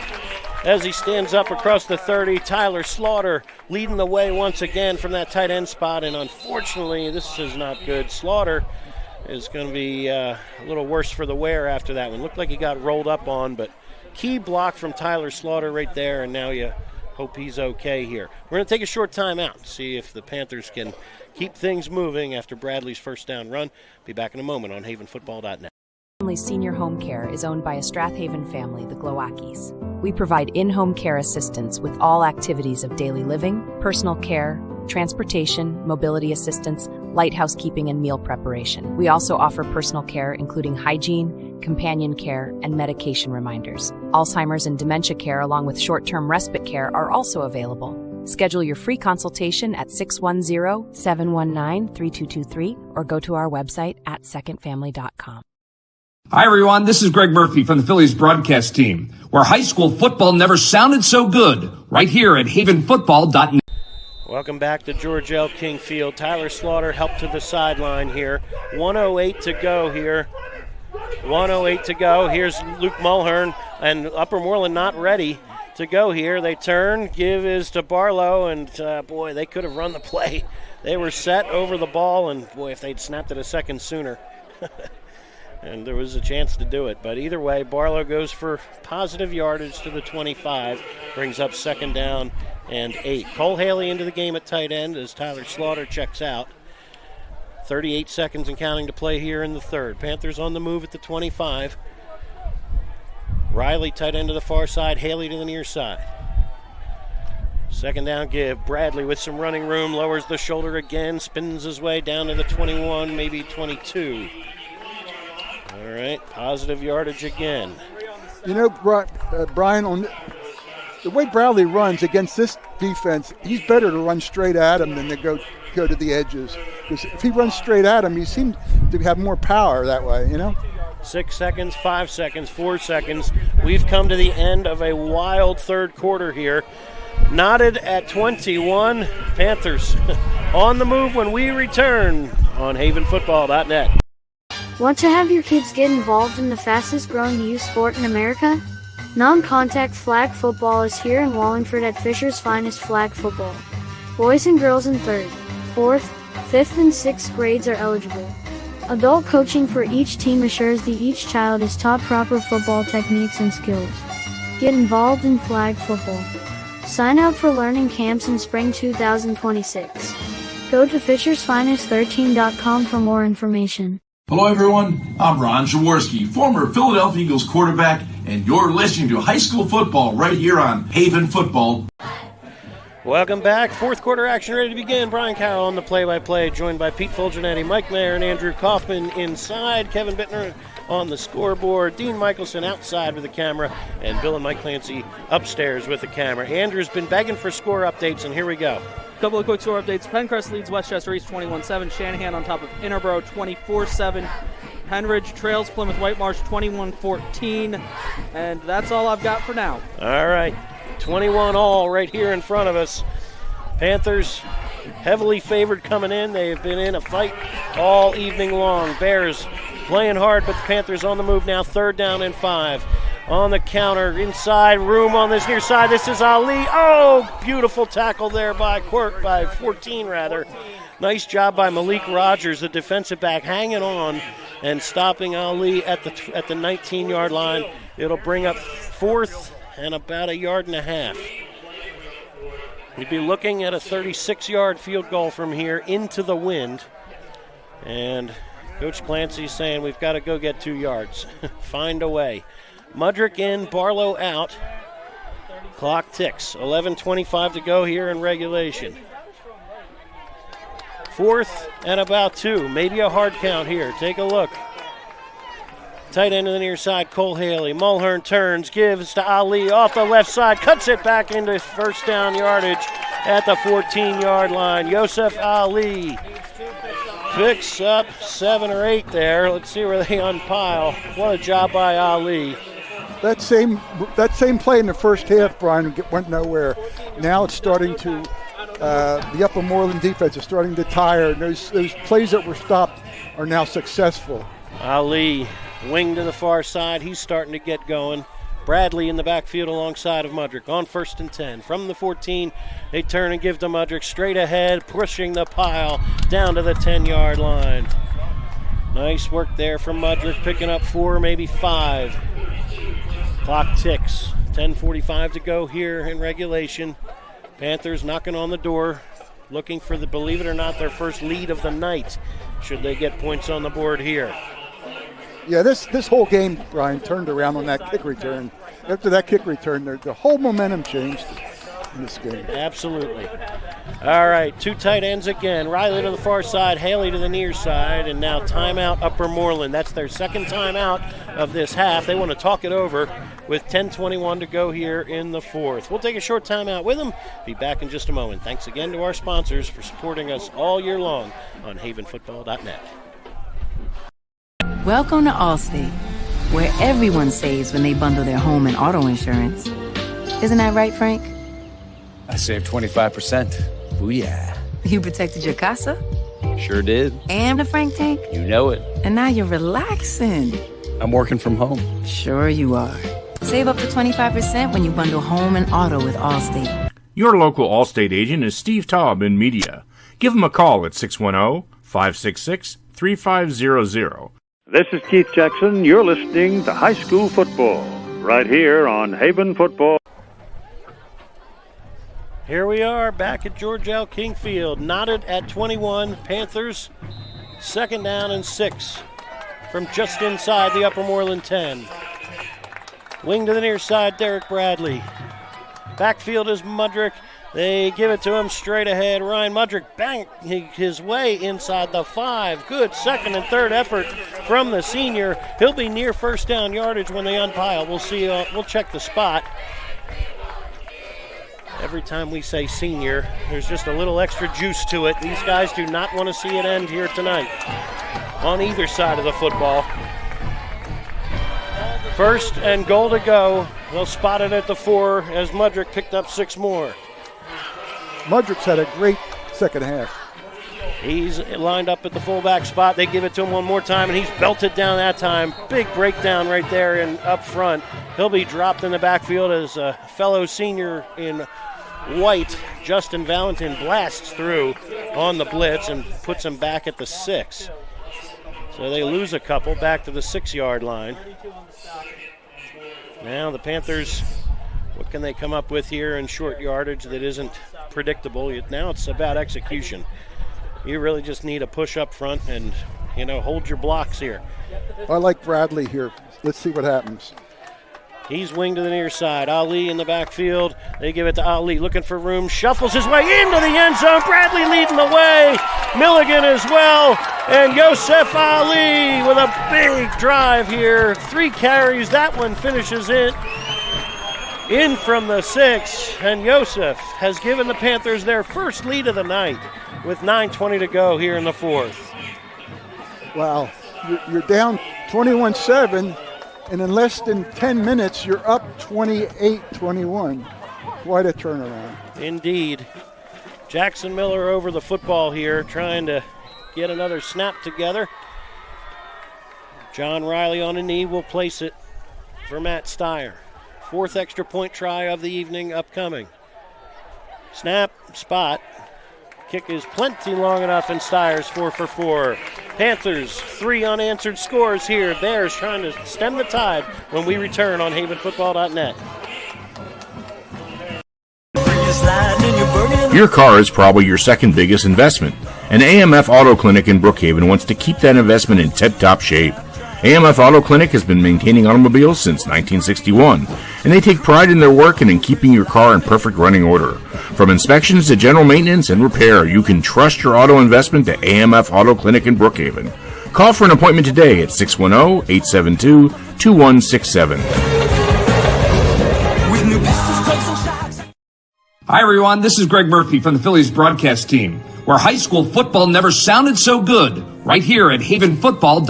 as he stands up across the 30. Tyler Slaughter leading the way once again from that tight end spot, and unfortunately this is not good. Slaughter is going to be a little worse for the wear after that one. Looked like he got rolled up on, but key block from Tyler Slaughter right there, and now you hope he's okay here. We're going to take a short time out, see if the Panthers can keep things moving after Bradley's 1st down run. Be back in a moment on havenfootball.net. Family Senior Home Care is owned by a Strath Haven family, the Glowackies. We provide in-home care assistance with all activities of daily living, personal care, transportation, mobility assistance, light housekeeping, and meal preparation. We also offer personal care, including hygiene, companion care, and medication reminders. Alzheimer's and dementia care, along with short-term respite care, are also available. Schedule your free consultation at 610-719-3223 or go to our website at secondfamily.com. Hi, everyone. This is Greg Murphy from the Phillies broadcast team, where high school football never sounded so good, right here at havenfootball.net. Welcome back to George L. King Field. Tyler Slaughter helped to the sideline here. 1:08 to go here. 1:08 to go. Here's Luke Mulhern, and Upper Moreland not ready to go here. They turn, give is to Barlow, and boy, they could have run the play. They were set over the ball, and boy, if they'd snapped it a second sooner. And there was a chance to do it. But either way, Barlow goes for positive yardage to the 25, brings up 2nd down and 8. Cole Haley into the game at tight end as Tyler Slaughter checks out. 38 seconds and counting to play here in the third. Panthers on the move at the 25. Riley tight end to the far side, Haley to the near side. 2nd down give. Bradley with some running room, lowers the shoulder again, spins his way down to the 21, maybe 22. All right, positive yardage again. You know, Brian, on the way Bradley runs against this defense, he's better to run straight at him than to go to the edges. Because if he runs straight at him, he seems to have more power that way, you know? 6 seconds, 5 seconds, 4 seconds. We've come to the end of a wild third quarter here. Knotted at 21. Panthers on the move when we return on havenfootball.net. Want to have your kids get involved in the fastest growing youth sport in America? Non-contact flag football is here in Wallingford at Fisher's finest flag football. Boys and girls in 3rd, 4th, 5th and 6th grades are eligible. Adult coaching for each team assures that each child is taught proper football techniques and skills. Get involved in flag football. Sign up for learning camps in spring 2026. Go to fishersfinest13.com for more information. Hello, everyone. I'm Ron Jaworski, former Philadelphia Eagles quarterback, and you're listening to high school football right here on Haven Football. Welcome back. Fourth quarter action ready to begin. Brian Carroll on the play-by-play, joined by Pete Fulgenetti, Mike Mayer, and Andrew Kaufman inside. Kevin Bittner on the scoreboard. Dean Michelson outside with the camera, and Bill and Mike Clancy upstairs with the camera. Andrew's been begging for score updates, and here we go. Couple of quick score updates. Pencrest leads Westchester East 21-7. Shanahan on top of Interboro 24-7. Henridge trails Plymouth Whitemarsh 21-14. And that's all I've got for now. All right. 21 all right here in front of us. Panthers heavily favored coming in. They've been in a fight all evening long. Bears playing hard, but the Panthers on the move now. 3rd down and 5. On the counter, inside room on this near side. This is Ali. Oh, beautiful tackle there by 14 rather. Nice job by Malik Rogers, the defensive back, hanging on and stopping Ali at the 19-yard line. It'll bring up 4th and about 1.5 yards. We'd be looking at a 36-yard field goal from here into the wind. And Coach Clancy's saying we've got to go get 2 yards. Find a way. Mudrick in, Barlow out. Clock ticks. 11:25 to go here in regulation. 4th and about 2. Maybe a hard count here. Take a look. Tight end to the near side, Cole Haley. Mulhern turns, gives to Ali off the left side, cuts it back into 1st down yardage at the 14-yard line. Yosef Ali picks up 7 or 8 there. Let's see where they unpile. What a job by Ali. That same play in the first half, Brian, went nowhere. Now it's starting to, the Upper Moreland defense is starting to tire. And those plays that were stopped are now successful. Ali wing to the far side. He's starting to get going. Bradley in the backfield alongside of Mudrick on 1st and 10. From the 14, they turn and give to Mudrick straight ahead, pushing the pile down to the 10-yard line. Nice work there from Mudrick, picking up 4, maybe 5. Clock ticks. 10:45 to go here in regulation. Panthers knocking on the door, looking for believe it or not, their first lead of the night, should they get points on the board here. Yeah, this whole game, Brian, turned around on that kick return. After that kick return, the whole momentum changed in this game. Absolutely. All right, 2 tight ends again. Riley to the far side, Haley to the near side, and now timeout Upper Moreland. That's their second timeout of this half. They want to talk it over with 10:21 to go here in the 4th. We'll take a short timeout with them. Be back in just a moment. Thanks again to our sponsors for supporting us all year long on havenfootball.net. Welcome to Allstate, where everyone saves when they bundle their home and auto insurance. Isn't that right, Frank? I saved 25%. Booyah. You protected your casa Sure did. and the Frank tank, You know it. and now you're relaxing. I'm working from home. Sure you are. Save up to 25% when you bundle home and auto with Allstate. Your local Allstate agent is Steve Taub in media. Give him a call at 610-566-3500. This is Keith Jackson. You're listening to High School Football right here on Haven Football. Here we are back at George L. King Field. Knotted at 21. Panthers, 2nd down and 6 from just inside the Upper Moreland 10. Wing to the near side, Derek Bradley. Backfield is Mudrick. They give it to him straight ahead. Ryan Mudrick banked his way inside the 5. Good second and third effort from the senior. He'll be near first down yardage when they unpile. We'll see. We'll check the spot. Every time we say senior, there's just a little extra juice to it. These guys do not want to see it end here tonight on either side of the football. First and goal to go. They'll spot it at the 4 as Mudrick picked up 6 more. Mudrick's had a great second half. He's lined up at the fullback spot. They give it to him one more time, and he's belted down that time. Big breakdown right there and up front. He'll be dropped in the backfield as a fellow senior in white, Justin Valentin, blasts through on the blitz and puts him back at the 6. So they lose a couple back to the 6-yard line. Now the Panthers, what can they come up with here in short yardage that isn't predictable? Now it's about execution. You really just need a push up front and, hold your blocks here. I like Bradley here. Let's see what happens. He's winged to the near side. Ali in the backfield. They give it to Ali, looking for room. Shuffles his way into the end zone. Bradley leading the way. Milligan as well. And Yosef Ali with a big drive here. 3 carries. That one finishes it. In from the 6. And Yosef has given the Panthers their first lead of the night with 9:20 to go here in the 4th. Wow. You're down 21-7. And in less than 10 minutes, you're up 28-21. Quite a turnaround. Indeed. Jackson Miller over the football here, trying to get another snap together. John Riley on a knee will place it for Matt Steyer. 4th extra point try of the evening upcoming. Snap, spot. Kick is plenty long enough, and Steyer's 4 for 4. Panthers, 3 unanswered scores here. Bears trying to stem the tide when we return on havenfootball.net. Your car is probably your second biggest investment, and AMF Auto Clinic in Brookhaven wants to keep that investment in tip-top shape. AMF Auto Clinic has been maintaining automobiles since 1961, and they take pride in their work and in keeping your car in perfect running order. From inspections to general maintenance and repair, you can trust your auto investment to AMF Auto Clinic in Brookhaven. Call for an appointment today at 610-872-2167. Hi, everyone. This is Greg Murphy from the Phillies broadcast team, where high school football never sounded so good, right here at Haven Football.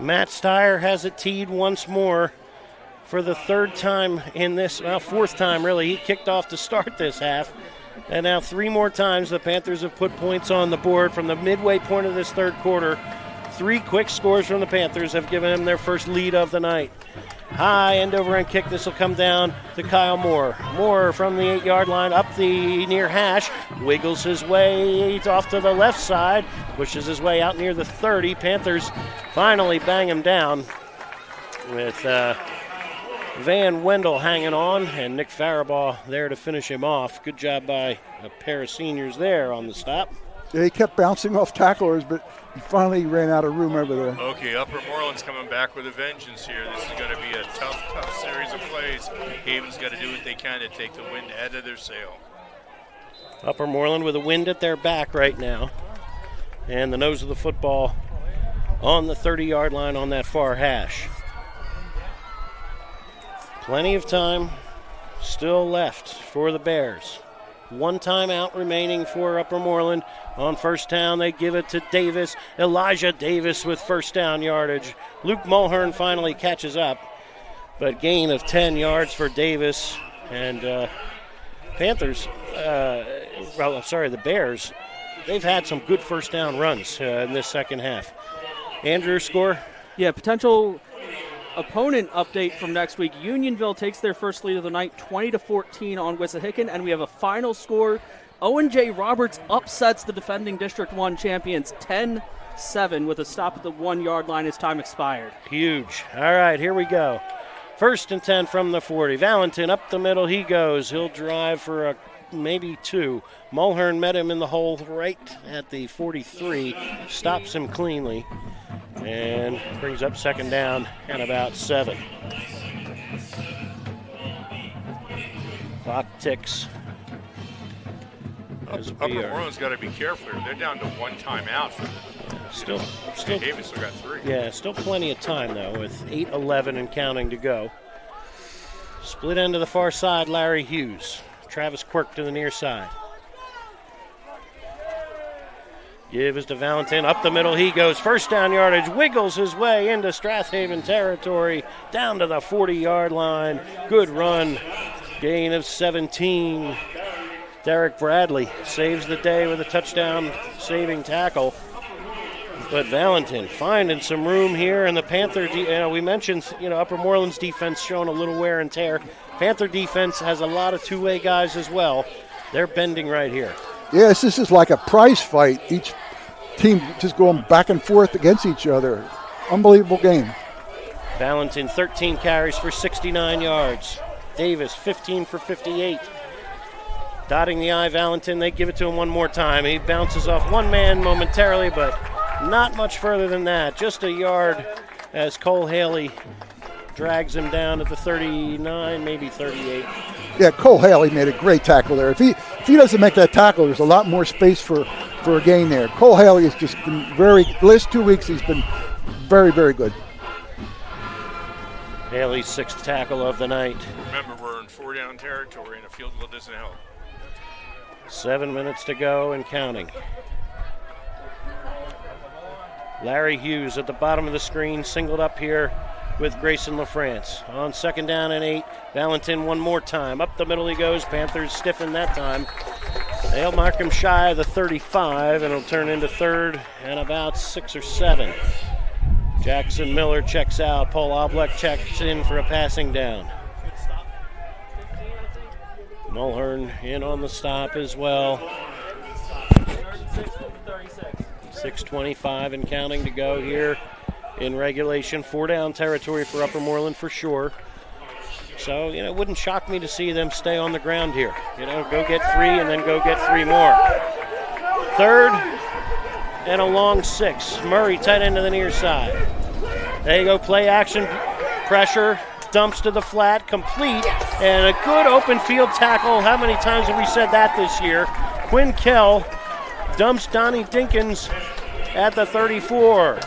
Matt Steyer has it teed once more for the 3rd time in this, 4th time really. He kicked off to start this half. And now 3 more times the Panthers have put points on the board from the midway point of this 3rd quarter. 3 quick scores from the Panthers have given them their first lead of the night. High end over end kick. This will come down to Kyle Moore. Moore from the 8-yard line up the near hash. Wiggles his way off to the left side. Pushes his way out near the 30. Panthers finally bang him down with Van Wendell hanging on and Nick Faribaugh there to finish him off. Good job by a pair of seniors there on the stop. Yeah, he kept bouncing off tacklers, but he finally ran out of room over there. Okay, Upper Moreland's coming back with a vengeance here. This is going to be a tough series of plays. Haven's got to do what they can to take the wind out of their sail. Upper Moreland with a wind at their back right now. And the nose of the football on the 30-yard line on that far hash. Plenty of time still left for the Bears. One timeout remaining for Upper Moreland. On first down, they give it to Davis. Elijah Davis with first down yardage. Luke Mulhern finally catches up, but gain of 10 yards for Davis. And the Bears, they've had some good first down runs in this second half. Andrew, score? Yeah, potential opponent update from next week. Unionville takes their first lead of the night, 20-14 on Wissahickon, and we have a final score. Owen J. Roberts upsets the defending District 1 champions 10-7 with a stop at the 1-yard line as time expired. Huge. All right, here we go. First and 10 from the 40. Valentin up the middle he goes. He'll drive for maybe 2. Mulhern met him in the hole right at the 43. Stops him cleanly and brings up second down and about 7. Clock ticks. Upper Moreland's got to be careful here. They're down to one timeout. Still, Davis still got 3. Yeah, still plenty of time, though, with 8:11 and counting to go. Split end to the far side, Larry Hughes. Travis Quirk to the near side. Give is to Valentin. Up the middle he goes. First down yardage. Wiggles his way into Strath Haven territory. Down to the 40-yard line. Good run. Gain of 17. Derek Bradley saves the day with a touchdown-saving tackle. But Valentin finding some room here, and the Panther, we mentioned, Upper Moreland's defense showing a little wear and tear. Panther defense has a lot of two-way guys as well. They're bending right here. Yes, this is like a prize fight. Each team just going back and forth against each other. Unbelievable game. Valentin, 13 carries for 69 yards. Davis, 15 for 58. Dotting the I, Valentin, they give it to him one more time. He bounces off one man momentarily, but not much further than that. Just a yard as Cole Haley drags him down at the 39, maybe 38. Yeah, Cole Haley made a great tackle there. If he doesn't make that tackle, there's a lot more space for a gain there. Cole Haley has just been the last 2 weeks he's been very, very good. Haley's 6th tackle of the night. Remember, we're in 4-down territory and a field goal doesn't help. 7 minutes to go and counting. Larry Hughes at the bottom of the screen, singled up here with Grayson LaFrance. On second down and 8, Valentin one more time. Up the middle he goes. Panthers stiffen that time. They'll mark him shy of the 35, and it'll turn into 3rd and about 6 or 7. Jackson Miller checks out. Paul Oblek checks in for a passing down. Mulhern in on the stop as well. 6:25 and counting to go here in regulation. 4-down territory for Upper Moreland for sure. So, it wouldn't shock me to see them stay on the ground here. Go get 3 and then go get 3 more. 3rd and a long 6. Murray tight end to the near side. There you go, play action, pressure. Dumps to the flat, complete, and a good open field tackle. How many times have we said that this year? Quinn Kell dumps Donnie Dinkins at the 34.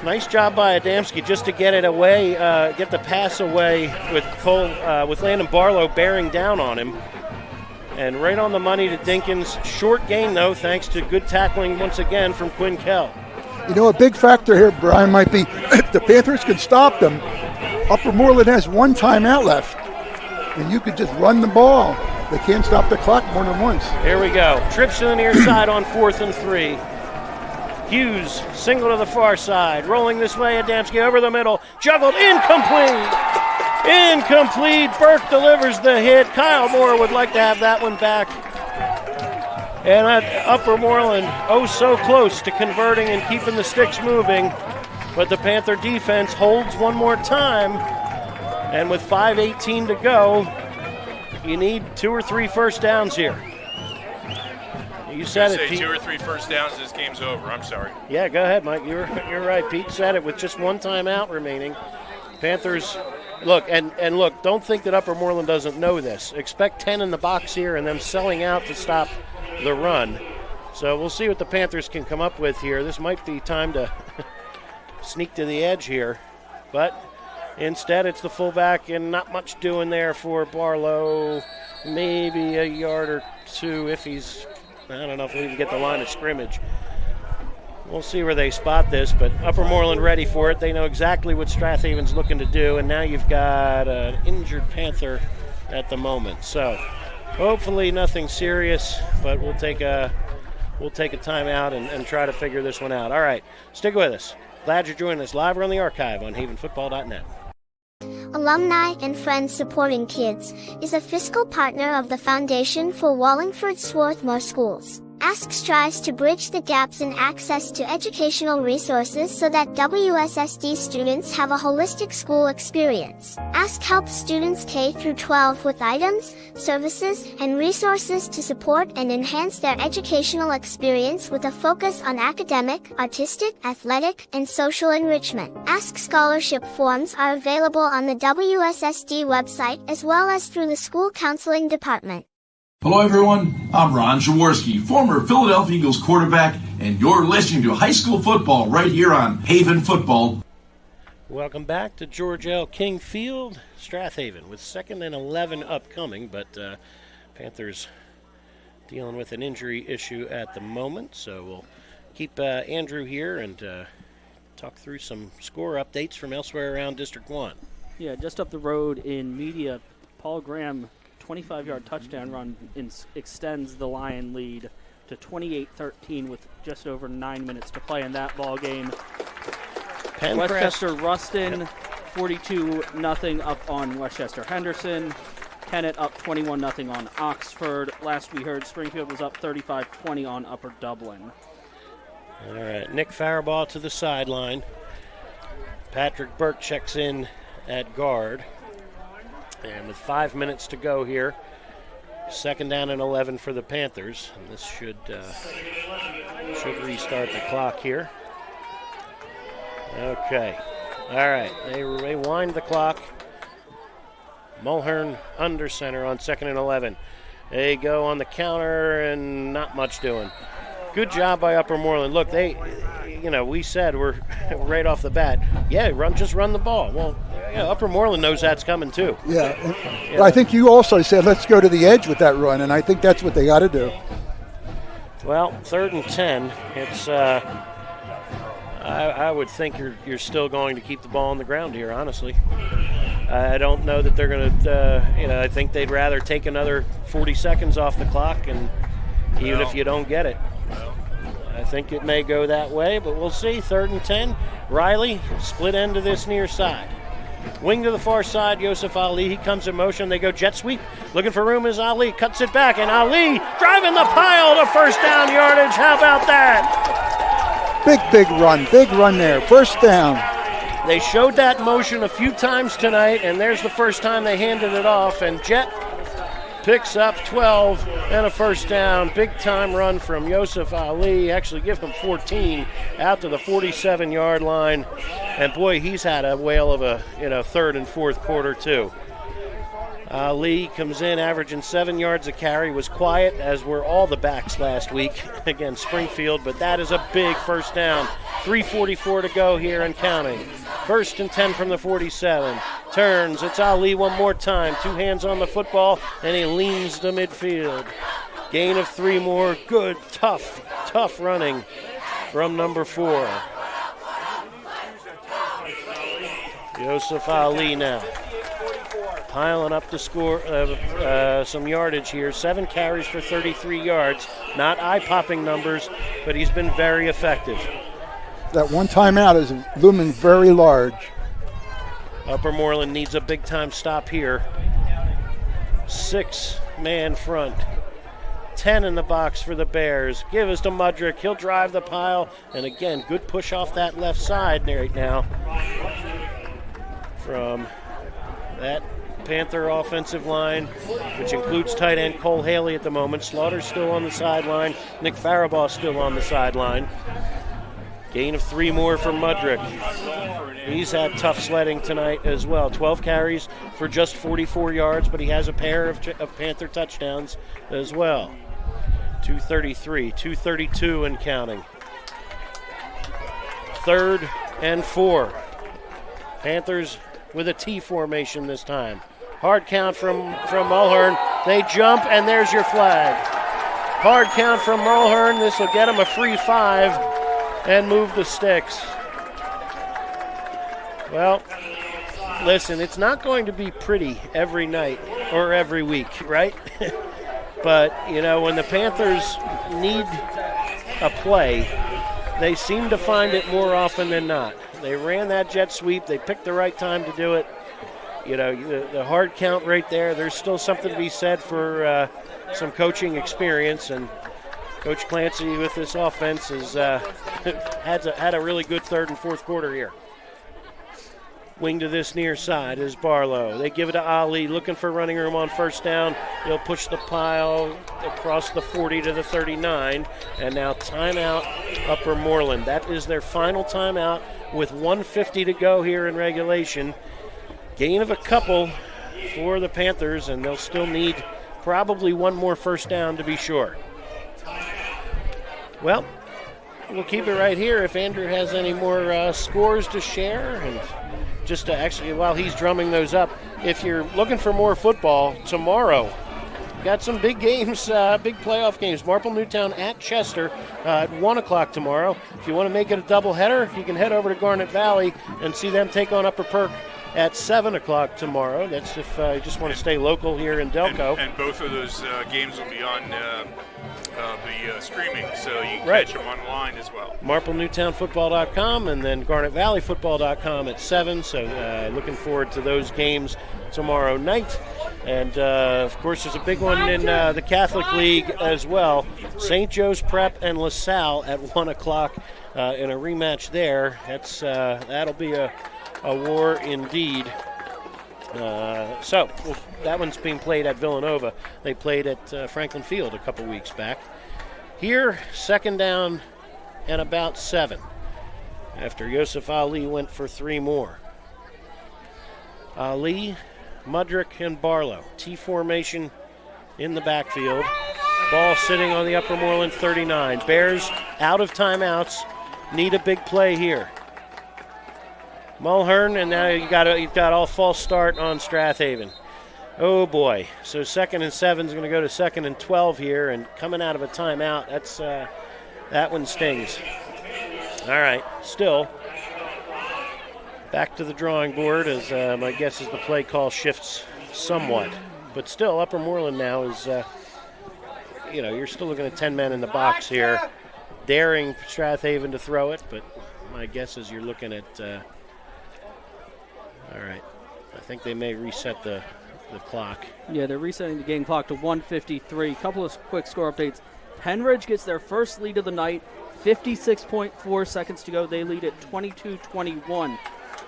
Nice job by Adamski just to get it away, get the pass away with Landon Barlow bearing down on him. And right on the money to Dinkins. Short gain, though, thanks to good tackling once again from Quinn Kell. A big factor here, Brian, might be if the Panthers can stop them, Upper Moreland has 1 timeout left, and you could just run the ball. They can't stop the clock more than once. Here we go. Trips to the near side on 4th and 3. Hughes, single to the far side. Rolling this way, Adamski over the middle. Juggled, incomplete! Incomplete! Burke delivers the hit. Kyle Moore would like to have that one back. And at Upper Moreland, so close to converting and keeping the sticks moving. But the Panther defense holds one more time. And with 5:18 to go, you need 2 or 3 first downs here. You said it, Pete. 2 or 3 first downs, this game's over. I'm sorry. Yeah, go ahead, Mike. You're right. Pete said it with just 1 timeout remaining. Panthers, look, don't think that Upper Moreland doesn't know this. Expect 10 in the box here and them selling out to stop the run. So we'll see what the Panthers can come up with here. This might be time to sneak to the edge here. But Instead, it's the fullback, and not much doing there for Barlow. Maybe a yard or two if he's, I don't know if he'll even get the line of scrimmage. We'll see where they spot this, but Upper Moreland ready for it. They know exactly what Strath Haven's looking to do, and now you've got an injured Panther at the moment. So hopefully nothing serious, but we'll take a timeout and try to figure this one out. All right, stick with us. Glad you're joining us live or on the archive on havenfootball.net. Alumni and Friends Supporting Kids is a fiscal partner of the Foundation for Wallingford Swarthmore Schools. Ask strives to bridge the gaps in access to educational resources so that WSSD students have a holistic school experience. Ask helps students K-12 with items, services, and resources to support and enhance their educational experience with a focus on academic, artistic, athletic, and social enrichment. Ask scholarship forms are available on the WSSD website as well as through the school counseling department. Hello, everyone. I'm Ron Jaworski, former Philadelphia Eagles quarterback, and you're listening to high school football right here on Haven Football. Welcome back to George L. King Field, Strath Haven, with 2nd and 11 upcoming, but Panthers dealing with an injury issue at the moment, so we'll keep Andrew here and talk through some score updates from elsewhere around District 1. Yeah, just up the road in Media, Paul Graham 25-yard touchdown run extends the Lion lead to 28-13 with just over 9 minutes to play in that ball game. Westchester Ruston 42-0 up on Westchester Henderson. Kennett up 21-0 on Oxford. Last we heard, Springfield was up 35-20 on Upper Dublin. All right, Nick Faribault to the sideline. Patrick Burke checks in at guard. And with 5 minutes to go here, 2nd down and 11 for the Panthers. And this should restart the clock here. Okay. All right. They wind the clock. Mulhern under center on 2nd and 11. They go on the counter and not much doing. Good job by Upper Moreland. Look, we said we're right off the bat. Yeah, just run the ball. Well, Upper Moreland knows that's coming too. Yeah, but I think you also said let's go to the edge with that run, and I think that's what they got to do. Well, 3rd and 10. It's I would think you're still going to keep the ball on the ground here. Honestly, I don't know that they're going to. I think they'd rather take another 40 seconds off the clock, and even if you don't get it. I think it may go that way, but we'll see. 3rd and 10. Riley, split end to this near side. Wing to the far side, Yosef Ali. He comes in motion. They go jet sweep. Looking for room is Ali. Cuts it back, and Ali driving the pile to first down yardage. How about that? Big run there. First down. They showed that motion a few times tonight, and there's the first time they handed it off, and Jet picks up 12 and a first down. Big-time run from Yosef Ali. Actually give him 14 out to the 47-yard line. And, boy, he's had a whale of a 3rd and 4th quarter, too. Ali comes in averaging 7 yards a carry. Was quiet, as were all the backs last week against Springfield. But that is a big first down. 3:44 to go here and counting. 1st and 10 from the 47. Turns. It's Ali one more time. 2 hands on the football, and he leans to midfield. Gain of 3 more. Good, tough running from number 4. Yosef Ali now. Piling up the score, some yardage here. 7 carries for 33 yards. Not eye-popping numbers, but he's been very effective. That one timeout is looming very large. Upper Moreland needs a big-time stop here. 6-man front. 10 in the box for the Bears. Give us to Mudrick. He'll drive the pile. And again, good push off that left side right now from that Panther offensive line, which includes tight end Cole Haley at the moment. Slaughter's still on the sideline. Nick Faribault still on the sideline. Gain of 3 more for Mudrick. He's had tough sledding tonight as well. 12 carries for just 44 yards, but he has a pair of Panther touchdowns as well. 233, 232 and counting. 3rd and 4. Panthers with a T formation this time. Hard count from Mulhern. They jump, and there's your flag. Hard count from Mulhern. This will get him a free 5 and move the sticks. Well, listen, it's not going to be pretty every night or every week, right? But, you know, when the Panthers need a play, they seem to find it more often than not. They ran that jet sweep. They picked the right time to do it. You know, the hard count right there, there's still something to be said for some coaching experience. And Coach Clancy with this offense has had a really good third and fourth quarter here. Wing to this near side is Barlow. They give it to Ali, looking for running room on first down. He'll push the pile across the 40 to the 39. And now timeout, Upper Moreland. That is their final timeout with 1:50 to go here in regulation. Gain of a couple for the Panthers, and they'll still need probably one more first down to be sure. Well, we'll keep it right here if Andrew has any more scores to share. And just to actually, while he's drumming those up, if you're looking for more football, tomorrow, got some big games, big playoff games. Marple Newtown at Chester at 1 o'clock tomorrow. If you want to make it a doubleheader, you can head over to Garnet Valley and see them take on Upper Perk at 7 o'clock tomorrow. That's if you just want to stay local here in Delco. And both of those games will be on the streaming, so you can catch them online as well. MarpleNewtownFootball.com and then GarnetValleyFootball.com at 7. So looking forward to those games tomorrow night. And, of course, there's a big one in the Catholic League as well. St. Joe's Prep and LaSalle at 1 o'clock in a rematch there. That'll be a war indeed. So that one's being played at Villanova. They played at Franklin Field a couple weeks back. Here, second down and about 7 after Yosef Ali went for 3 more. Ali, Mudrick, and Barlow. T formation in the backfield. Ball sitting on the Upper Moreland 39. Bears out of timeouts. Need a big play here. Mulhern, and now you've got all false start on Strath Haven. Oh boy! So 2nd and 7 is going to go to 2nd and 12 here, and coming out of a timeout, that one stings. All right, still back to the drawing board as my guess is the play call shifts somewhat, but still Upper Moreland now is you're still looking at 10 men in the box here, daring Strath Haven to throw it, but my guess is you're looking at. All right. I think they may reset the clock. Yeah, they're resetting the game clock to 1:53. Couple of quick score updates. Penridge gets their first lead of the night. 56.4 seconds to go. They lead at 22-21.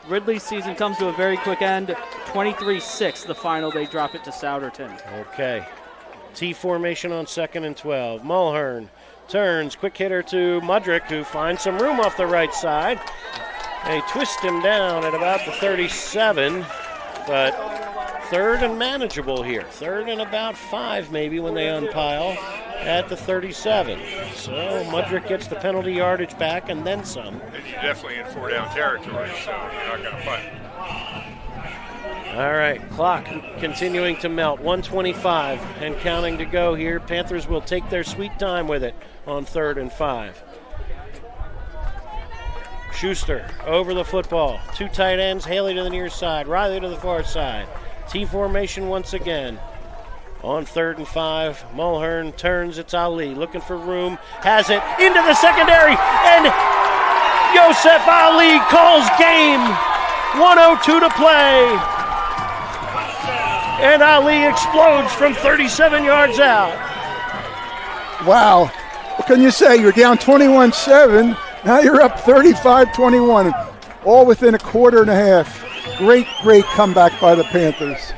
Ridley's season comes to a very quick end. 23-6, the final. They drop it to Souderton. Okay. T formation on 2nd and 12. Mulhern turns. Quick hitter to Mudrick, who finds some room off the right side. They twist him down at about the 37, but 3rd and manageable here. 3rd and about 5 maybe when they unpile at the 37. So Mudrick gets the penalty yardage back and then some. And you're definitely in 4-down territory, so you're not going to punt. All right, clock continuing to melt. 1:25 and counting to go here. Panthers will take their sweet time with it on 3rd and 5. Schuster over the football. 2 tight ends, Haley to the near side, Riley to the far side. T formation once again. On 3rd and 5, Mulhern turns, it's Ali looking for room, has it into the secondary, and Yosef Ali calls game. 1:02 to play. And Ali explodes from 37 yards out. Wow. What can you say? You're down 21-7. Now you're up 35-21, all within a quarter and a half. Great comeback by the Panthers.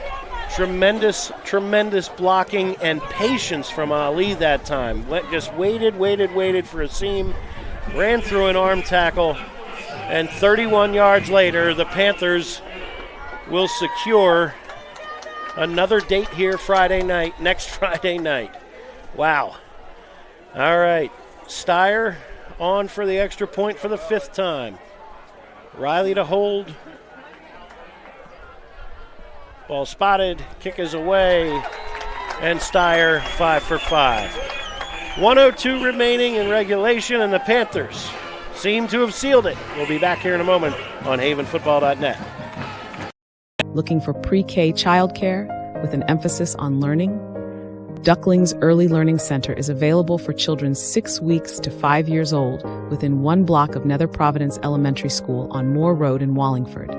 Tremendous blocking and patience from Ali that time. Just waited for a seam, ran through an arm tackle, and 31 yards later, the Panthers will secure another date here next Friday night. Wow. All right, Steyer on for the extra point for the 5th time. Riley to hold. Ball spotted, kick is away, and Steyer 5 for 5. 1:02 remaining in regulation, and the Panthers seem to have sealed it. We'll be back here in a moment on havenfootball.net. Looking for pre-K childcare with an emphasis on learning? Ducklings Early Learning Center is available for children 6 weeks to 5 years old within one block of Nether Providence Elementary School on Moore Road in Wallingford.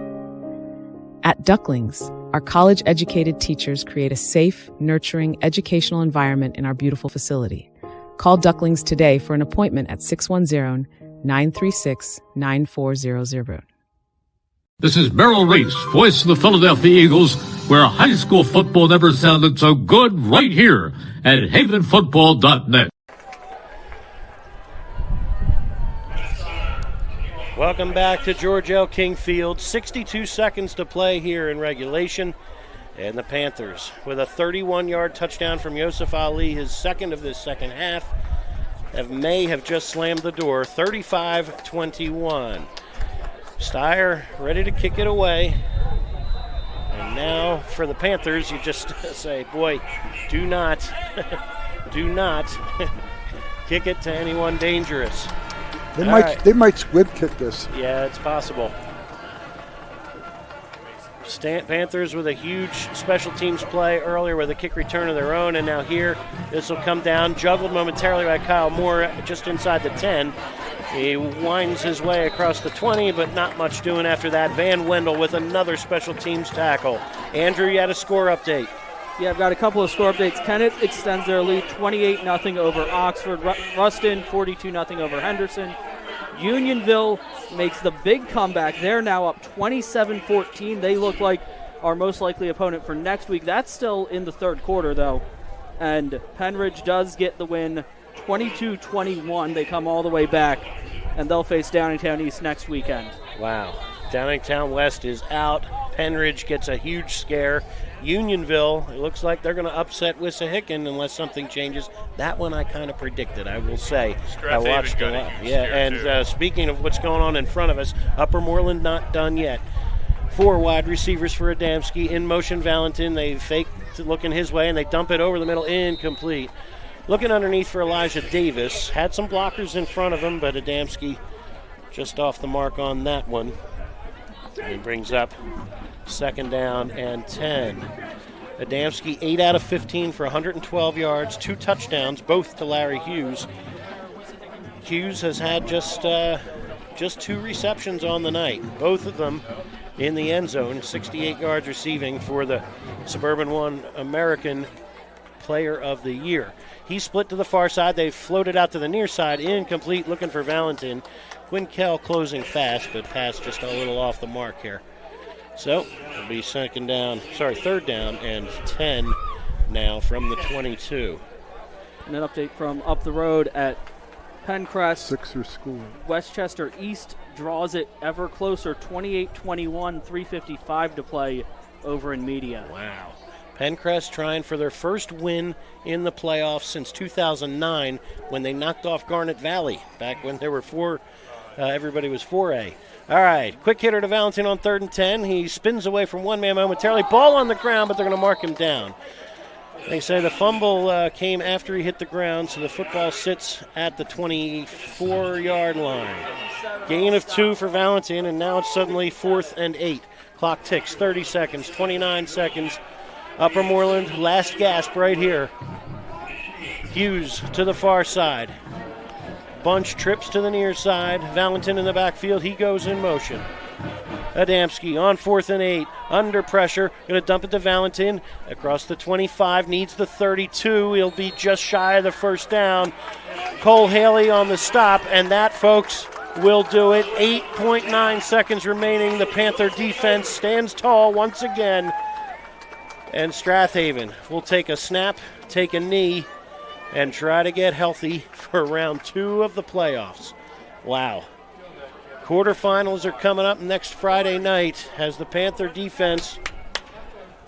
At Ducklings, our college-educated teachers create a safe, nurturing, educational environment in our beautiful facility. Call Ducklings today for an appointment at 610-936-9400. This is Merrill Reese, voice of the Philadelphia Eagles, where high school football never sounded so good, right here at havenfootball.net. Welcome back to George L. King Field. 62 seconds to play here in regulation. And the Panthers with a 31-yard touchdown from Yosef Ali, his second of this second half, may have just slammed the door. 35-21. Steyer ready to kick it away. And now for the Panthers, you just say, boy, do not kick it to anyone dangerous. They might squib kick this. Yeah, it's possible. Panthers with a huge special teams play earlier with a kick return of their own, and now here, this will come down, juggled momentarily by Kyle Moore just inside the 10. He winds his way across the 20, but not much doing after that. Van Wendell with another special teams tackle. Andrew, you had a score update. Yeah, I've got a couple of score updates. Kennett extends their lead 28-0 over Oxford. Ruston 42-0 over Henderson. Unionville makes the big comeback. They're now up 27-14. They look like our most likely opponent for next week. That's still in the third quarter, though. And Penridge does get the win 22-21. They come all the way back, and they'll face Downingtown East next weekend. Wow. Downingtown West is out. Penridge gets a huge scare. Unionville, it looks like they're going to upset Wissahickon unless something changes. That one I kind of predicted, I will say. I watched a lot. Yeah, and speaking of what's going on in front of us, Upper Moreland not done yet. 4 wide receivers for Adamski. In motion, Valentin. They fake looking his way, and they dump it over the middle. Incomplete. Looking underneath for Elijah Davis. Had some blockers in front of him, but Adamski just off the mark on that one. He brings up second down and 10. Adamski 8 out of 15 for 112 yards, 2 touchdowns, both to Larry Hughes. Hughes has had just 2 receptions on the night, both of them in the end zone, 68 yards receiving for the Suburban One American Player of the Year. He split to the far side. They floated out to the near side, incomplete, looking for Valentin. Quinkel closing fast, but pass just a little off the mark here. So it'll be third down and 10 now from the 22. And an update from up the road at Pencrest. Sixers score. Westchester East draws it ever closer, 28-21, 3:55 to play over in Media. Wow. Pencrest trying for their first win in the playoffs since 2009 when they knocked off Garnet Valley, back when there were everybody was 4A. All right, quick hitter to Valentin on 3rd and 10. He spins away from one man momentarily. Ball on the ground, but they're going to mark him down. They say the fumble came after he hit the ground, so the football sits at the 24-yard line. Gain of 2 for Valentin, and now it's suddenly 4th and 8. Clock ticks, 30 seconds, 29 seconds. Upper Moreland, last gasp right here. Hughes to the far side. Bunch trips to the near side. Valentin in the backfield. He goes in motion. Adamski on 4th and 8. Under pressure. Going to dump it to Valentin. Across the 25. Needs the 32. He'll be just shy of the first down. Cole Haley on the stop. And that, folks, will do it. 8.9 seconds remaining. The Panther defense stands tall once again. And Strath Haven will take a snap, take a knee, and try to get healthy for round 2 of the playoffs. Wow. Quarterfinals are coming up next Friday night as the Panther defense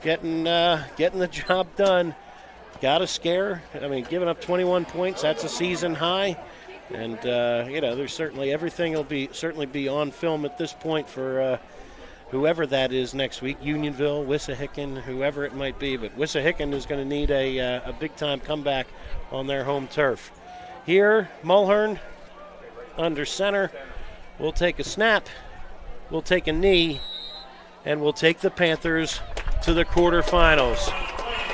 getting the job done. Got a scare. I mean, giving up 21 points, that's a season high. And, there's certainly everything will certainly be on film at this point for whoever that is next week, Unionville, Wissahickon, whoever it might be. But Wissahickon is going to need a big-time comeback on their home turf. Here, Mulhern under center. We'll take a snap, we'll take a knee, and we'll take the Panthers to the quarterfinals.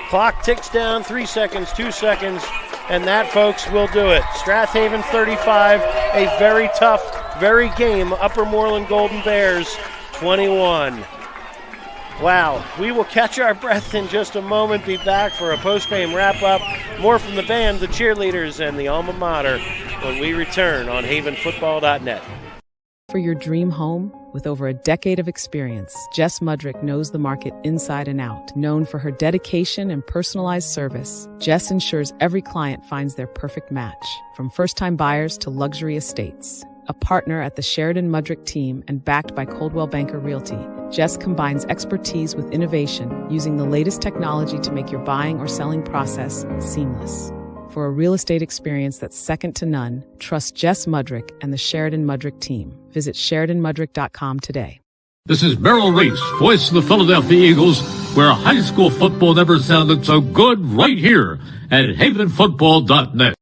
Clock ticks down, 3 seconds, 2 seconds, and that, folks, will do it. Strath Haven 35, a very tough, very game Upper Moreland Golden Bears 21. Wow, we will catch our breath in just a moment, be back for a post-game wrap-up. More from the band, the cheerleaders, and the alma mater when we return on havenfootball.net. For your dream home, with over a decade of experience, Jess Mudrick knows the market inside and out. Known for her dedication and personalized service, Jess ensures every client finds their perfect match. From first-time buyers to luxury estates. A partner at the Sheridan Mudrick team and backed by Coldwell Banker Realty, Jess combines expertise with innovation, using the latest technology to make your buying or selling process seamless. For a real estate experience that's second to none, trust Jess Mudrick and the Sheridan Mudrick team. Visit SheridanMudrick.com today. This is Merrill Reese, voice of the Philadelphia Eagles, where high school football never sounded so good, right here at havenfootball.net.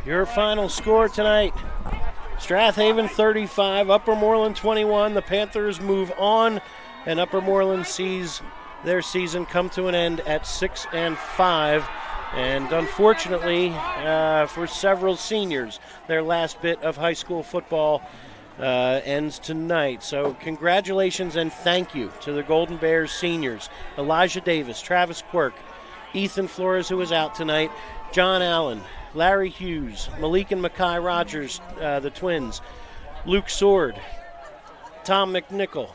Your final score tonight, Strath Haven 35, Upper Moreland 21. The Panthers move on, and Upper Moreland sees their season come to an end at 6-5. And unfortunately, for several seniors, their last bit of high school football ends tonight. So congratulations and thank you to the Golden Bears seniors. Elijah Davis, Travis Quirk, Ethan Flores, who was out tonight, John Allen, Larry Hughes, Malik and Mackay Rogers, the twins, Luke Sword, Tom McNichol,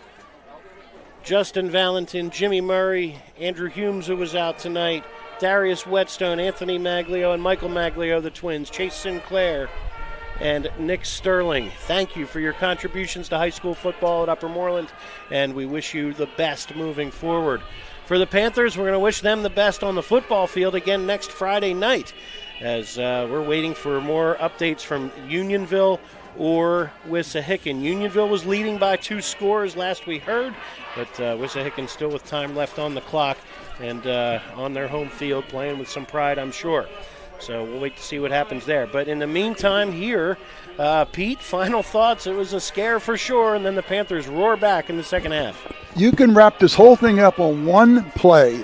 Justin Valentin, Jimmy Murray, Andrew Humes, who was out tonight, Darius Whetstone, Anthony Maglio, and Michael Maglio, the twins, Chase Sinclair, and Nick Sterling. Thank you for your contributions to high school football at Upper Moreland, and we wish you the best moving forward. For the Panthers, we're going to wish them the best on the football field again next Friday night, as we're waiting for more updates from Unionville or Wissahickon. Unionville was leading by 2 scores last we heard, but Wissahickon still with time left on the clock and on their home field playing with some pride, I'm sure. So we'll wait to see what happens there. But in the meantime here, Pete, final thoughts. It was a scare for sure, and then the Panthers roar back in the second half. You can wrap this whole thing up on one play.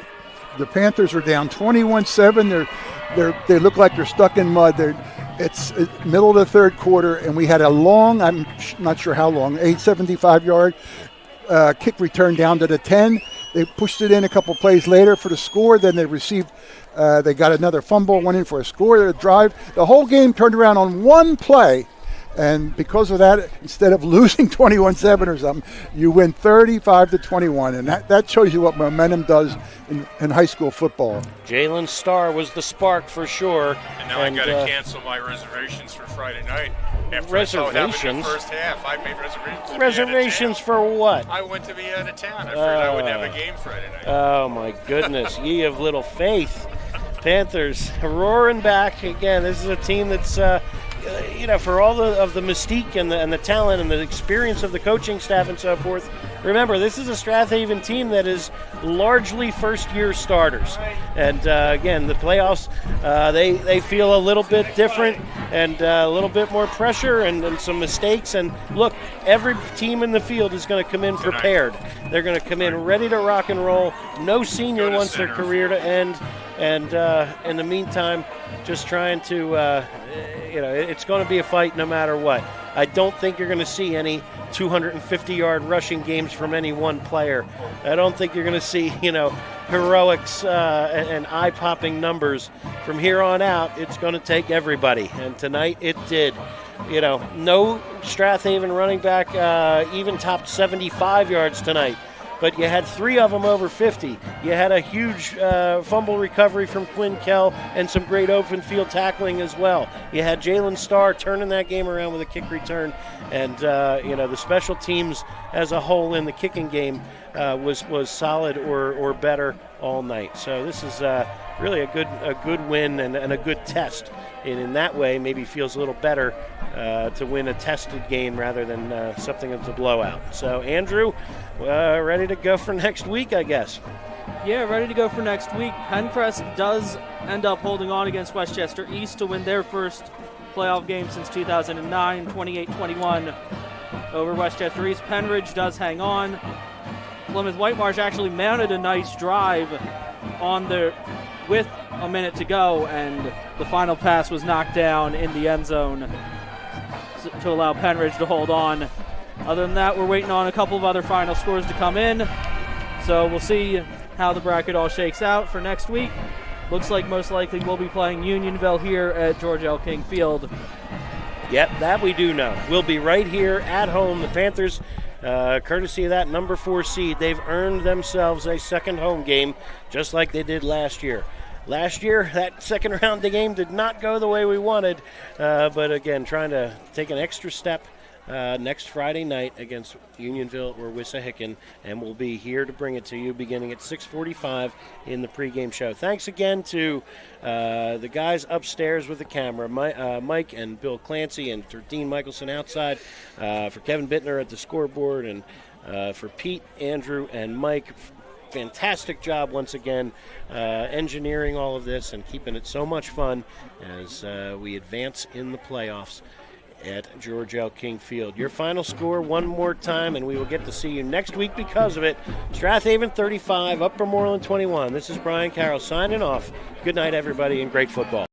The Panthers are down 21-7. They look like they're stuck in mud. It's middle of the third quarter, and we had a long, I'm not sure how long, 75-yard kick return down to the 10. They pushed it in a couple plays later for the score. Then they received, they got another fumble, went in for a score, a drive. The whole game turned around on one play. And because of that, instead of losing 21-7 or something, you win 35-21. And that shows you what momentum does in high school football. Jalen Starr was the spark for sure. And now I got to cancel my reservations for Friday night. After I saw what happened in the first half, I made reservations. Reservations for what? I went to be out of town. I figured I wouldn't have a game Friday night. Oh, my goodness. Ye of little faith. Panthers roaring back. Again, this is a team that's, for all of the mystique and the talent and the experience of the coaching staff and so forth, remember, this is a Strath Haven team that is largely first-year starters. And, again, the playoffs, they feel a little bit different and a little bit more pressure and some mistakes. And, look, every team in the field is going to come in prepared. They're going to come in ready to rock and roll. No senior wants their career to end. And in the meantime, just trying to, it's going to be a fight no matter what. I don't think you're going to see any 250-yard rushing games from any one player. I don't think you're going to see, heroics and eye-popping numbers. From here on out, it's going to take everybody. And tonight it did. No Strath Haven running back even topped 75 yards tonight. But you had 3 of them over 50. You had a huge fumble recovery from Quinn Kell and some great open field tackling as well. You had Jalen Starr turning that game around with a kick return. And, the special teams as a whole in the kicking game was solid or better all night. So this is really a good win and a good test. And in that way, maybe feels a little better to win a tested game rather than something that's a blowout. So, Andrew, ready to go for next week, I guess. Yeah, ready to go for next week. Pencrest does end up holding on against Westchester East to win their first playoff game since 2009, 28-21 over Westchester East. Penridge does hang on. Plymouth Whitemarsh actually mounted a nice drive with a minute to go, and the final pass was knocked down in the end zone to allow Penridge to hold on. Other than that, we're waiting on a couple of other final scores to come in, so we'll see how the bracket all shakes out for next week. Looks like most likely we'll be playing Unionville here at George L. King Field. Yep, that we do know. We'll be right here at home. The Panthers, courtesy of that number 4 seed, they've earned themselves a second home game, just like they did last year. Last year, that second round of the game did not go the way we wanted, but again, trying to take an extra step next Friday night against Unionville or Wissahickon, and we'll be here to bring it to you beginning at 6:45 in the pregame show. Thanks again to the guys upstairs with the camera, Mike and Bill Clancy, and for Dean Michelson outside, for Kevin Bittner at the scoreboard, and for Pete, Andrew, and Mike. Fantastic job once again engineering all of this and keeping it so much fun as we advance in the playoffs at George L. King Field. Your final score one more time, and we will get to see you next week because of it. Strath Haven 35, Upper Moreland 21. This is Brian Carroll signing off. Good night, everybody, and great football.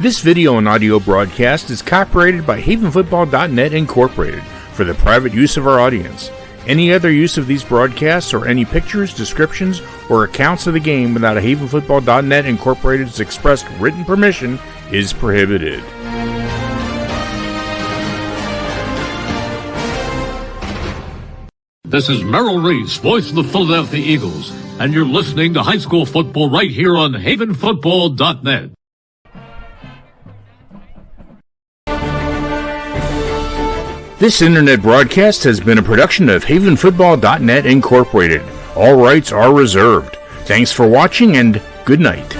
This video and audio broadcast is copyrighted by havenfootball.net Incorporated for the private use of our audience. Any other use of these broadcasts or any pictures, descriptions, or accounts of the game without a havenfootball.net Incorporated's expressed written permission is prohibited. This is Merrill Reese, voice of the Philadelphia Eagles, and you're listening to high school football right here on havenfootball.net. This internet broadcast has been a production of havenfootball.net Incorporated. All rights are reserved. Thanks for watching and good night.